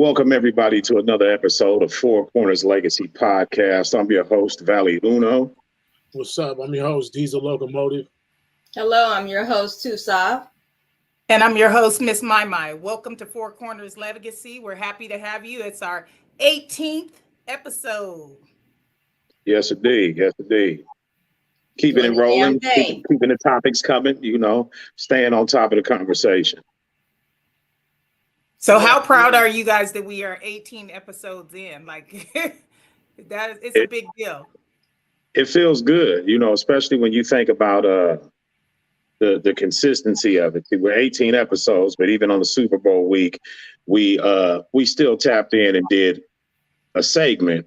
Welcome, everybody, to another episode of Four Corners Legacy Podcast. I'm your host, Valley Uno. What's up? I'm your host, Diesel Locomotive. Hello, I'm your host, Tusav. And I'm your host, Miss Mai Mai. Welcome to Four Corners Legacy. We're happy to have you. It's our 18th episode. Yes, indeed. Yes, indeed. Keeping it rolling, keeping the topics coming, staying on top of the conversation. So how proud are you guys that we are 18 episodes in? Like, it's a big deal. It feels good, especially when you think about the consistency of it. We're 18 episodes, but even on the Super Bowl week, we still tapped in and did a segment.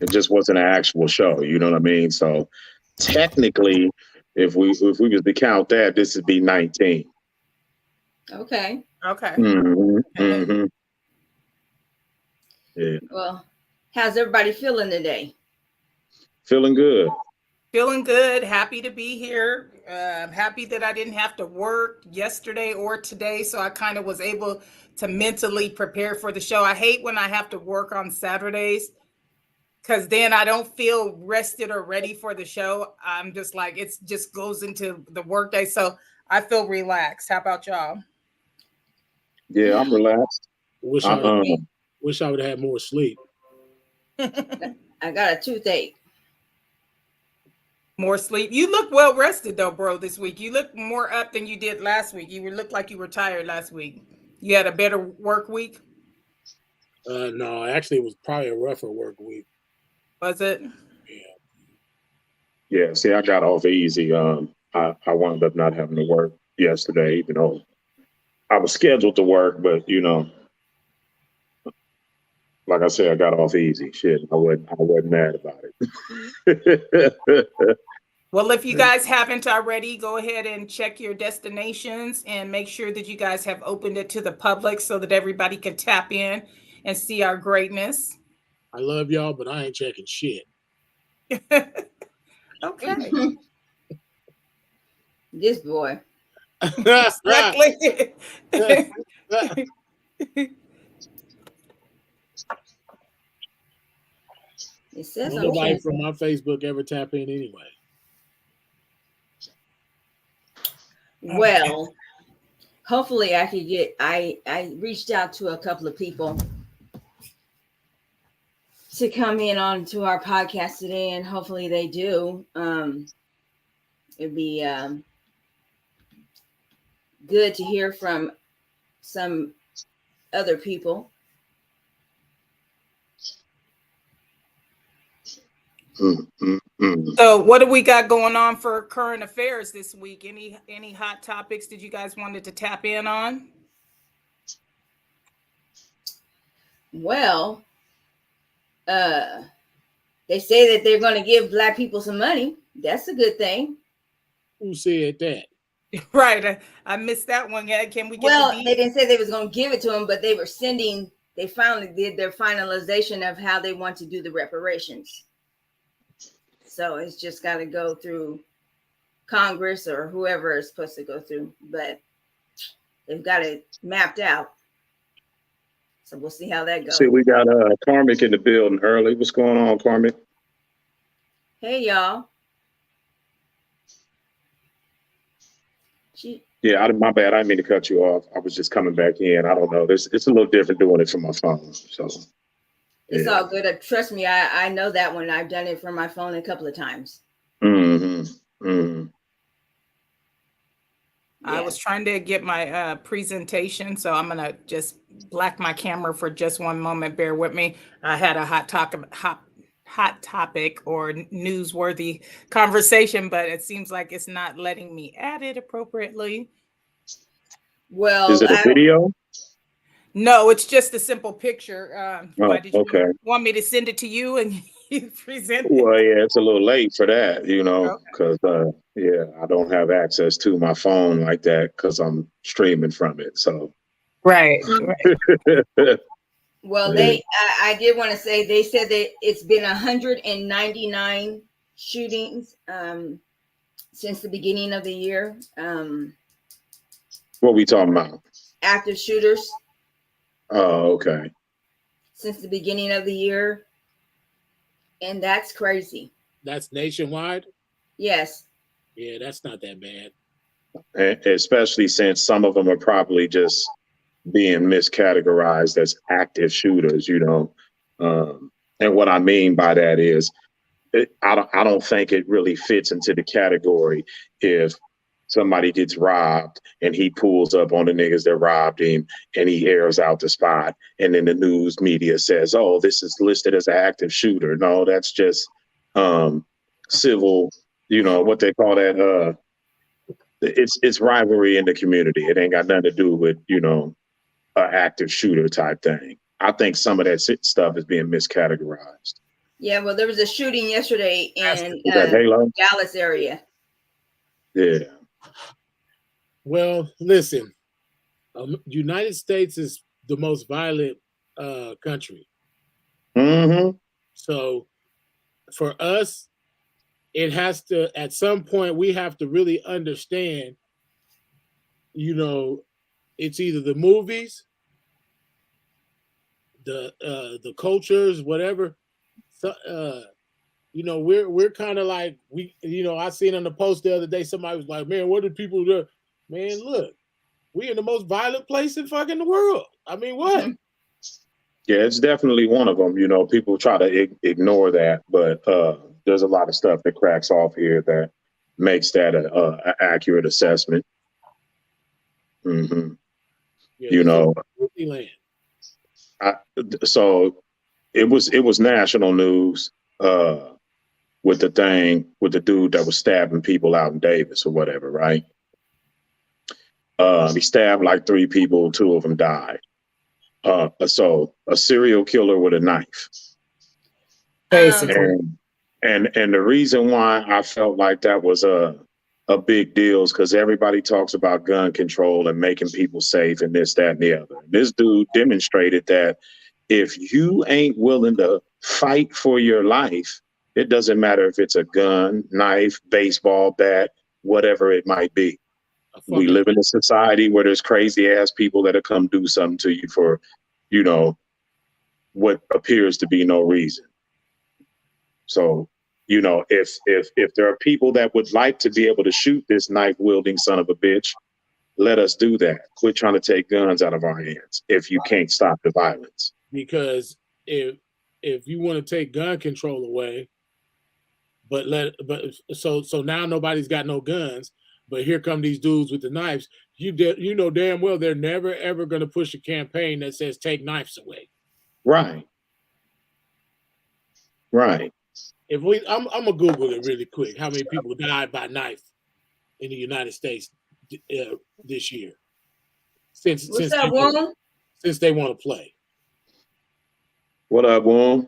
It just wasn't an actual show, you know what I mean? So technically, if we was to count that, this would be 19. Okay. Yeah. Well, how's everybody feeling today? Feeling good. Feeling good. Happy to be here. I'm happy that I didn't have to work yesterday or today, so I kind of was able to mentally prepare for the show. I hate when I have to work on Saturdays because then I don't feel rested or ready for the show. I'm just like, it just goes into the workday. So I feel relaxed. How about y'all? Yeah, I'm relaxed. Wish I would have had more sleep. I got a toothache. More sleep. You look well rested though, bro, this week. You look more up than you did last week. You looked like you were tired last week. You had a better work week? No, actually it was probably a rougher work week. Was it? Yeah, see, I got off easy. I wound up not having to work yesterday, even though I was scheduled to work, but like I said, I got off easy. Shit, I wasn't mad about it. Well, if you guys haven't already, go ahead and check your destinations and make sure that you guys have opened it to the public so that everybody can tap in and see our greatness. I love y'all, but I ain't checking shit. Okay. This boy. Exactly. It says nobody from my Facebook ever tap in anyway. Well, hopefully I could get. I reached out to a couple of people to come in onto our podcast today, and hopefully they do. It'd be good to hear from some other people. So what do we got going on for current affairs this week? Any hot topics that you guys wanted to tap in on? Well, they say that they're going to give Black people some money. That's a good thing. Who said that? Right. I missed that one. Can we get they didn't say they was going to give it to them, but they were they finally did their finalization of how they want to do the reparations. So it's just got to go through Congress or whoever is supposed to go through, but they've got it mapped out. So we'll see how that goes. See, we got Karmic in the building early. What's going on, Karmic? Hey, y'all. Yeah, my bad. I didn't mean to cut you off. I was just coming back in. I don't know. It's a little different doing it from my phone. So it's all good. Trust me, I know that one. I've done it from my phone a couple of times. I was trying to get my presentation, so I'm gonna just black my camera for just one moment. Bear with me. I had a hot topic or newsworthy conversation, but it seems like it's not letting me add it appropriately. Well, is it a video? No, it's just a simple picture. Did you want me to send it to you and you present it? Well, yeah, it's a little late for that, because I don't have access to my phone like that because I'm streaming from it. So right. Well, I did want to say they said that it's been 199 shootings since the beginning of the year. What we talking about? Active shooters. Oh, okay. since the beginning of the year. And that's crazy. That's nationwide. Yes. Yeah, that's not that bad. Especially since some of them are probably just being miscategorized as active shooters, you know. And what I mean by that is, I don't think it really fits into the category if somebody gets robbed and he pulls up on the niggas that robbed him and he airs out the spot, and then the news media says, "Oh, this is listed as an active shooter." No, that's just civil, you know, what they call that. It's rivalry in the community. It ain't got nothing to do with, you know, an active shooter type thing. I think some of that stuff is being miscategorized. Yeah, well, there was a shooting yesterday in Dallas area. Yeah. Well, listen, United States is the most violent country. Mm-hmm. So for us, it has to, at some point, we have to really understand, you know, it's either the movies, the cultures, whatever. So, you know, we're kind of like, you know, I seen on the post the other day, somebody was like, "Man, what did people do?" Man, look, we in the most violent place in fucking the world. I mean, what? Mm-hmm. Yeah, it's definitely one of them. You know, people try to ignore that, but there's a lot of stuff that cracks off here that makes that an accurate assessment. Mm-hmm. Yeah, you know, so it was national news with the thing with the dude that was stabbing people out in Davis or whatever, right? He stabbed like 3 people, 2 of them died. So a serial killer with a knife. Basically. And the reason why I felt like that was a big deal is because everybody talks about gun control and making people safe and this, that, and the other. This dude demonstrated that if you ain't willing to fight for your life, it doesn't matter if it's a gun, knife, baseball bat, whatever it might be. We live in a society where there's crazy ass people that'll come do something to you for, you know, what appears to be no reason. So, you know, if there are people that would like to be able to shoot this knife wielding son of a bitch, let us do that. Quit trying to take guns out of our hands if you can't stop the violence. Because if you want to take gun control away, so now nobody's got no guns, but here come these dudes with the knives. You know damn well they're never ever going to push a campaign that says take knives away. Right. I'm gonna Google it really quick. How many people died by knife in the United States this year? Since they want to play. What up, Wong?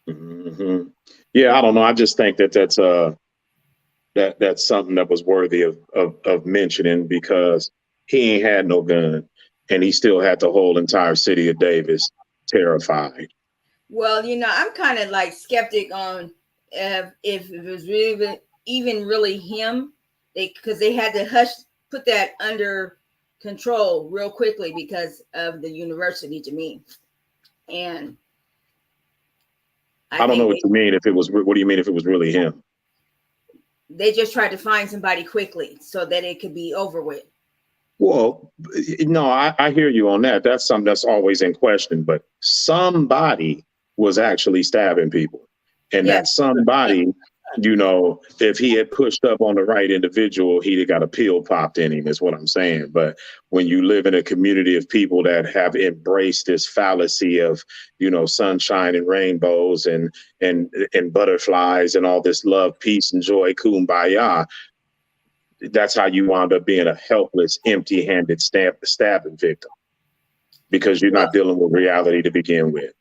Mm-hmm. Yeah, I don't know. I just think that's something that was worthy of mentioning, because he ain't had no gun and he still had the whole entire city of Davis terrified. Well, you know, I'm kind of like skeptic on if it was really him, because they had to put that under control real quickly because of the university, to me. And I don't know what you mean. What do you mean if it was really him? They just tried to find somebody quickly so that it could be over with. Well, no, I hear you on that. That's something that's always in question, but somebody was actually stabbing people. And that somebody, you know, if he had pushed up on the right individual, he'd have got a pill popped in him, is what I'm saying. But when you live in a community of people that have embraced this fallacy of, you know, sunshine and rainbows and butterflies and all this love, peace, and joy, kumbaya, that's how you wound up being a helpless, empty-handed stabbing victim, because you're not dealing with reality to begin with.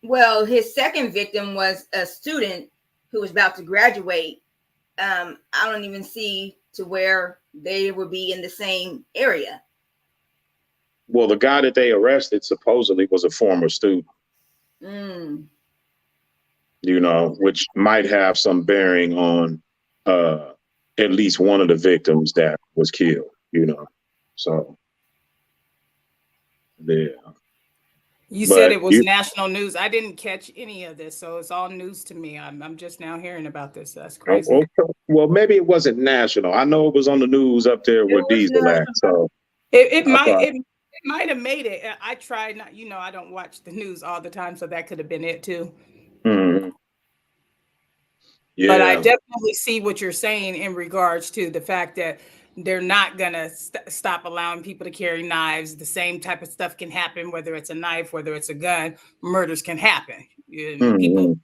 Well, his second victim was a student who was about to graduate. I don't even see to where they would be in the same area. Well, the guy that they arrested supposedly was a former student. Mm. You know, which might have some bearing on at least one of the victims that was killed, you know. So Yeah. You But said it was you- national news. I didn't catch any of this, so it's all news to me. I'm just now hearing about this. That's Oh, crazy. okay. Well, maybe it wasn't national. I know it was on the news up there where was Diesel at. So It I might thought, it might have made it. I tried not, I don't watch the news all the time, so that could have been it too. mhm. But I Yeah, definitely see what you're saying in regards to the fact that they're not gonna stop allowing people to carry knives. The same type of stuff can happen, whether it's a knife, whether it's a gun. Murders can happen. People, mhm.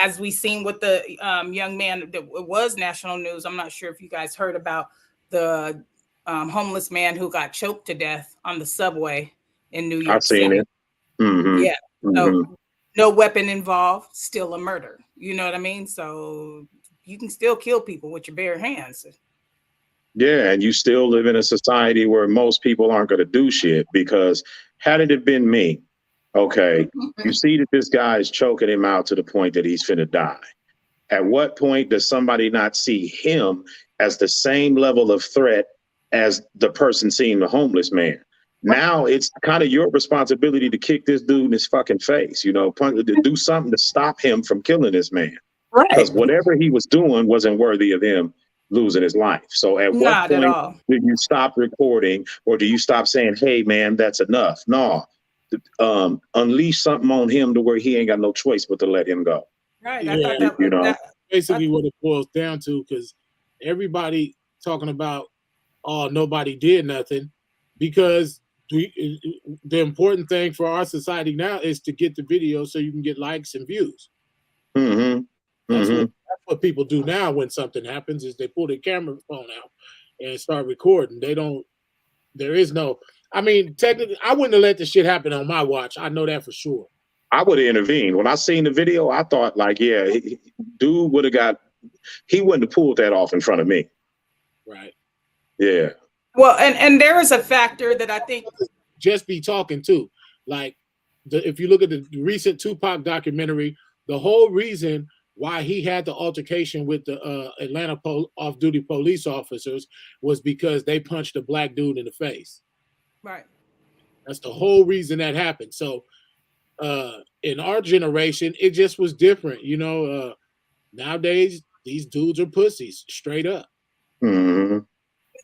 as we seen with the young man that was national news. I'm not sure if you guys heard about the homeless man who got choked to death on the subway in New I've York seen City. it. Mhm. Yeah. So Mhm. no weapon involved, still a murder. You know what I mean? So you can still kill people with your bare hands. Yeah, and you still live in a society where most people aren't going to do shit because had it have been me, okay, you see that this guy is choking him out to the point that he's finna die. At what point does somebody not see him as the same level of threat as the person seeing the homeless man? Now it's kind of your responsibility to kick this dude in his fucking face, to do something to stop him from killing this man. Right. Because whatever he was doing wasn't worthy of him losing his life. So at what Not at point all. do you stop recording or do you stop saying, hey, man, that's enough? No, unleash something on him to where he ain't got no choice but to let him go. Right. Yeah, I thought that, You know? that basically what it boils down to, because everybody talking about, oh, nobody did nothing, because the important thing for our society now is to get the video so you can get likes and views. Mm-hmm. That's Mm-hmm. what people do now when something happens is they pull their camera phone out and start recording. There is no, I mean, technically, I wouldn't have let the shit happen on my watch. I know that for sure. I would have intervened. When I seen the video, I thought like, yeah, dude would have he wouldn't have pulled that off in front of me. Right. Yeah. well, and there is a factor that I think Just be talking too. Like, if you look at the recent Tupac documentary, the whole reason why he had the altercation with the Atlanta off-duty police officers was because they punched a black dude in the face. right. That's the whole reason that happened. So in our generation, it just was different. Nowadays, these dudes are pussies, straight up. Mm-hmm.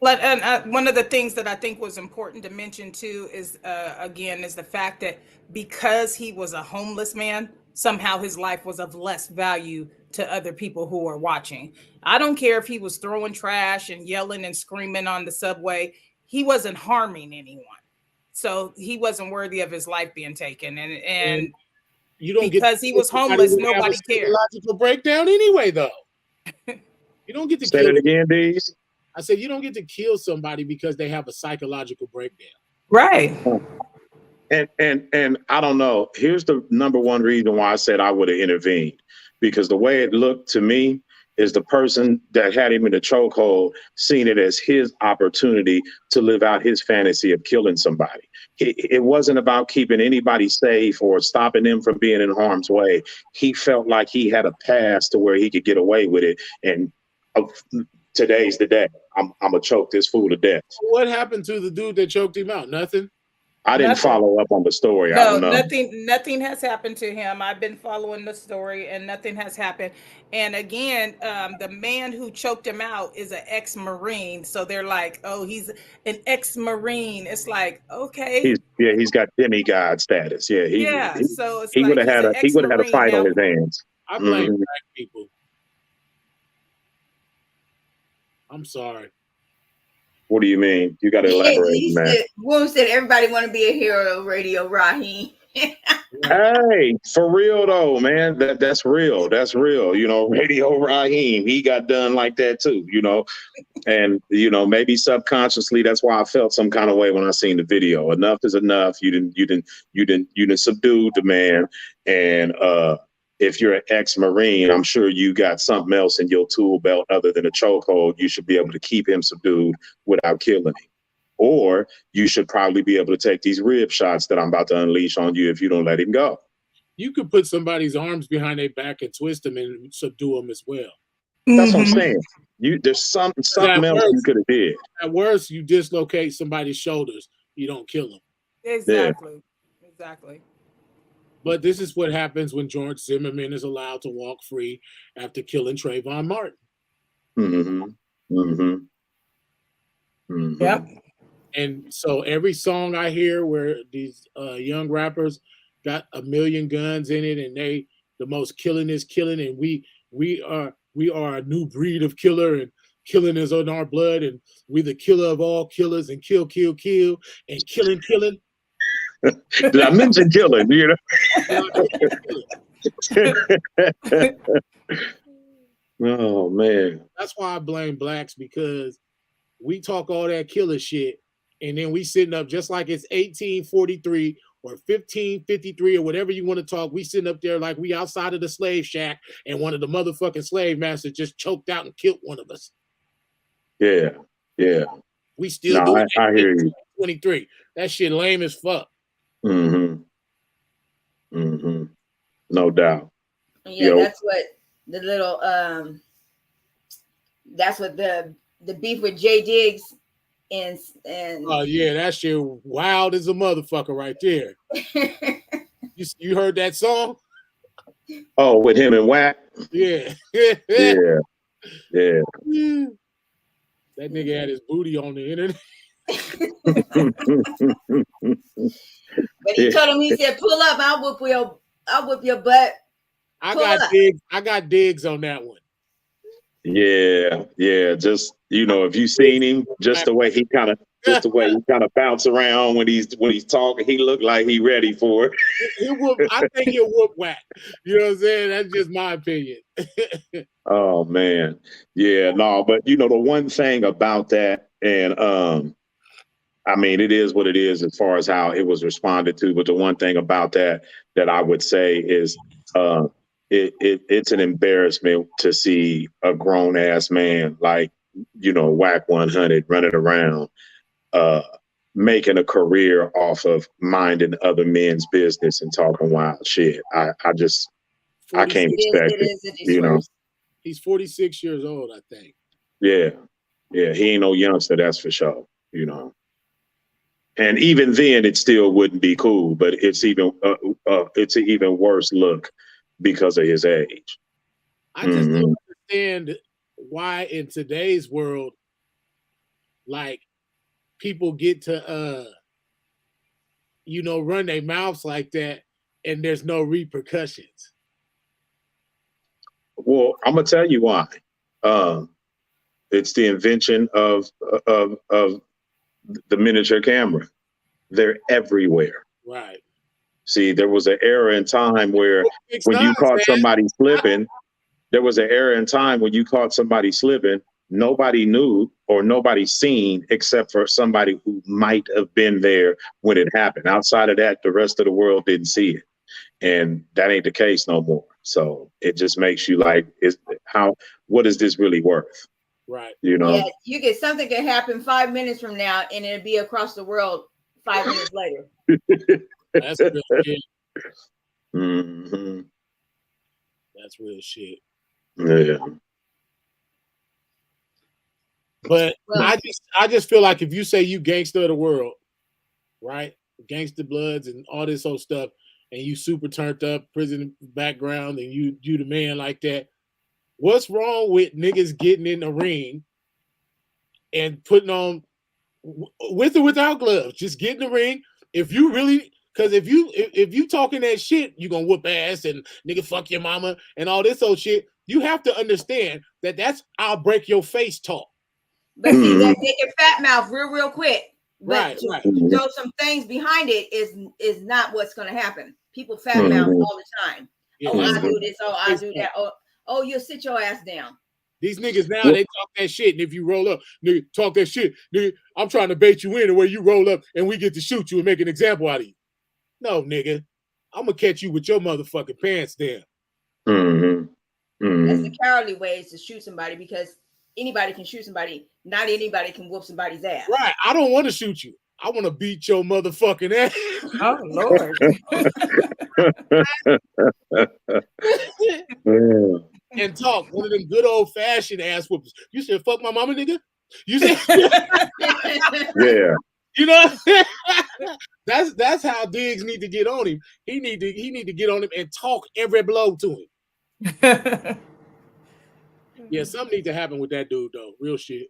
And one of the things that I think was important to mention too is again is the fact that because he was a homeless man, somehow his life was of less value to other people who are watching. I don't care if he was throwing trash and yelling and screaming on the subway. He wasn't harming anyone, so he wasn't worthy of his life being taken. And you don't because he was homeless, nobody cared. Psychological breakdown anyway, though. You don't get to Say kill that again, Deez. I said you don't get to kill somebody because they have a psychological breakdown. Right. And I don't know. Here's the number one reason why I said I would have intervened, because the way it looked to me is the person that had him in the chokehold seen it as his opportunity to live out his fantasy of killing somebody. It wasn't about keeping anybody safe or stopping them from being in harm's way. He felt like he had a pass to where he could get away with it. And today's the day. I'm gonna choke this fool to death. What happened to the dude that choked him out? Nothing. I didn't Nothing. follow up on the story. I No, don't know. nothing has happened to him. I've been following the story and nothing has happened. And again, the man who choked him out is an ex-Marine. So they're like, oh, he's an ex-Marine. It's like, okay. He's got demigod status. Yeah, So it's he like would have had a fight on his hands. I blame Mhm. black people. I'm sorry. What do you mean? You got to elaborate, man. William said everybody want to be a hero. Radio Raheem. Hey, for real though, man. That's real. That's real. Radio Raheem, he got done like that too. And maybe subconsciously that's why I felt some kind of way when I seen the video. Enough is enough. You didn't subdue the man. And if you're an ex-Marine, I'm sure you got something else in your tool belt other than a chokehold. You should be able to keep him subdued without killing him. Or you should probably be able to take these rib shots that I'm about to unleash on you if you don't let him go. You could put somebody's arms behind their back and twist them and subdue them as well. That's what I'm saying. There's something else you could have did. At worst, you dislocate somebody's shoulders. You don't kill them. Exactly. Exactly. But this is what happens when George Zimmerman is allowed to walk free after killing Trayvon Martin. Mm-hmm. Mm-hmm. Mm-hmm. Yep. And so every song I hear where these young rappers got a million guns in it, and they the most killing is killing, and we are a new breed of killer, and killing is in our blood, and we the killer of all killers, and kill, kill, kill, and killing. Did I mention killing? You know. Oh man. That's why I blame blacks, because we talk all that killer shit, and then we sitting up just like it's 1843 or 1553 or whatever you want to talk. We sitting up there like we outside of the slave shack, and one of the motherfucking slave masters just choked out and killed one of us. Yeah. Yeah. We still No, I hear you. 23. That shit lame as fuck. Mm-hmm. Mm-hmm. No doubt. Yeah, that's what the little that's what the beef with Jay Diggs and Oh yeah, that shit wild as a motherfucker right there. You heard that song? Oh, with him and Wack? Yeah. Yeah. Yeah. That nigga had his booty on the internet. But he told him, he said, "Pull up, I'll whip your butt." I got digs on that one. Yeah, yeah. Just if you seen him, just the way he kind of bounce around when he's talking, he looked like he ready for it. I think he'll whoop Wack. You know what I'm saying? That's just my opinion. Oh man, yeah, no, but the one thing about that, and I mean, it is what it is as far as how it was responded to. But the one thing about that I would say is, it's an embarrassment to see a grown ass man like Wack 100 running around, making a career off of minding other men's business and talking wild shit. I can't respect it. He's 46 years old, I think. Yeah, he ain't no youngster, that's for sure. And even then, it still wouldn't be cool. But it's even an even worse look because of his age. I just don't understand why in today's world, like, people get to run their mouths like that and there's no repercussions. Well, I'm gonna tell you why. It's the invention of the miniature camera. They're everywhere. Right. See, there was an era in time where when you caught somebody slipping, nobody knew or nobody seen except for somebody who might have been there when it happened. Outside of that, the rest of the world didn't see it. And that ain't the case no more. So it just makes you like, what is this really worth? Right. Yeah, you get something can happen 5 minutes from now and it'll be across the world 5 minutes later. That's real shit. Mm-hmm. That's real shit. Yeah. But I just feel like if you say you gangster of the world, right? Gangster Bloods and all this old stuff, and you super turned up, prison background, and you the man like that, what's wrong with niggas getting in the ring and putting on, with or without gloves, just get in the ring? If you really, because if you talking that shit, you gonna whoop ass and nigga fuck your mama and all this old shit. You have to understand that that's I'll break your face talk. But see, that take your fat mouth real quick. But Right. to throw some things behind it is not what's going to happen. People fat mouth all the time. Yeah, I do this. Oh, I do that. Oh, you'll sit your ass down. These niggas now, they talk that shit, and if you roll up, nigga, talk that shit, nigga, I'm trying to bait you in the way you roll up, and we get to shoot you and make an example out of you. No, nigga, I'm gonna catch you with your motherfucking pants down. That's the cowardly way, is to shoot somebody, because anybody can shoot somebody. Not anybody can whoop somebody's ass. Right. I don't want to shoot you. I want to beat your motherfucking ass. Oh, Lord. And talk. One of them good old fashioned ass whoopers. You said, fuck my mama, nigga? You said, yeah. You know, that's how Diggs need to get on him. He need to get on him and talk every blow to him. Yeah, something needs to happen with that dude though. Real shit.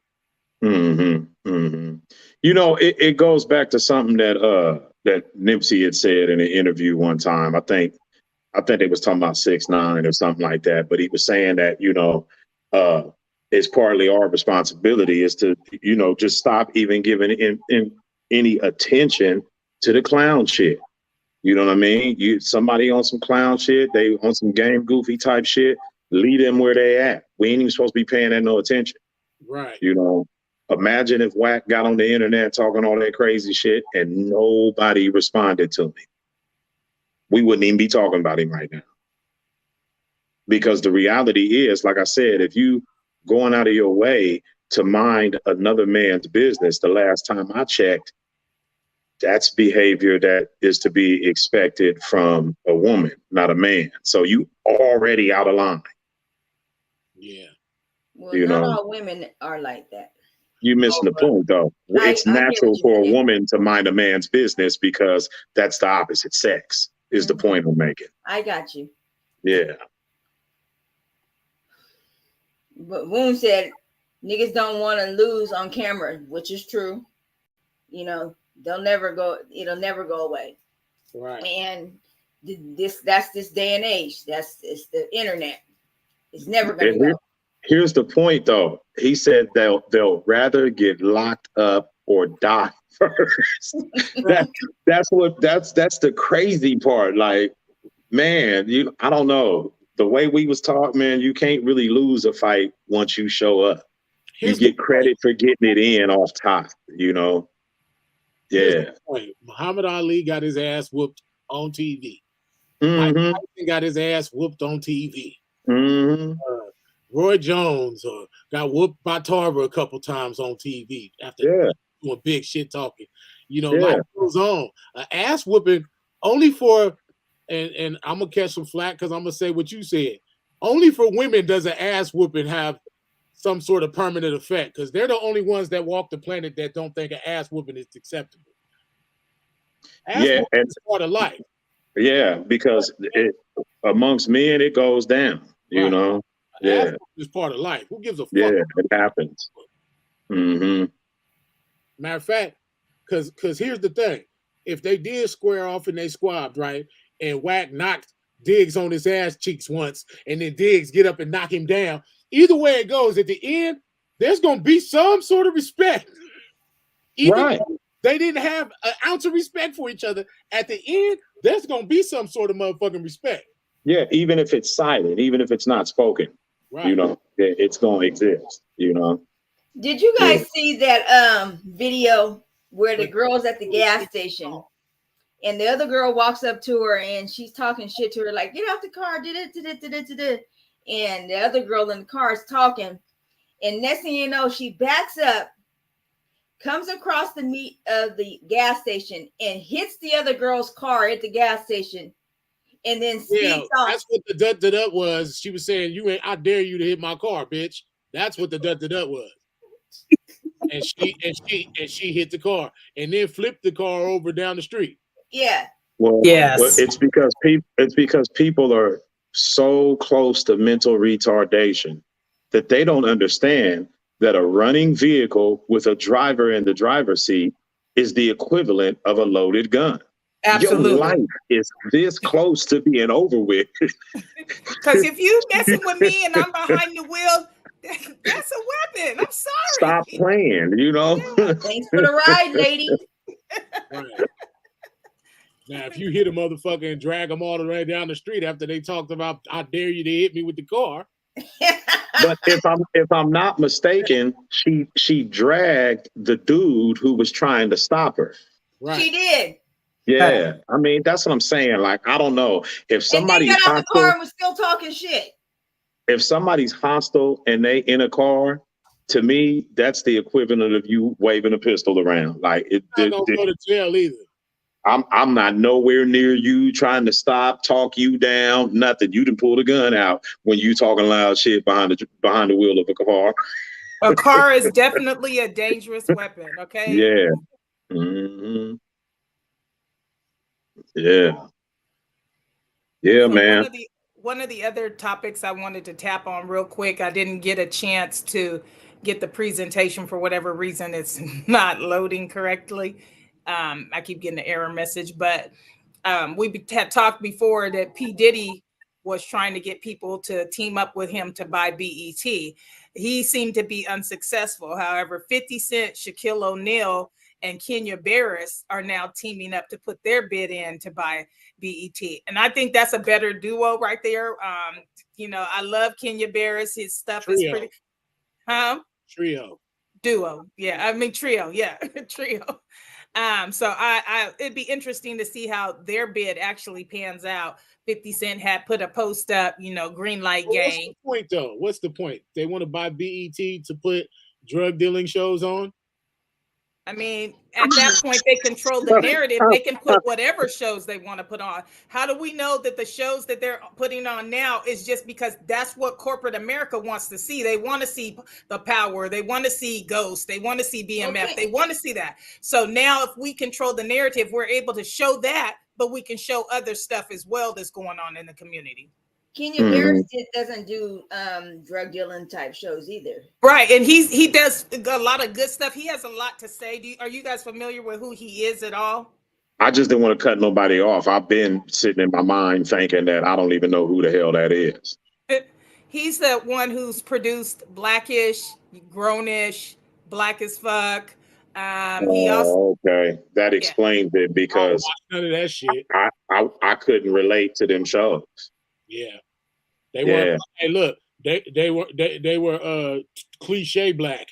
You know, it goes back to something that Nipsey had said in an interview one time. I think they was talking about 6ix9ine or something like that. But he was saying that, you know, it's partly our responsibility is to, you know, just stop even giving in any attention to the clown shit. You know what I mean? Somebody on some clown shit, they on some game goofy type shit, leave them where they at. We ain't even supposed to be paying that no attention. Right. You know, imagine if Wack got on the internet talking all that crazy shit and nobody responded to me. We wouldn't even be talking about him right now. Because the reality is, like I said, if you going out of your way to mind another man's business, the last time I checked, that's behavior that is to be expected from a woman, not a man. So you already out of line. Yeah. Well, You not know, all women are like that. you're missing the point, though. It's I get natural what for you're a saying. woman to mind a man's business because that's the opposite sex, is the point I'm making. I got you. Yeah. But Woon said niggas don't want to lose on camera, which is true. You know, it'll never go away. Right. And that's this day and age. It's the internet. It's never gonna go. Here's the point, though. He said they'll rather get locked up or die first. That's the crazy part. Like, man, I don't know. The way we was taught, man, you can't really lose a fight once you show up. You get credit for getting it in off top, you know? Yeah. Muhammad Ali got his ass whooped on TV. Mike Tyson got his ass whooped on TV. Roy Jones got whooped by Tarver a couple times on TV after doing big shit talking. You know, life goes on. An ass whooping only for, and I'm gonna catch some flack because I'm gonna say what you said. Only for women does an ass whooping have some sort of permanent effect because they're the only ones that walk the planet that don't think an ass whooping is acceptable. Ass whooping is part of life. Yeah, because amongst men it goes down. You know. Yeah, it's part of life. Who gives a fuck? Yeah, it happens. Matter of fact, because here's the thing: if they did square off and they squabbed, right, and Wack knocked Diggs on his ass cheeks once, and then Diggs get up and knock him down, either way it goes, at the end, there's gonna be some sort of respect. Even though they didn't have an ounce of respect for each other, at the end, there's gonna be some sort of motherfucking respect. Yeah, even if it's silent, even if it's not spoken. Right. You know, it's going to exist, you know. Did you guys see that video where the girl's at the gas station and the other girl walks up to her and she's talking shit to her like, get out the car, and the other girl in the car is talking, and next thing you know, she backs up, comes across the meat of the gas station and hits the other girl's car at the gas station. And then speeds off. That's what the dut was. She was saying, I dare you to hit my car, bitch. That's what the dut was. and she hit the car and then flipped the car over down the street. Yeah. Well, it's because people are so close to mental retardation that they don't understand that a running vehicle with a driver in the driver's seat is the equivalent of a loaded gun. Absolutely. Your life is this close to being over with. Because if you messing with me and I'm behind the wheel, that's a weapon. I'm sorry. Stop playing, you know. Thanks for the ride, lady. Right. Now, if you hit a motherfucker and drag them all the way down the street after they talked about, I dare you to hit me with the car. But if I'm not mistaken, she dragged the dude who was trying to stop her. Right. She did. Yeah, I mean, that's what I'm saying. Like, I don't know if somebody's got out the car and was still talking shit. If somebody's hostile and they in a car, to me, that's the equivalent of you waving a pistol around. Like, I'm not gonna go to jail either. I'm not nowhere near you trying to stop, talk you down, nothing. You done pull the gun out when you talking loud shit behind the wheel of a car. A car is definitely a dangerous weapon. Okay. Yeah. Hmm. Yeah. Yeah, So man. one of the other topics I wanted to tap on real quick, I didn't get a chance to get the presentation for whatever reason it's not loading correctly. I keep getting the error message, but we had talked before that P. Diddy was trying to get people to team up with him to buy BET. He seemed to be unsuccessful. However, 50 Cent, Shaquille O'Neal, and Kenya Barris are now teaming up to put their bid in to buy BET. And I think that's a better duo right there. I love Kenya Barris. His stuff is pretty. Trio. Duo. Yeah. I mean, trio. Yeah. Trio. So it'd be interesting to see how their bid actually pans out. 50 Cent had put a post up, green light Well, gang. what's the point though? What's the point? They want to buy BET to put drug dealing shows on? I mean, at that point, they control the narrative. They can put whatever shows they want to put on. How do we know that the shows that they're putting on now is just because that's what corporate America wants to see? They want to see the Power. They want to see Ghost. They want to see BMF. Okay. They want to see that. So now if we control the narrative, we're able to show that, but we can show other stuff as well that's going on in the community. Kenya Barris doesn't do drug dealing type shows either. Right. And he does a lot of good stuff. He has a lot to say. Are you guys familiar with who he is at all? I just didn't want to cut nobody off. I've been sitting in my mind thinking that I don't even know who the hell that is. He's the one who's produced Blackish, Grownish, Black as Fuck. He also okay. That explains it because none of that shit. I couldn't relate to them shows. Yeah. They were. Hey, look, they were cliche black.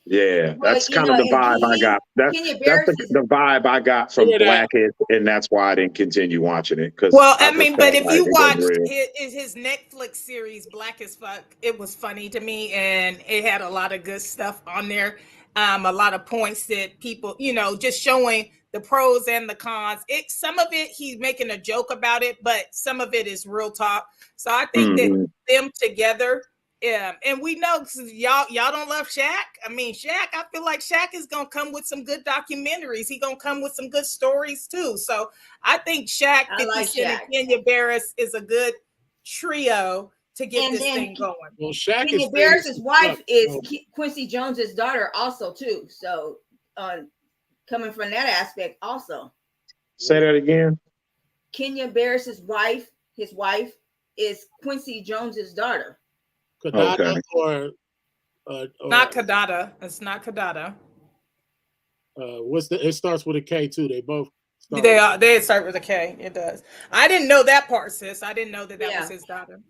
Yeah, that's kind of the vibe I got. That's the vibe I got from Blackish, and that's why I didn't continue watching it. But if you watched his Netflix series Black as Fuck, it was funny to me, and it had a lot of good stuff on there. A lot of points that people, just showing the pros and the cons. Some of it he's making a joke about it, but some of it is real talk. So I think that them together, and we know y'all don't love Shaq. I mean, Shaq, I feel like Shaq is gonna come with some good documentaries. He's gonna come with some good stories too. So I think Shaq, 50 Cent, and Kenya Barris is a good trio to get this thing going. Well, Shaq Kenya Barris's wife is Quincy Jones's daughter also too. So coming from that aspect also. Say that again. Kenya Barris's wife, his wife is Quincy Jones's daughter. Kadada or not Kadada. It's not Kadada. It starts with a K too. They both they start with a K. It does. I didn't know that part, sis. I didn't know that was his daughter.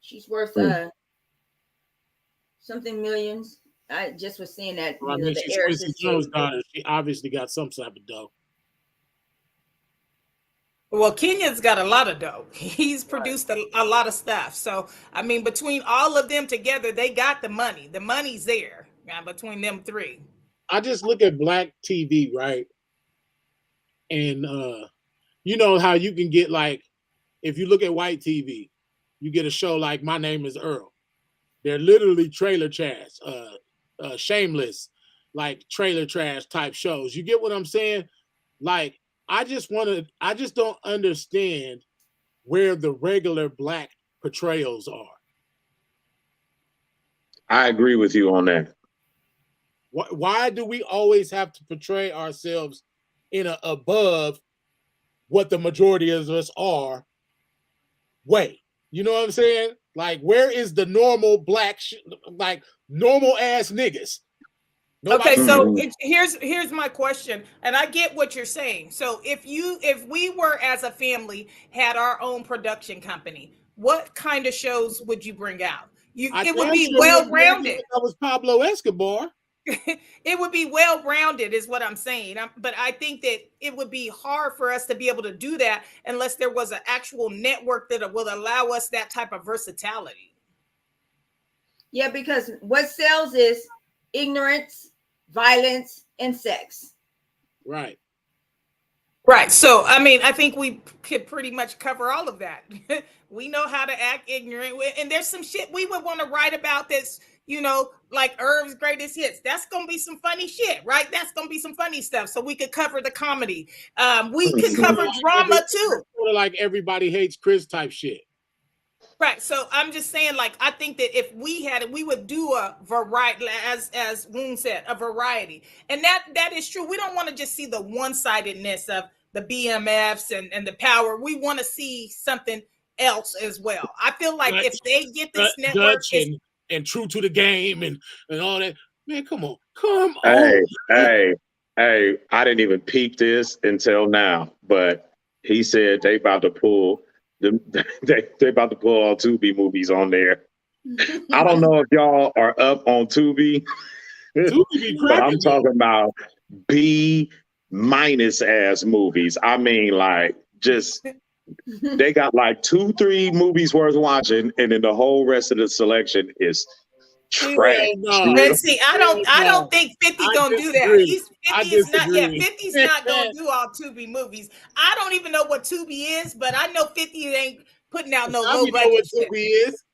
She's worth something millions. I just was seeing that. Well, I mean, she's Quincy Jones' daughter. She obviously got some type of dough. Well, Kenya's got a lot of dough. He's produced a lot of stuff. So, I mean, between all of them together, they got the money. The money's there between them three. I just look at black TV, right? And you know how you can get, like, if you look at white TV, you get a show like My Name is Earl. They're literally trailer trash, Shameless, like trailer trash type shows. You get what I'm saying? Like, I just don't understand where the regular black portrayals are. I agree with you on that. Why do we always have to portray ourselves in a above what the majority of us are way? You know what I'm saying? Like, where is the normal black, like normal ass niggas? Okay, so here's my question, and I get what you're saying. So if we were as a family had our own production company, what kind of shows would you bring out? It would be well-rounded. That was Pablo Escobar. It would be well-rounded is what I'm saying. But I think that it would be hard for us to be able to do that unless there was an actual network that will allow us that type of versatility. Yeah, because what sells is ignorance, violence, and sex. Right. Right. So, I mean, I think we could pretty much cover all of that. We know how to act ignorant. And there's some shit we would want to write about that's, you know, like Irv's greatest hits. That's gonna be some funny shit, right? That's gonna be some funny stuff. So we could cover the comedy. We could cover drama too. Sort of like Everybody Hates Chris type shit. Right. So I'm just saying, like, I think that if we had it, we would do a variety, as Woon said, a variety. And that is true. We don't want to just see the one-sidedness of the BMFs and the power. We want to see something else as well. I feel like if they get this network and True to the Game and all that, man, come on. Hey, I didn't even peep this until now, but he said they about to pull they about to pull all Tubi movies on there. I don't know if y'all are up on Tubi, but I'm talking about B- ass movies. I mean, like, just they got like 2-3 movies worth watching, and then the whole rest of the selection is trash. And see, I don't think 50 gonna do that. 50's not gonna do all Tubi movies. I don't even know what Tubi is, but I know 50 ain't putting out no low budget shit. Tubi is.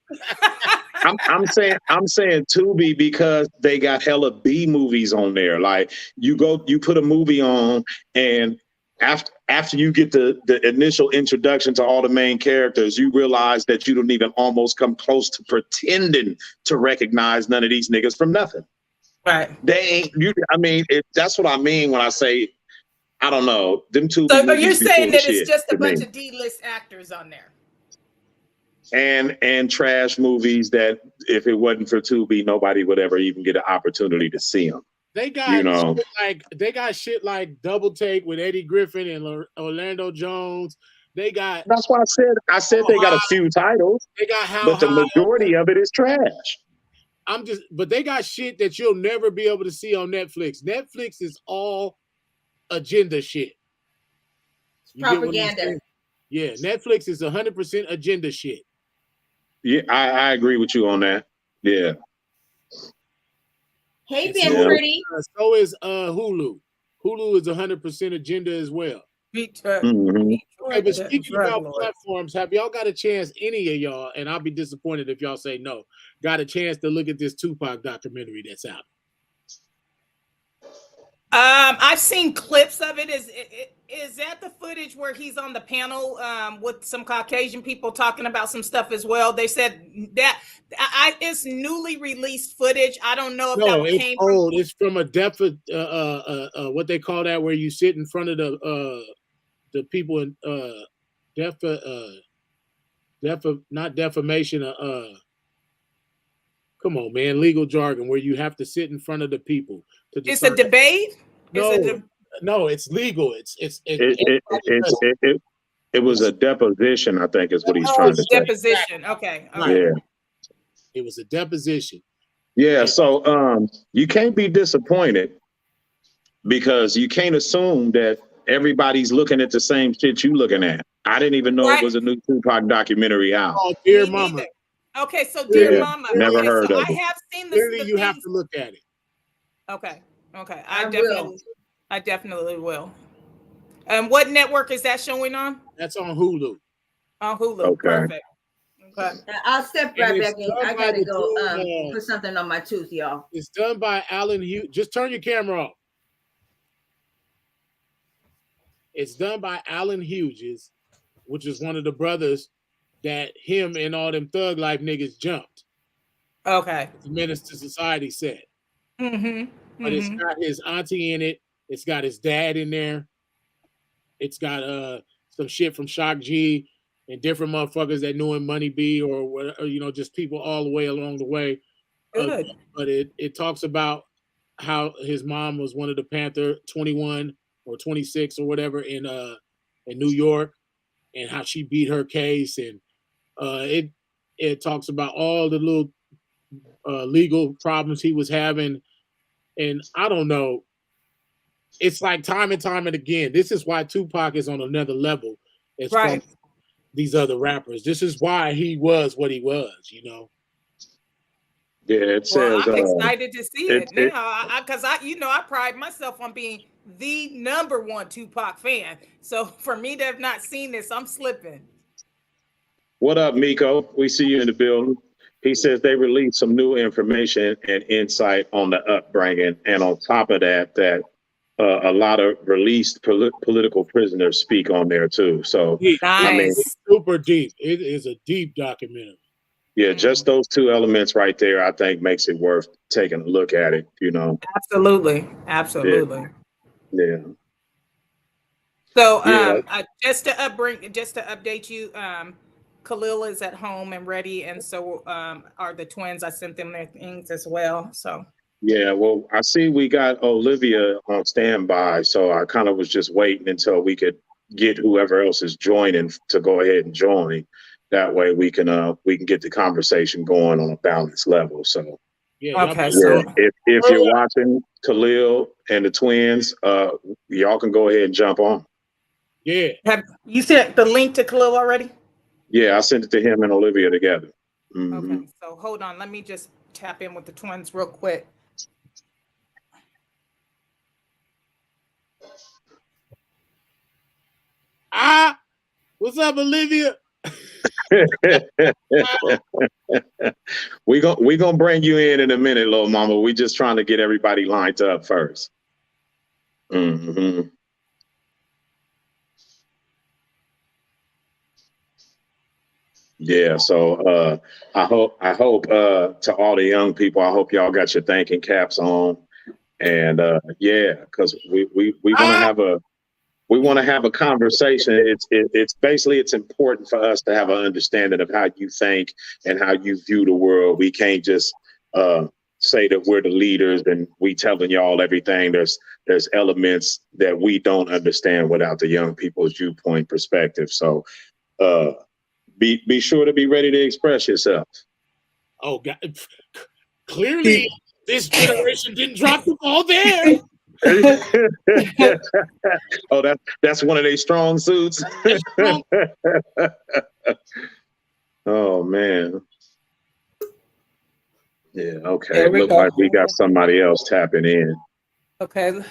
I'm saying Tubi because they got hella B movies on there. Like you put a movie on, and after you get the initial introduction to all the main characters, you realize that you don't even almost come close to pretending to recognize none of these niggas from nothing. Right. They ain't. That's what I mean when I say, I don't know, them Tubi. So you're saying that it's just a bunch of D-list actors on there. And trash movies that if it wasn't for Tubi, nobody would ever even get an opportunity to see them. They got shit like Double Take with Eddie Griffin and Orlando Jones. That's why I said they got a few titles. They got but the majority of it is trash. But they got shit that you'll never be able to see on Netflix. Netflix is all agenda shit. Propaganda. Yeah, Netflix is 100% agenda shit. Yeah, I agree with you on that. Yeah. Hey, Ben Pretty. So is Hulu. Hulu is 100% agenda as well. Mm-hmm. Okay, but speaking about platforms, have y'all got a chance, any of y'all, and I'll be disappointed if y'all say no, got a chance to look at this Tupac documentary that's out? I've seen clips of it. Is that the footage where he's on the panel with some Caucasian people talking about some stuff as well? They said that it's newly released footage. I don't know if that came old. It's from a what they call that, where you sit in front of the people in not defamation. Come on, man, legal jargon where you have to sit in front of the people. It's a debate. No, it's legal. It was a deposition, I think is what he's trying to say. Deposition. Okay. Yeah. It was a deposition. Yeah. So you can't be disappointed because you can't assume that everybody's looking at the same shit you looking at. I didn't even know it was a new Tupac documentary out. Oh, Dear Mama. Okay, so Dear Mama. Never heard of it. I have seen this. Clearly, you have to look at it. Okay. I definitely will. And what network is that showing on? That's on Hulu. On Hulu. Okay. Perfect. Okay. I'll step right back in. I gotta go put something on my tooth, y'all. It's done by Alan Hughes. Just turn your camera off. It's done by Alan Hughes, which is one of the brothers that him and all them Thug Life niggas jumped. Okay. The Menace to Society said. Mm-hmm. But it's got his auntie in it. It's got his dad in there. It's got some shit from Shock G and different motherfuckers that knew him, Money B, or whatever, just people all the way along the way. Good. But it talks about how his mom was one of the Panther 21 or 26 or whatever in New York, and how she beat her case, and it talks about all the little legal problems he was having. And I don't know. It's like time and time and again. This is why Tupac is on another level as from these other rappers. This is why he was what he was, Yeah, it says. I'm excited to see it now because I pride myself on being the #1 Tupac fan. So for me to have not seen this, I'm slipping. What up, Miko? We see you in the building. He says they released some new information and insight on the upbringing, and on top of that, a lot of released political prisoners speak on there too. So, Deep. I mean, Nice. Super deep. It is a deep documentary. yeah, just those two elements right there, I think makes it worth taking a look at it, you know. Absolutely. Absolutely. Yeah. So Yeah. just to update you, Khalil is at home and ready, and so are the twins. I sent them their things as well. So Yeah, well, I see we got Olivia on standby, so I kind of was just waiting until we could get whoever else is joining to go ahead and join. That way we can get the conversation going on a balanced level. So Yeah. okay, yeah, so if you're watching Khalil and the twins, y'all can go ahead and jump on. Yeah. have you sent the link to Khalil already? Yeah, I sent it to him and Olivia together. Mhm. Okay, so hold on. Let me just tap in with the twins real quick. What's up, Olivia? we gonna bring you in a minute, little mama. We just trying to get everybody lined up first. Yeah, so I hope to all the young people, I hope y'all got your thinking caps on, and yeah, because we want to have a conversation. It's basically it's important for us to have an understanding of how you think and how you view the world. We can't just say that we're the leaders and we telling y'all everything. There's elements that we don't understand without the young people's viewpoint perspective. So be sure to be ready to express yourself. Oh God! Clearly, this generation didn't drop the ball there. Oh, that's one of their strong suits. Oh man. Yeah, okay. There It we looks go. like we got somebody else tapping in. Okay.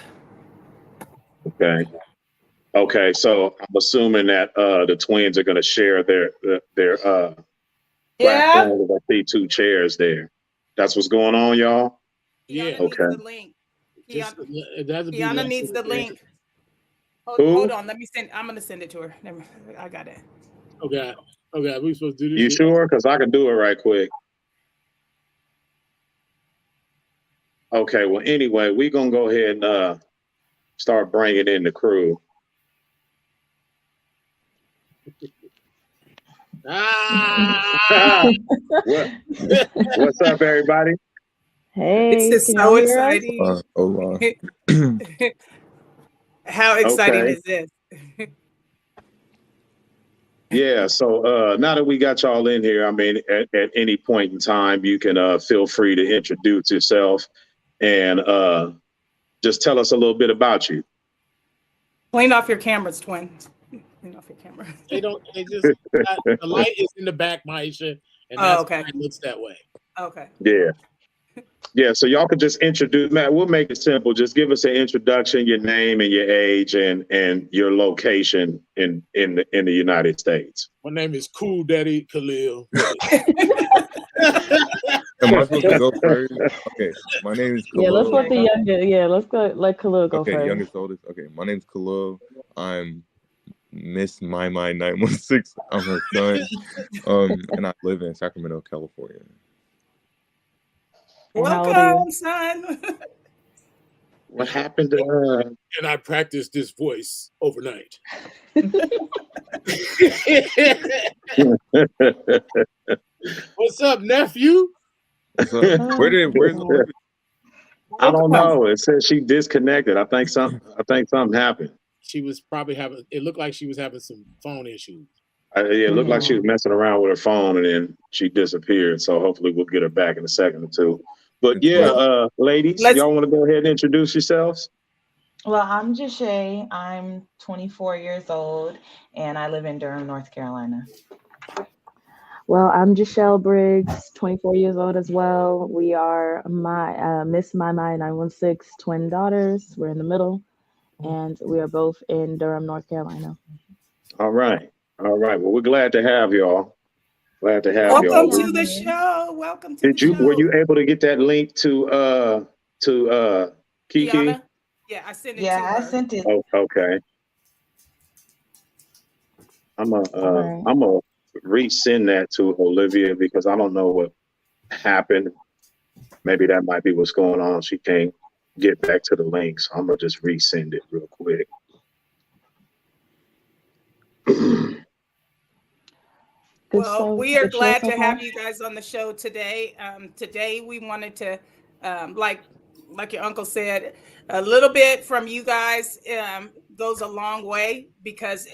Okay, so I'm assuming that the twins are gonna share their Yeah. platform. I see two chairs there. That's what's going on, y'all? Yeah. Kiana needs Okay. the link. Kiana Needs the link. Who? Hold on. Let me send. I'm gonna send it to her. Never, I got it. Okay. We supposed to do this. You sure? Because I can do it right quick. Okay. Well, anyway, we're gonna go ahead and start bringing in the crew. What's up, everybody? Hey, This is can so y'all hear us? exciting. Hola. How exciting Okay. is this? Yeah, so now that we got y'all in here, I mean, at any point in time, you can feel free to introduce yourself and just tell us a little bit about you. Clean off your cameras, twins. Clean off your camera. They just the light is in the back, Maisha, and that's okay. why it looks that way. Okay. Yeah, so y'all could just introduce, Matt, we'll make it simple. Just give us an introduction, your name and your age and your location in the United States. My name is Cool Daddy Khalil. Am I supposed to go first? Okay, my name is Khalil. Yeah, let's let the youngest. Yeah, let's go. Let Khalil go Okay, first. youngest, oldest. Okay, my name's Khalil. I'm Miss My 916. I'm her son. And I live in Sacramento, California. And how old are you? Welcome, son. What happened to her? And I practiced this voice overnight. What's up, nephew? So, where's I don't know. It says she disconnected. I think something happened. She was probably having. It looked like she was having some phone issues. Yeah, it looked like she was messing around with her phone and then she disappeared. So hopefully we'll get her back in a second or two. But yeah, ladies, y'all want to go ahead and introduce yourselves? Well, I'm Jashay. I'm 24 years old and I live in Durham, North Carolina. Well, I'm Jashelle Briggs, 24 years old as well. We are Miss My 916 twin daughters. We're in the middle, and we are both in Durham, North Carolina. All right. Well, we're glad to have y'all. Glad to have you Welcome on. to the show. Welcome to Did the you show. were you able to get that link to Kiki? Kiana? Yeah, I sent it to Yeah, I her. sent it. Oh, okay. I'm All right. gonna resend that to Olivia because I don't know what happened. Maybe that might be what's going on. She can't get back to the link, so I'm gonna just resend it real quick. Good Well, show. we are Good show glad so to far. have you guys on the show today. Today we wanted to, like your uncle said, a little bit from you guys goes a long way because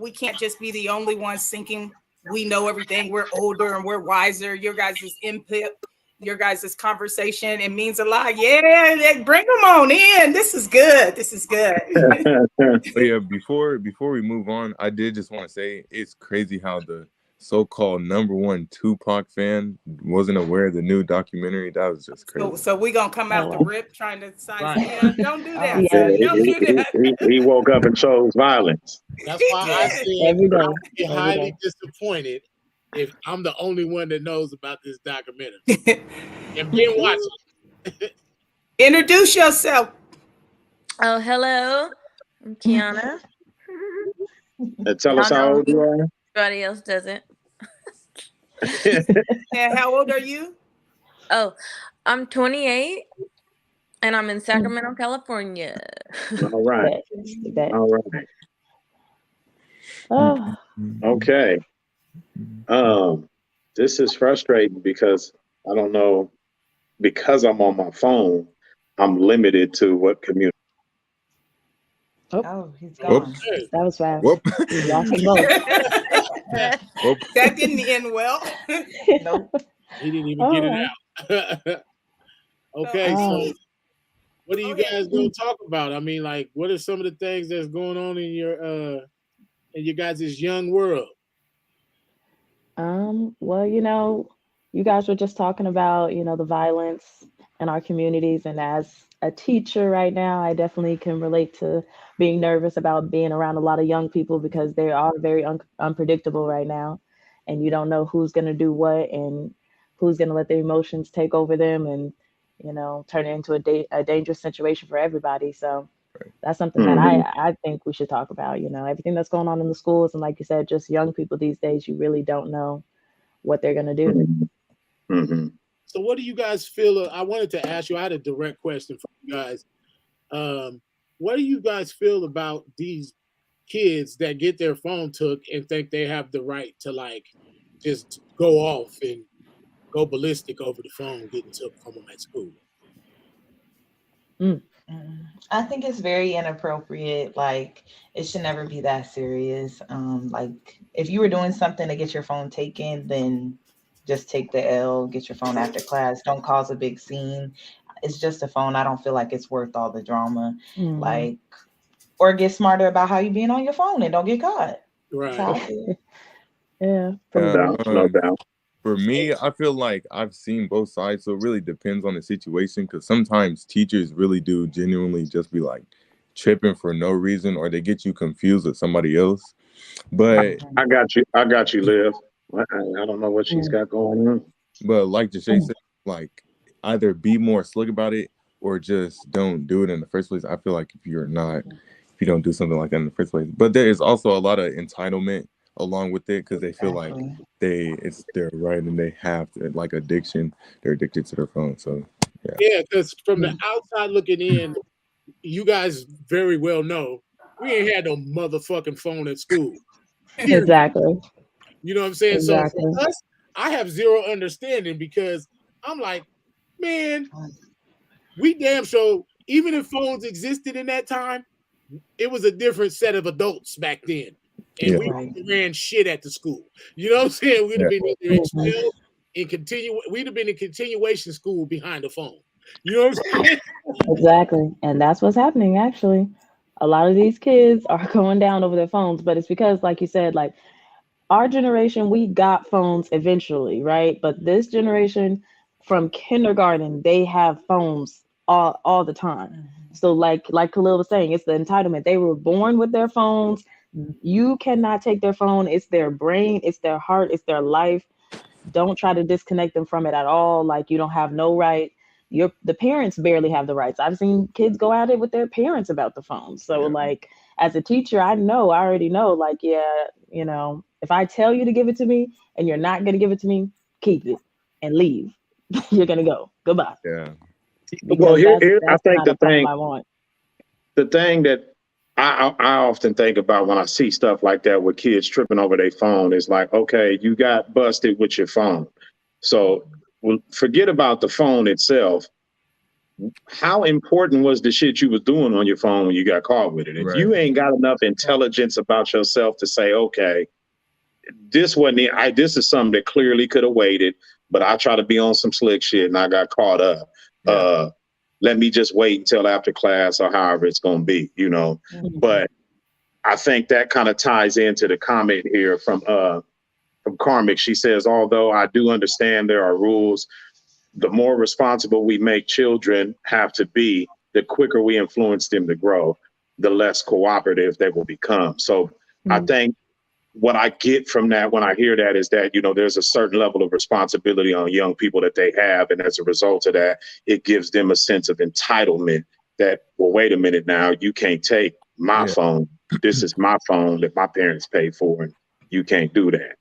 we can't just be the only ones thinking we know everything. We're older and we're wiser. Your guys' input, your guys' conversation, it means a lot. Yeah, bring them on in. This is good. This is good. But yeah, before we move on, I did just want to say it's crazy how the so-called #1 Tupac fan wasn't aware of the new documentary. That was just crazy. So we're gonna come out the wow. rip trying to size Right. me up. Don't do that. Oh, Yeah. Son. Don't do that. He woke up and chose violence. That's why I said Every day. I would be Every highly day. disappointed if I'm the only one that knows about this documentary and been watching. Introduce yourself. Oh, hello. I'm Kiana. And tell us Y'all how know old you are. everybody else doesn't. And how old are you? Oh, I'm 28 and I'm in Sacramento, California. All right. Bet. All right. Oh, Okay. This is frustrating because I don't know, because I'm on my phone, I'm limited to what community. Oh, he's Whoop. gone. that was fast. Whoop. We lost them both. Whoop. That didn't end well. Nope. He didn't even get Oh. it out. Okay, Oh. so what are you guys gonna talk about? I mean, like, what are some of the things that's going on in your guys' young world? Well, you guys were just talking about, the violence in our communities. And as a teacher right now, I definitely can relate to being nervous about being around a lot of young people because they are very unpredictable right now. And you don't know who's going to do what and who's going to let their emotions take over them and, turn it into a dangerous situation for everybody. So that's something that I think we should talk about, everything that's going on in the schools. And like you said, just young people these days, you really don't know what they're going to do. Mm-hmm. So what do you guys feel? I wanted to ask you, I had a direct question for you guys. What do you guys feel about these kids that get their phone took and think they have the right to like just go off and go ballistic over the phone getting took from them at school? I think it's very inappropriate. Like, it should never be that serious. Like, if you were doing something to get your phone taken, then just take the L, get your phone after class. Don't cause a big scene. It's just a phone. I don't feel like it's worth all the drama. Like, or get smarter about how you being on your phone and don't get caught. That's how I Right. feel. Yeah. No doubt. For me, I feel like I've seen both sides, so it really depends on the situation. Because sometimes teachers really do genuinely just be like tripping for no reason, or they get you confused with somebody else. But I got you, Liv. I don't know what she's got going on. But like Jashay said, like either be more slick about it or just don't do it in the first place. I feel like if you don't do something like that in the first place. But there is also a lot of entitlement along with it because they feel like it's their right and they have to, like addiction. They're addicted to their phone. So Yeah, because from the outside looking in, you guys very well know we ain't had no motherfucking phone at school. Exactly. You know what I'm saying? Exactly. So for us, I have zero understanding because I'm like, man, we damn sure, even if phones existed in that time, it was a different set of adults back then. And we ran shit at the school. You know what I'm saying? We'd have been either expelled we'd have been in continuation school behind the phone. You know what I'm saying? Exactly. And that's what's happening, actually. A lot of these kids are going down over their phones, but it's because, like you said, like our generation, we got phones eventually, right? But this generation from kindergarten, they have phones all the time. So like Khalil was saying, it's the entitlement. They were born with their phones. You cannot take their phone. It's their brain, it's their heart, it's their life. don't try to disconnect them from it at all. Like, you don't have no right. The parents barely have the rights. I've seen kids go at it with their parents about the phone. So like, as a teacher, I already know, like, yeah, you know, if I tell you to give it to me and you're not going to give it to me, keep it and leave. You're going to go. Goodbye. Yeah. Well, Because I think not a problem I want. the thing that I often think about when I see stuff like that with kids tripping over their phone is like, okay, you got busted with your phone. So forget about the phone itself. How important was the shit you was doing on your phone when you got caught with it? If you ain't got enough intelligence about yourself to say, okay, this is something that clearly could have waited, but I try to be on some slick shit and I got caught up. Let me just wait until after class or however it's going to be, you know. Mm-hmm. But I think that kind of ties into the comment here from Karmic. She says, although I do understand there are rules, the more responsible we make children have to be, the quicker we influence them to grow, the less cooperative they will become. So I think what I get from that when I hear that is that, you know, there's a certain level of responsibility on young people that they have. And as a result of that, it gives them a sense of entitlement that, well, wait a minute now, you can't take my phone. This is my phone that my parents paid for, and you can't do that.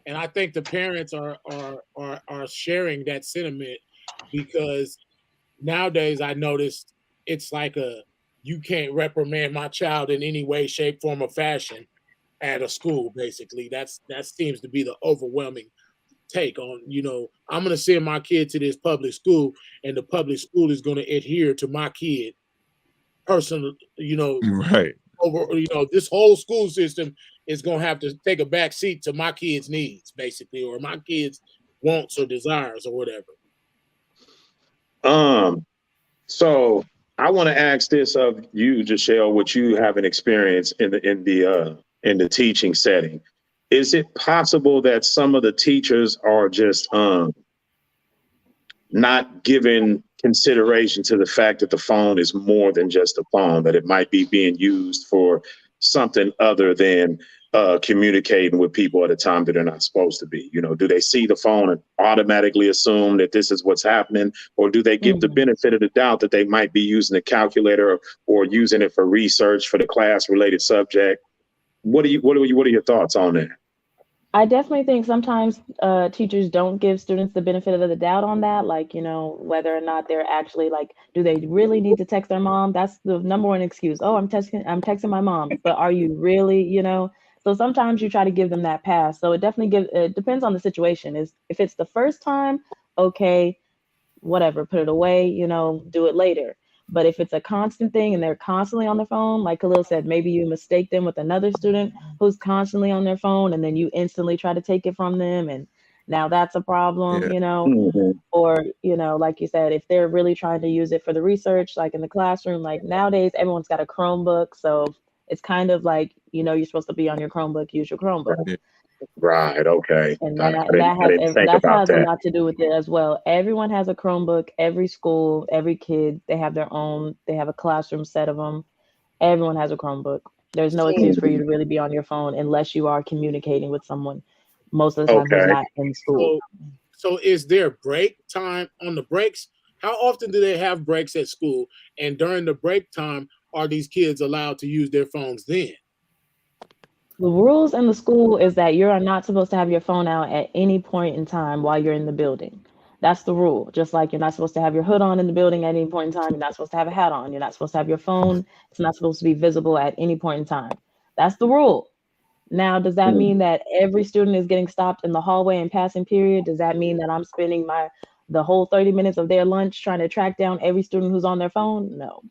And I think the parents are sharing that sentiment, because nowadays I noticed it's like you can't reprimand my child in any way, shape, form, or fashion at a school. Basically, that seems to be the overwhelming take on, you know, I'm going to send my kid to this public school, and the public school is going to adhere to my kid personal, you know, right. Over, you know, this whole school system is going to have to take a back seat to my kids' needs, basically, or my kids' wants or desires or whatever. So I want to ask this of you, Jashelle, what you have an experience in the teaching setting. Is it possible that some of the teachers are just not giving consideration to the fact that the phone is more than just a phone, that it might be being used for something other than communicating with people at a time that they're not supposed to be? You know, do they see the phone and automatically assume that this is what's happening, or do they give the benefit of the doubt that they might be using a calculator or using it for research for the class related subject? What are your thoughts on that? I definitely think sometimes teachers don't give students the benefit of the doubt on that. Like, you know, whether or not they're actually like, do they really need to text their mom? That's the number one excuse. Oh, I'm texting my mom, but are you really, you know? So sometimes you try to give them that pass. So it depends on the situation. If it's the first time, okay, whatever, put it away, you know, do it later. But if it's a constant thing and they're constantly on their phone, like Khalil said, maybe you mistake them with another student who's constantly on their phone, and then you instantly try to take it from them, and now that's a problem, you know. Or, you know, like you said, if they're really trying to use it for the research, like in the classroom, like nowadays everyone's got a Chromebook, so it's kind of like, you know, you're supposed to be on your Chromebook, use your Chromebook. Right. Okay. And that has a lot to do with it as well. Everyone has a Chromebook. Every school, every kid, they have their own. They have a classroom set of them. Everyone has a Chromebook. There's no excuse for you to really be on your phone unless you are communicating with someone. Most of the time, who's not in school. So is there break time on the breaks? How often do they have breaks at school? And during the break time, are these kids allowed to use their phones then? The rules in the school is that you are not supposed to have your phone out at any point in time while you're in the building. That's the rule. Just like you're not supposed to have your hood on in the building at any point in time. You're not supposed to have a hat on. You're not supposed to have your phone. It's not supposed to be visible at any point in time. That's the rule. Now, does that mean that every student is getting stopped in the hallway and passing period? Does that mean that I'm spending the whole 30 minutes of their lunch trying to track down every student who's on their phone? No.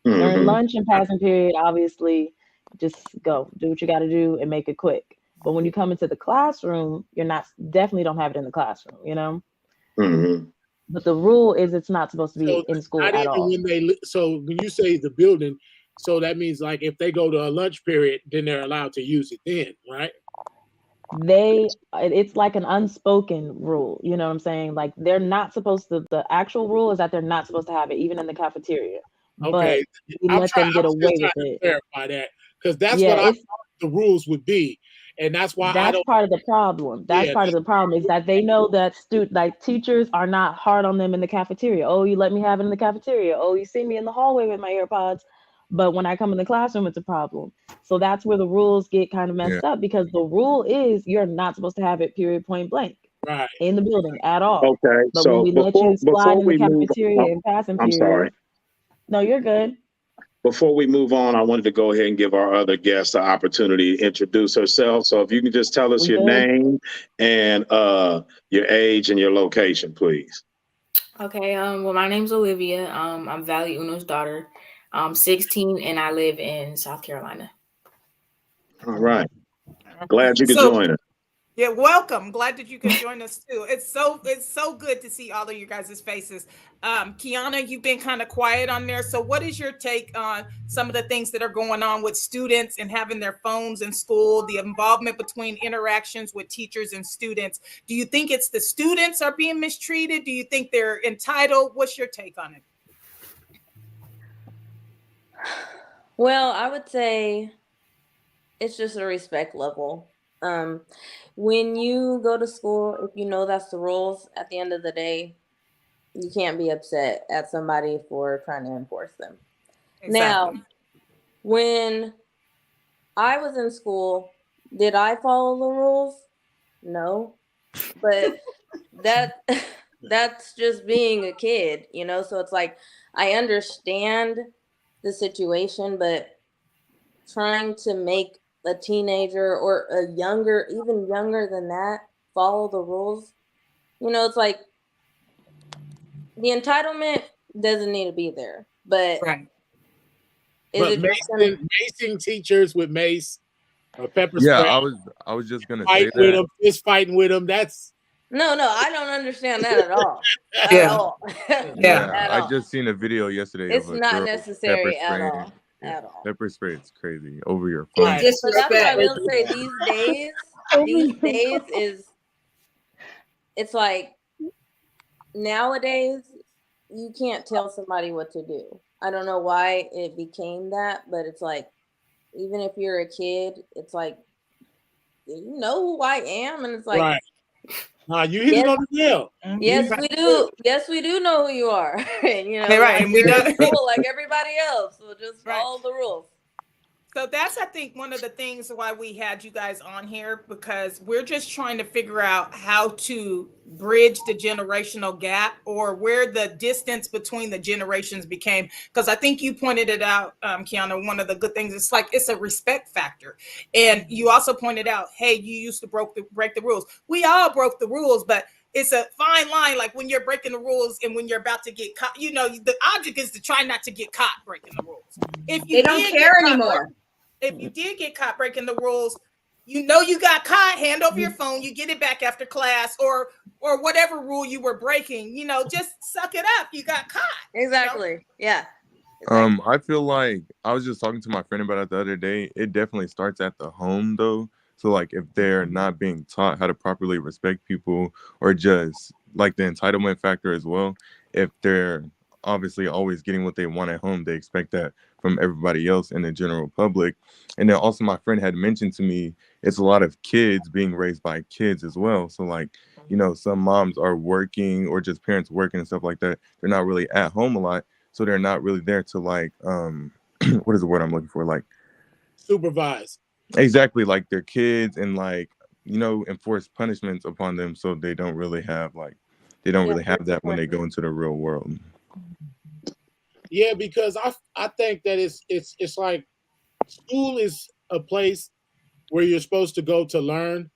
During lunch and passing period, obviously, just go do what you got to do and make it quick. But when you come into the classroom, definitely don't have it in the classroom, you know. But the rule is it's not supposed to be in school at all. So when you say the building, so that means like if they go to a lunch period, then they're allowed to use it then, right? It's like an unspoken rule, you know what I'm saying? Like they're not supposed to. The actual rule is that they're not supposed to have it even in the cafeteria. Okay, but we let them get away with it. Clarify that, because that's what I thought the rules would be. and that's why I That's don't. part of the problem. That's Yeah, part of the problem is that they know that like teachers are not hard on them in the cafeteria. Oh, you let me have it in the cafeteria. Oh, you see me in the hallway with my AirPods. But when I come in the classroom, it's a problem. So that's where the rules get kind of Yeah. messed up because the rule is you're not supposed to have it period point blank right. in the building at all. Okay, But when so we let you slide in the we move, cafeteria in passing I'm sorry. periods, no, you're good. Before we move on, I wanted to go ahead and give our other guest the opportunity to introduce herself. So if you can just tell us We your good. name and your age and your location, please. Okay, well, my name's Olivia. I'm Valley Uno's daughter. I'm 16 and I live in South Carolina. All right. Glad you could So- join us. Yeah, welcome. Glad that you could join us too. It's so good to see all of you guys' faces. Kiana, you've been kind of quiet on there. So what is your take on some of the things that are going on with students and having their phones in school, the involvement between interactions with teachers and students? Do you think it's the students are being mistreated? Do you think they're entitled? What's your take on it? Well, I would say it's just a respect level. When you go to school, if you know that's the rules, at the end of the day, you can't be upset at somebody for trying to enforce them. Exactly. Now, when I was in school, did I follow the rules? No. But that's just being a kid, you know? So it's like I understand the situation, but trying to make a teenager or a younger, even younger than that, follow the rules, you know, it's like the entitlement doesn't need to be there, but Right. is But it just gonna macing teachers with mace or pepper Yeah, spray, I was just gonna say fight with that. them, fist fighting with them. That's no, I don't understand that at all. At Yeah. all. Yeah, At I all. just seen a video yesterday It's of a not girl necessary at spraying. all. Yeah, At all. pepper spray is crazy over your phone. right. But that's what I Disrespect. will say these days is it's like nowadays you can't tell somebody what to do. I don't know why it became that, but it's like even if you're a kid, it's like you know who I am, and it's like Right. You hit it Yes. on the nail. yes, we do. Yes, we do know who you are. And, you know, Right, like and we you're don't- in school like everybody else. So just Right. follow the rules. So that's, I think, one of the things why we had you guys on here, because we're just trying to figure out how to bridge the generational gap or where the distance between the generations became. Because I think you pointed it out, Kiana, one of the good things, it's like it's a respect factor. And you also pointed out, hey, you used to break the rules. We all broke the rules, but it's a fine line, like when you're breaking the rules and when you're about to get caught. You know, the object is to try not to get caught breaking the rules. If you They don't did care get caught anymore. if you did get caught breaking the rules, you know you got caught, hand over your phone, you get it back after class, or whatever rule you were breaking, you know, just suck it up. You got caught. Exactly. Yeah. Exactly. I feel like I was just talking to my friend about it the other day. It definitely starts at the home though. So like if they're not being taught how to properly respect people, or just like the entitlement factor as well, if they're obviously always getting what they want at home, they expect that from everybody else in the general public. And then also my friend had mentioned to me it's a lot of kids being raised by kids as well. So like, you know, some moms are working or just parents working and stuff like that. They're not really at home a lot. So they're not really there to like what is the word I'm looking for? Like Supervise. exactly, like their kids, and like, you know, enforce punishments upon them, so they don't really have that when they go into the real world. Yeah, because I think that it's like school is a place where you're supposed to go to learn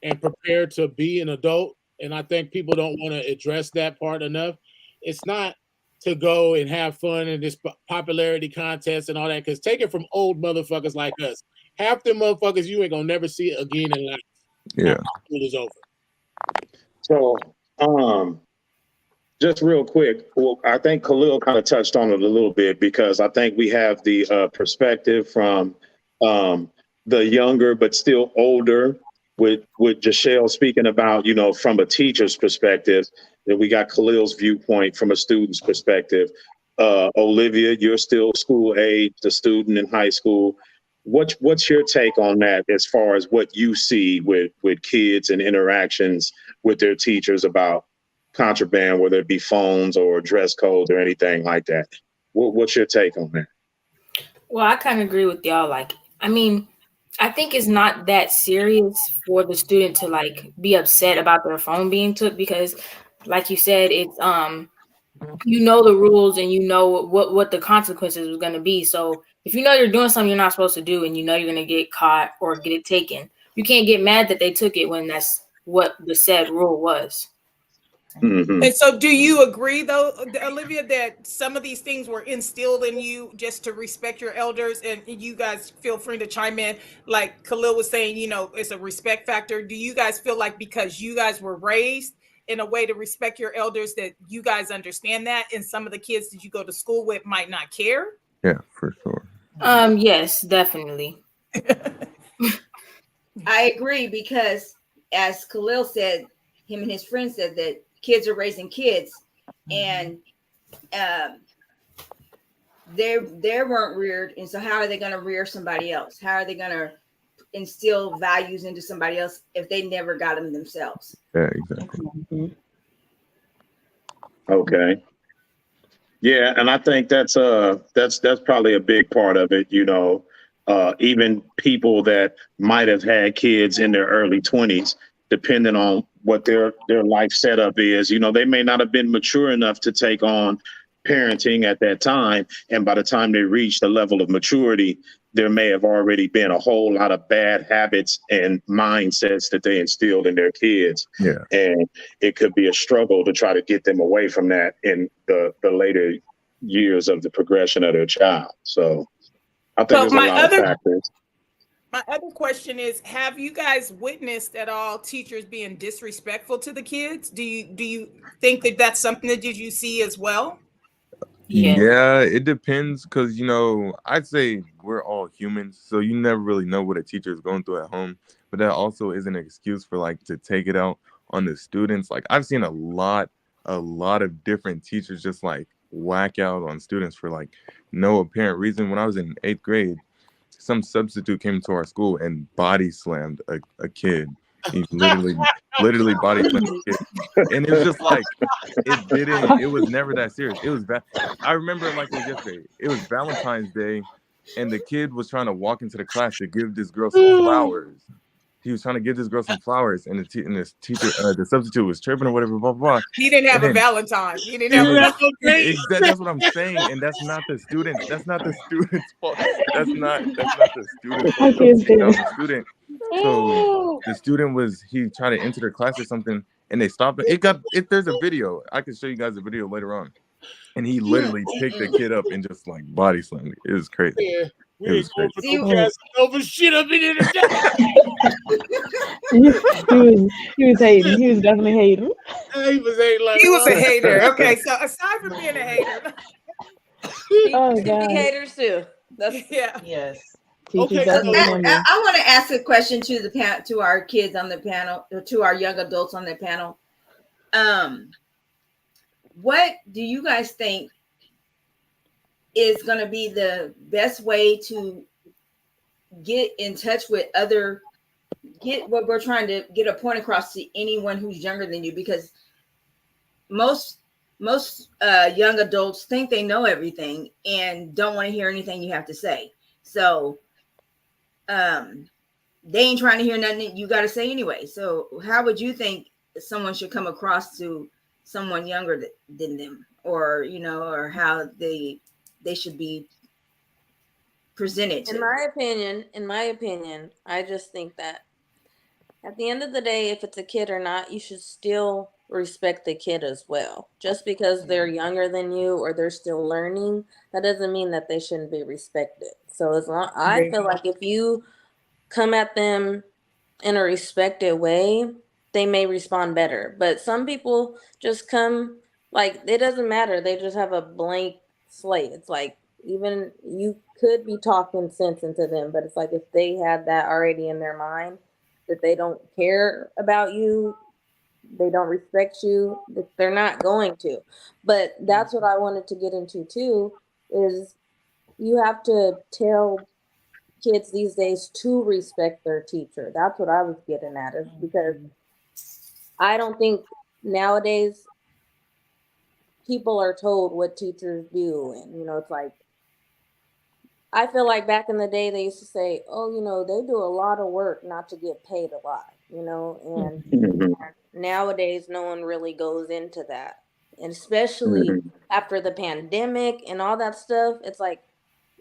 and prepare to be an adult. And I think people don't want to address that part enough. It's not to go and have fun in this popularity contest and all that. Because take it from old motherfuckers like us. Half them motherfuckers you ain't gonna never see again in life. Yeah. After school is over. So, just real quick, well, I think Khalil kind of touched on it a little bit, because I think we have the perspective from the younger but still older, with Jashelle speaking about, you know, from a teacher's perspective. Then we got Khalil's viewpoint from a student's perspective. Olivia, you're still school age, a student in high school. What's your take on that as far as what you see with kids and interactions with their teachers about contraband, whether it be phones or dress codes or anything like that? What's your take on that? Well, I kind of agree with y'all. Like, I mean, I think it's not that serious for the student to like be upset about their phone being took because, like you said, it's you know the rules and you know what the consequences was going to be. So if you know you're doing something you're not supposed to do and you know you're going to get caught or get it taken, you can't get mad that they took it when that's what the said rule was. Mm-hmm. And so do you agree though, Olivia, that some of these things were instilled in you just to respect your elders? And you guys feel free to chime in. Like Khalil was saying, you know, it's a respect factor. Do you guys feel like because you guys were raised in a way to respect your elders that you guys understand that and some of the kids that you go to school with might not care? Yeah, for sure. Yes, definitely. I agree because as Khalil said, him and his friends said that kids are raising kids, and they weren't reared, and so how are they going to rear somebody else? How are they going to instill values into somebody else if they never got them themselves? Yeah, exactly. Okay. Yeah, and I think that's probably a big part of it. You know, even people that might have had kids in their early 20s, depending on what their life setup is, you know, they may not have been mature enough to take on parenting at that time. And by the time they reach the level of maturity, there may have already been a whole lot of bad habits and mindsets that they instilled in their kids. Yeah. And it could be a struggle to try to get them away from that in the later years of the progression of their child. So I think there's a lot of factors. My other question is, have you guys witnessed at all teachers being disrespectful to the kids? Do you think that that's something that did you see as well? Yeah, it depends because, you know, I'd say we're all humans, so you never really know what a teacher is going through at home. But that also is an excuse for like to take it out on the students. Like I've seen a lot of different teachers just like whack out on students for like no apparent reason. When I was in 8th grade, some substitute came to our school and body slammed a kid. He literally body slammed a kid. And it was just like, it was never that serious. It was I remember like it was yesterday. It was Valentine's Day and the kid was trying to walk into the class to give this girl some flowers. He was trying to give this girl some flowers, and the teacher, the substitute was chirping or whatever, blah, blah, blah. He didn't have a Valentine. He didn't have a Valentine. That's what I'm saying, and that's not the student. That's not the student's fault. That's not the student's fault. That was the student. So the student he tried to enter their class or something, and they stopped it. There's a video. I can show you guys a video later on. And he literally picked the kid up and just like body slammed it. It was crazy. Yeah. It was crazy. Over shit up in there. He was hating. He was definitely hating. He was a hater. Okay, so aside from being a hater, be haters too. Yeah. Yes. Okay, I want to ask a question to our kids on the panel, or to our young adults on the panel. What do you guys think is going to be the best way to get in touch with get what we're trying to get a point across to anyone who's younger than you? Because most young adults think they know everything and don't want to hear anything you have to say. So they ain't trying to hear nothing you got to say anyway. So how would you think someone should come across to someone younger than them, or or how they should be presented to? In my opinion, I just think that at the end of the day, if it's a kid or not, you should still respect the kid as well. Just because they're younger than you or they're still learning, that doesn't mean that they shouldn't be respected. So I feel like if you come at them in a respected way, they may respond better. But some people just come like it doesn't matter. They just have a blank slate. It's like even you could be talking sense into them, but it's like if they had that already in their mind that they don't care about you, they don't respect you, that they're not going to. But that's what I wanted to get into too, is you have to tell kids these days to respect their teacher. That's what I was getting at, is because I don't think nowadays people are told what teachers do. And, you know, it's like, I feel like back in the day, they used to say, oh, you know, they do a lot of work not to get paid a lot, you know, and Mhm. nowadays no one really goes into that. And especially Mhm. after the pandemic and all that stuff, it's like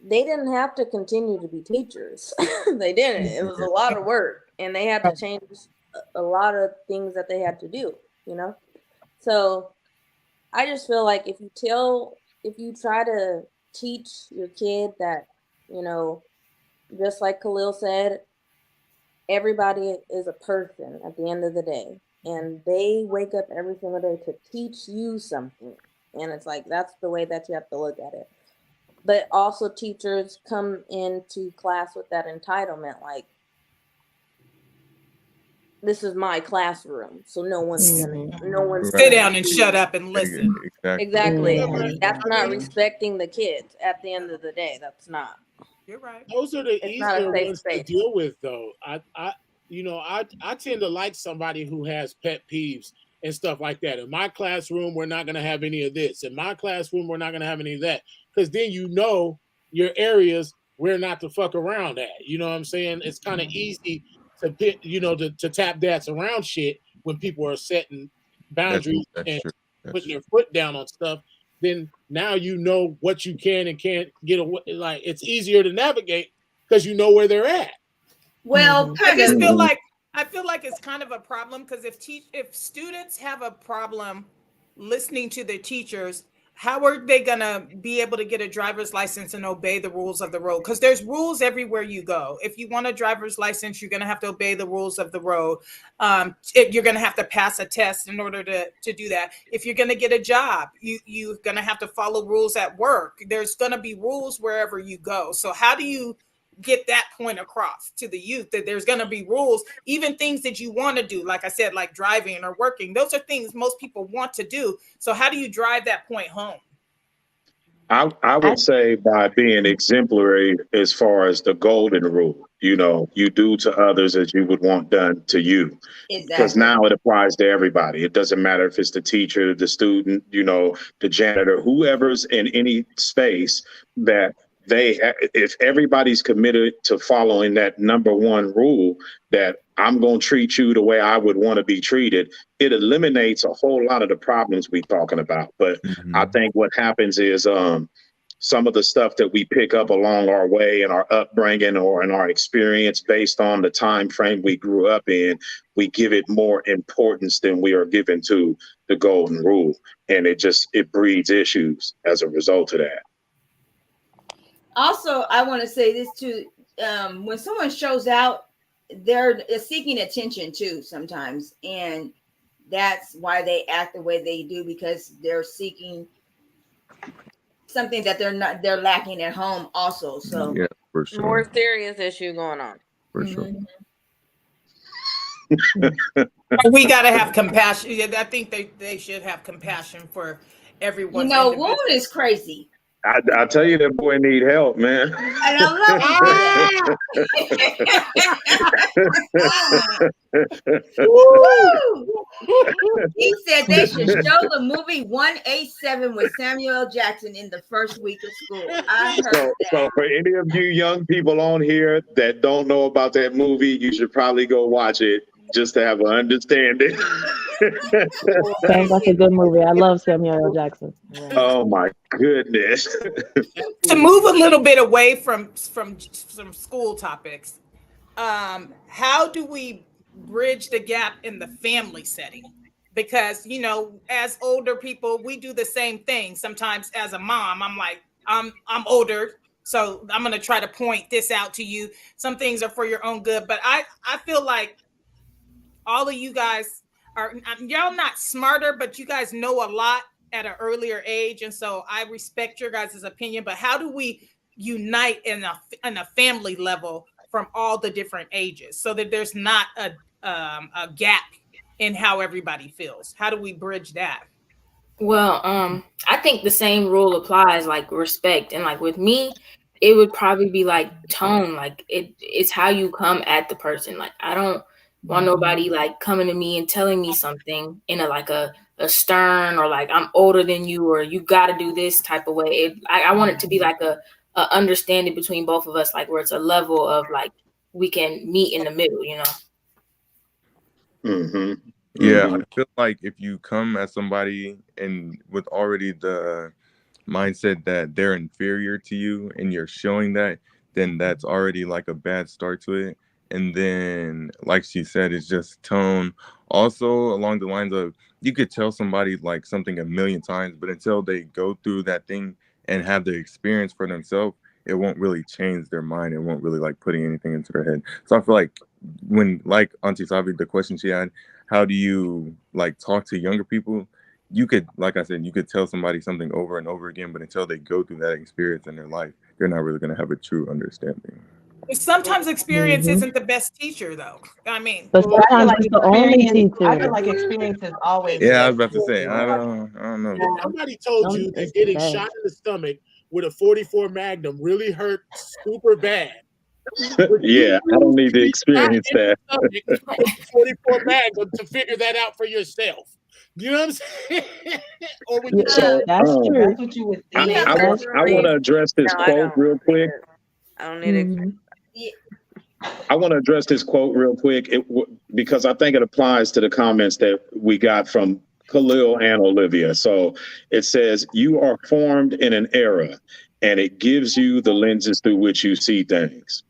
they didn't have to continue to be teachers. They didn't. It was a lot of work, and they had to change a lot of things that they had to do, you know? So I just feel like if you try to teach your kid that, you know, just like Khalil said, everybody is a person at the end of the day, and they wake up every single day to teach you something. And it's like, that's the way that you have to look at it. But also teachers come into class with that entitlement, like, this is my classroom, so no one's Sit gonna down and do- shut up and listen. Exactly. Mhm. That's not respecting the kids at the end of the day. That's not. You're right. Those are the It's not a easier safe ones to space. deal with, though. I tend to like somebody who has pet peeves and stuff like that. In my classroom, we're not going to have any of this. In my classroom, we're not going to have any of that. Because then you know your areas where not to fuck around at. You know what I'm saying? It's kind of easy to pit, you know, to tap dance around shit when people are setting boundaries That's and true. That's putting true. their foot down on stuff. Then now you know what you can and can't get away. Like, it's easier to navigate because you know where they're at. Well, Mhm. I kind just of. feel like it's kind of a problem, because if students have a problem listening to their teachers, how are they gonna be able to get a driver's license and obey the rules of the road? Because there's rules everywhere you go. If you want a driver's license, you're gonna have to obey the rules of the road. You're gonna have to pass a test in order to do that. If you're gonna get a job, you're gonna have to follow rules at work. There's gonna be rules wherever you go. So how do you get that point across to the youth, that there's going to be rules, even things that you want to do, like I said, like driving or working? Those are things most people want to do. So how do you drive that point home? I would say by being exemplary as far as the golden rule. You know, you do to others as you would want done to you. Because Exactly. now it applies to everybody. It doesn't matter if it's the teacher, the student, you know, the janitor, whoever's in any space, that if everybody's committed to following that number one rule, that I'm going to treat you the way I would want to be treated, it eliminates a whole lot of the problems we're talking about. But I think what happens is some of the stuff that we pick up along our way in our upbringing or in our experience based on the time frame we grew up in, we give it more importance than we are given to the golden rule. And it breeds issues as a result of that. Also, I want to say this too. When someone shows out, they're seeking attention too sometimes. And that's why they act the way they do, because they're seeking something that they're lacking at home also. So Yeah, for sure. More serious issue going on. For sure. We got to have compassion. Yeah, I think they should have compassion for everyone. you know, woman is crazy. I tell you, that boy need help, man. And I love it. He said they should show the movie 187 with Samuel L. Jackson in the first week of school. I heard that. So for any of you young people on here that don't know about that movie, you should probably go watch it just to have an understanding. Sounds like a good movie. I love Samuel L. Jackson. Oh my goodness. To move a little bit away from some school topics, how do we bridge the gap in the family setting? Because, you know, as older people, we do the same thing. Sometimes as a mom, I'm like, I'm older, so I'm going to try to point this out to you. Some things are for your own good, but I feel like all of you guys y'all not smarter, but you guys know a lot at an earlier age. And so I respect your guys' opinion, but how do we unite in a family level from all the different ages so that there's not a gap in how everybody feels? How do we bridge that? Well, I think the same rule applies, like respect. And like with me, it would probably be like tone. Like it's how you come at the person. Like I don't want nobody like coming to me and telling me something in a stern or like I'm older than you or you got to do this type of way. I want it to be like a understanding between both of us, like where it's a level of like we can meet in the middle, you know. Mm-hmm. Yeah, Mhm. I feel like if you come at somebody and with already the mindset that they're inferior to you and you're showing that, then that's already like a bad start to it. And then, like she said, it's just tone. Also, along the lines of you could tell somebody like something a million times, but until they go through that thing and have the experience for themselves, it won't really change their mind. It won't really like putting anything into their head. So I feel like when, like Auntie Savi, the question she had, how do you like talk to younger people? You could, like I said, you could tell somebody something over and over again, but until they go through that experience in their life, they're not really going to have a true understanding. Sometimes experience isn't the best teacher, though. I mean, But Well, I feel sometimes like it's the only experience. I feel teacher. like experience is always the Yeah, I was best about to say, teacher. I don't know. If somebody told you that It's the getting best. shot in the stomach with a 44 Magnum really hurt super bad, Yeah, I don't need to be shot experience in the that. stomach with a 44 Magnum to figure that out for yourself. You know what I'm saying? Or would you? Yeah, So that's true. That's what you would We think. have I a want to address this No, I quote don't. real quick. I don't need it. Mhm. I want to address this quote real quick because I think it applies to the comments that we got from Khalil and Olivia. So it says, "You are formed in an era, and it gives you the lenses through which you see things."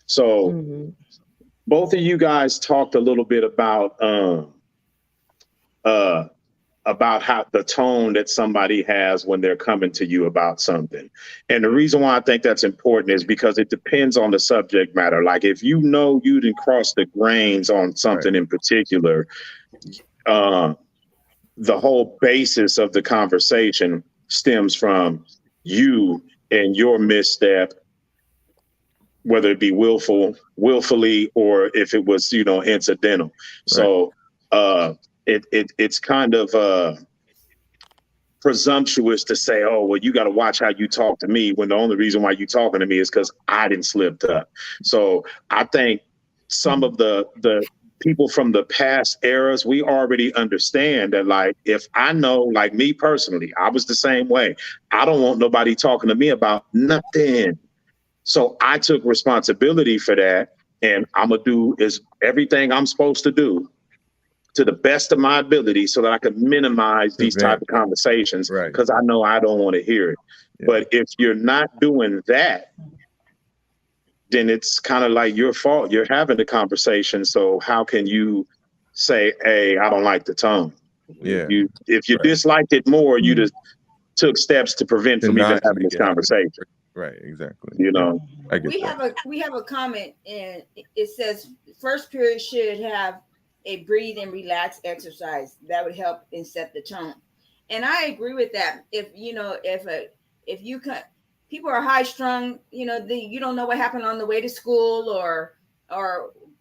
So Mhm. both of you guys talked a little bit about how the tone that somebody has when they're coming to you about something. And the reason why I think that's important is because it depends on the subject matter. Like if you know you didn't cross the grains on something in particular, the whole basis of the conversation stems from you and your misstep, whether it be willfully, or if it was, incidental. So it's kind of presumptuous to say, oh, well, you got to watch how you talk to me, when the only reason why you talking to me is because I didn't slip up. So I think some of the people from the past eras, we already understand that, like, if I know, like me personally, I was the same way. I don't want nobody talking to me about nothing. So I took responsibility for that, and I'm going to do is everything I'm supposed to do to the best of my ability so that I can minimize these type of conversations, because I know I don't want to hear it. Yeah. But if you're not doing that, then it's kind of like your fault. You're having the conversation. So how can you say, hey, I don't like the tone? Yeah. If you disliked it more, you just took steps to prevent from even having this conversation. Right, exactly. You know, I get we have a comment, and it says first period should have a breathe and relax exercise that would help and set the tone. And I agree with that. If you people are high strung, you don't know what happened on the way to school or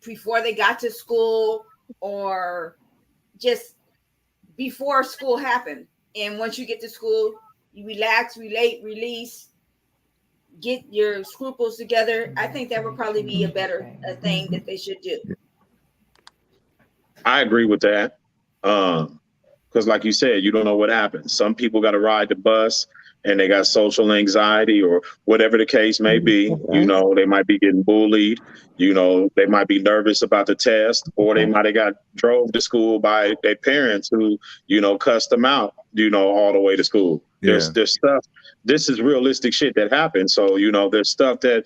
before they got to school or just before school happened. And once you get to school, you relax, relate, release, get your scruples together. I think that would probably be a better thing that they should do. I agree with that. Because like you said, you don't know what happens. Some people got to ride the bus and they got social anxiety or whatever the case may be. You know, they might be getting bullied. You know, they might be nervous about the test, or they might have got drove to school by their parents who, cussed them out, all the way to school. Yeah. There's stuff. This is realistic shit that happens. So, there's stuff that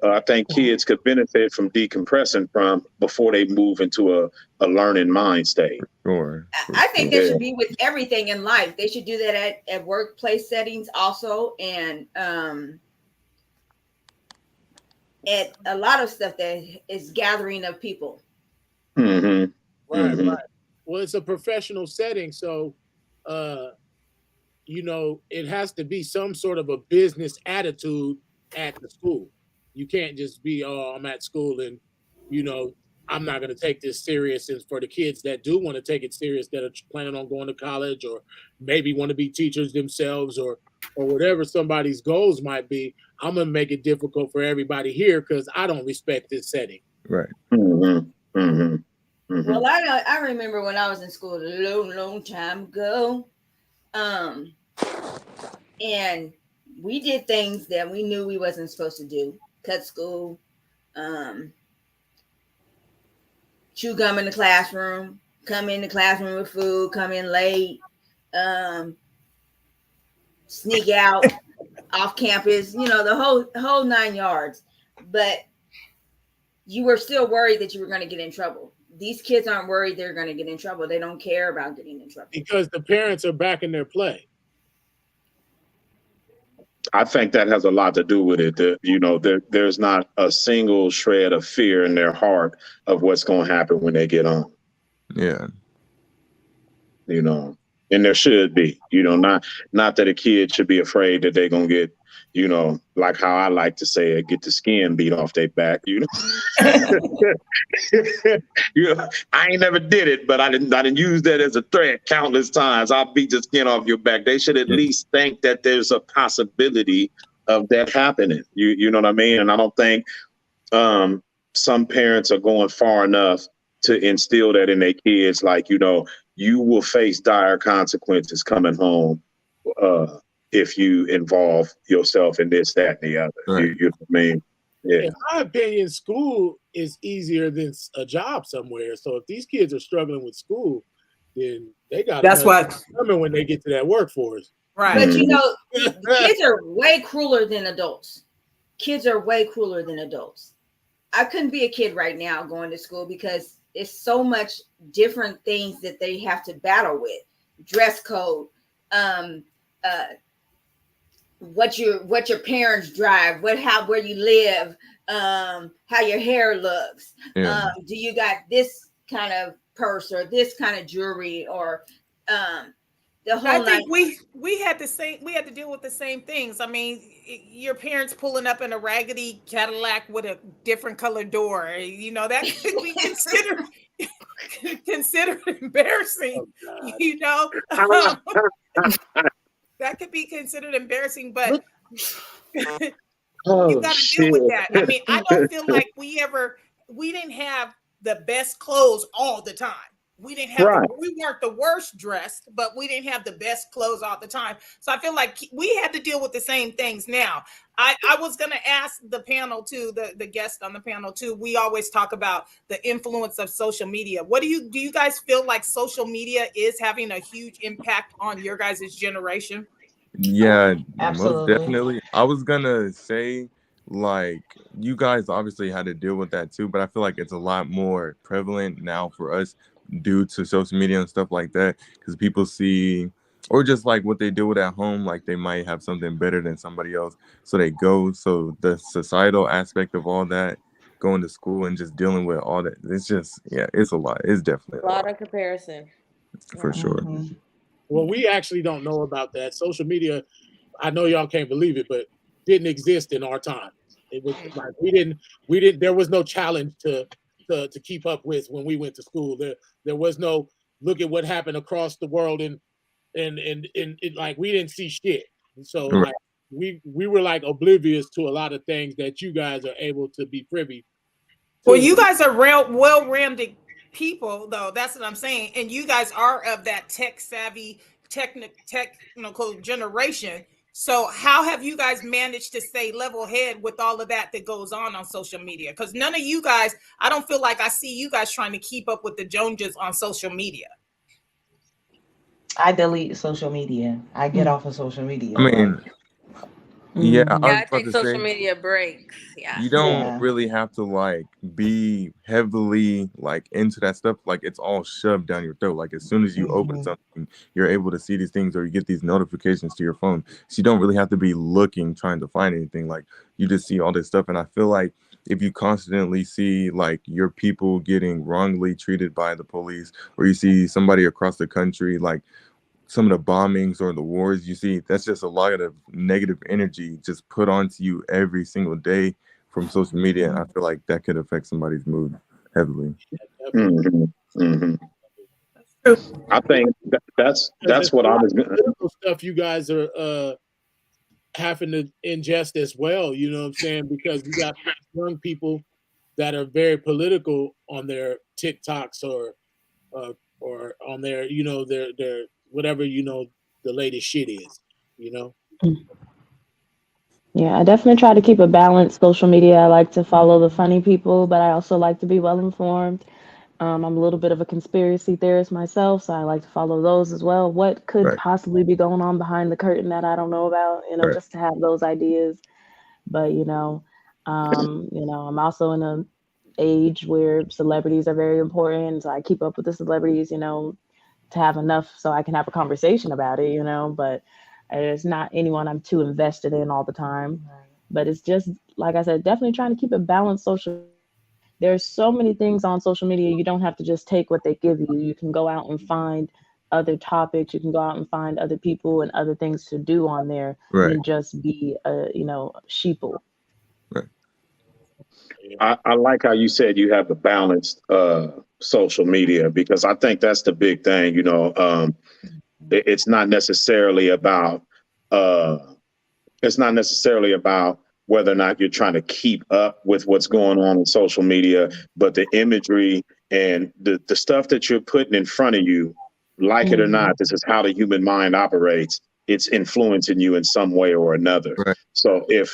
I think kids could benefit from decompressing from before they move into a learning mind state. Sure. I think they should be with everything in life. They should do that at workplace settings also, and at a lot of stuff that is gathering of people. Mm-hmm. Right, right. Well, it's a professional setting, so it has to be some sort of a business attitude at the school. You can't just be, oh, I'm at school and I'm not going to take this serious. And for the kids that do want to take it serious, that are planning on going to college or maybe want to be teachers themselves or whatever somebody's goals might be, I'm going to make it difficult for everybody here because I don't respect this setting. Right. Mm-hmm. Mm-hmm. Mm-hmm. Well, I remember when I was in school a long time ago, and we did things that we knew we wasn't supposed to do. Cut school, chew gum in the classroom, come in the classroom with food, come in late, sneak out off campus, the whole 9 yards. But you were still worried that you were going to get in trouble. These kids aren't worried they're going to get in trouble. They don't care about getting in trouble. Because the parents are backing their play. I think that has a lot to do with it. That, there's not a single shred of fear in their heart of what's going to happen when they get on. Yeah. And there should be, not that a kid should be afraid that they're going to get, like how I like to say it, get the skin beat off their back, I ain't never did it, but I didn't use that as a threat countless times. I'll beat the skin off your back. They should at least think that there's a possibility of that happening. You know what I mean? And I don't think some parents are going far enough to instill that in their kids. Like, you will face dire consequences coming home if you involve yourself in this, that, and the other. Right. You know what I mean? Yeah. In my opinion, school is easier than a job somewhere. So if these kids are struggling with school, then they got That's what coming when they get to that workforce. right. But kids are way crueler than adults. Kids are way crueler than adults. I couldn't be a kid right now going to school because it's so much different things that they have to battle with. Dress code, what your parents drive, where you live, how your hair looks. Yeah. Do you got this kind of purse or this kind of jewelry or the whole I think we had to deal with the same things. I mean, your parents pulling up in a raggedy Cadillac with a different colored door, that could be considered embarrassing. That could be considered embarrassing, but you got to deal with that. I mean, I don't feel like we didn't have the best clothes all the time. We didn't have, we weren't the worst dressed, but we didn't have the best clothes all the time. So I feel like we had to deal with the same things now. I was going to ask the panel too, the guest on the panel too. We always talk about the influence of social media. What do you guys feel like social media is having a huge impact on your guys' generation? Yeah, Absolutely. most definitely. I was going to say, like, you guys obviously had to deal with that too, but I feel like it's a lot more prevalent now for us due to social media and stuff like that, because people see, or just like what they do with at home, like they might have something better than somebody else, so they go. So the societal aspect of all that, going to school and just dealing with all that, it's just, it's a lot. It's definitely A lot of comparison. for sure. Mhm. Well, we actually don't know about that. Social media, I know y'all can't believe it, but didn't exist in our time. It was like we didn't. There was no challenge to keep up with when we went to school. There was no look at what happened across the world and like we didn't see shit. So like we were like oblivious to a lot of things that you guys are able to be privy to. Well, you guys are well-rounded people, though. That's what I'm saying. And you guys are of that tech-savvy, technical generation. So how have you guys managed to stay level-head with all of that goes on social media? Because none of you guys, I don't feel like I see you guys trying to keep up with the Joneses on social media. I delete social media. I get off of social media. I mean, yeah, I was I about take to social say, media breaks. Yeah. you don't Yeah. really have to like be heavily like into that stuff. Like it's all shoved down your throat. Like as soon as you open something, you're able to see these things or you get these notifications to your phone. So you don't really have to be looking, trying to find anything. Like you just see all this stuff. And I feel like if you constantly see like your people getting wrongly treated by the police, or you see somebody across the country, like some of the bombings or the wars you see, that's just a lot of negative energy just put onto you every single day from social media. And I feel like that could affect somebody's mood. heavily. I think that's what I was gonna. Stuff you guys are having to ingest as well. You know what I'm saying? Because you got young people that are very political on their TikToks or on their, you know, their whatever, you know, the latest shit is, you know. Yeah, I definitely try to keep a balanced social media. I like to follow the funny people, but I also like to be well informed. I'm a little bit of a conspiracy theorist myself, so I like to follow those as well. What could Right. possibly be going on behind the curtain that I don't know about, you know, Right. just to have those ideas. But you know, I'm also in a age where celebrities are very important, so I keep up with the celebrities, you know, to have enough so I can have a conversation about it, you know. But it's not anyone I'm too invested in all the time. But it's just like I said, definitely trying to keep it balanced social. There's so many things on social media. You don't have to just take what they give you. You can go out and find other topics. You can go out and find other people and other things to do on there Right. than just be sheeple. Right. I like how you said you have a balanced social media, because I think that's the big thing. You know, it's not necessarily about whether or not you're trying to keep up with what's going on social media, but the imagery and the stuff that you're putting in front of you, like it or not, this is how the human mind operates. It's influencing you in some way or another. Right. So if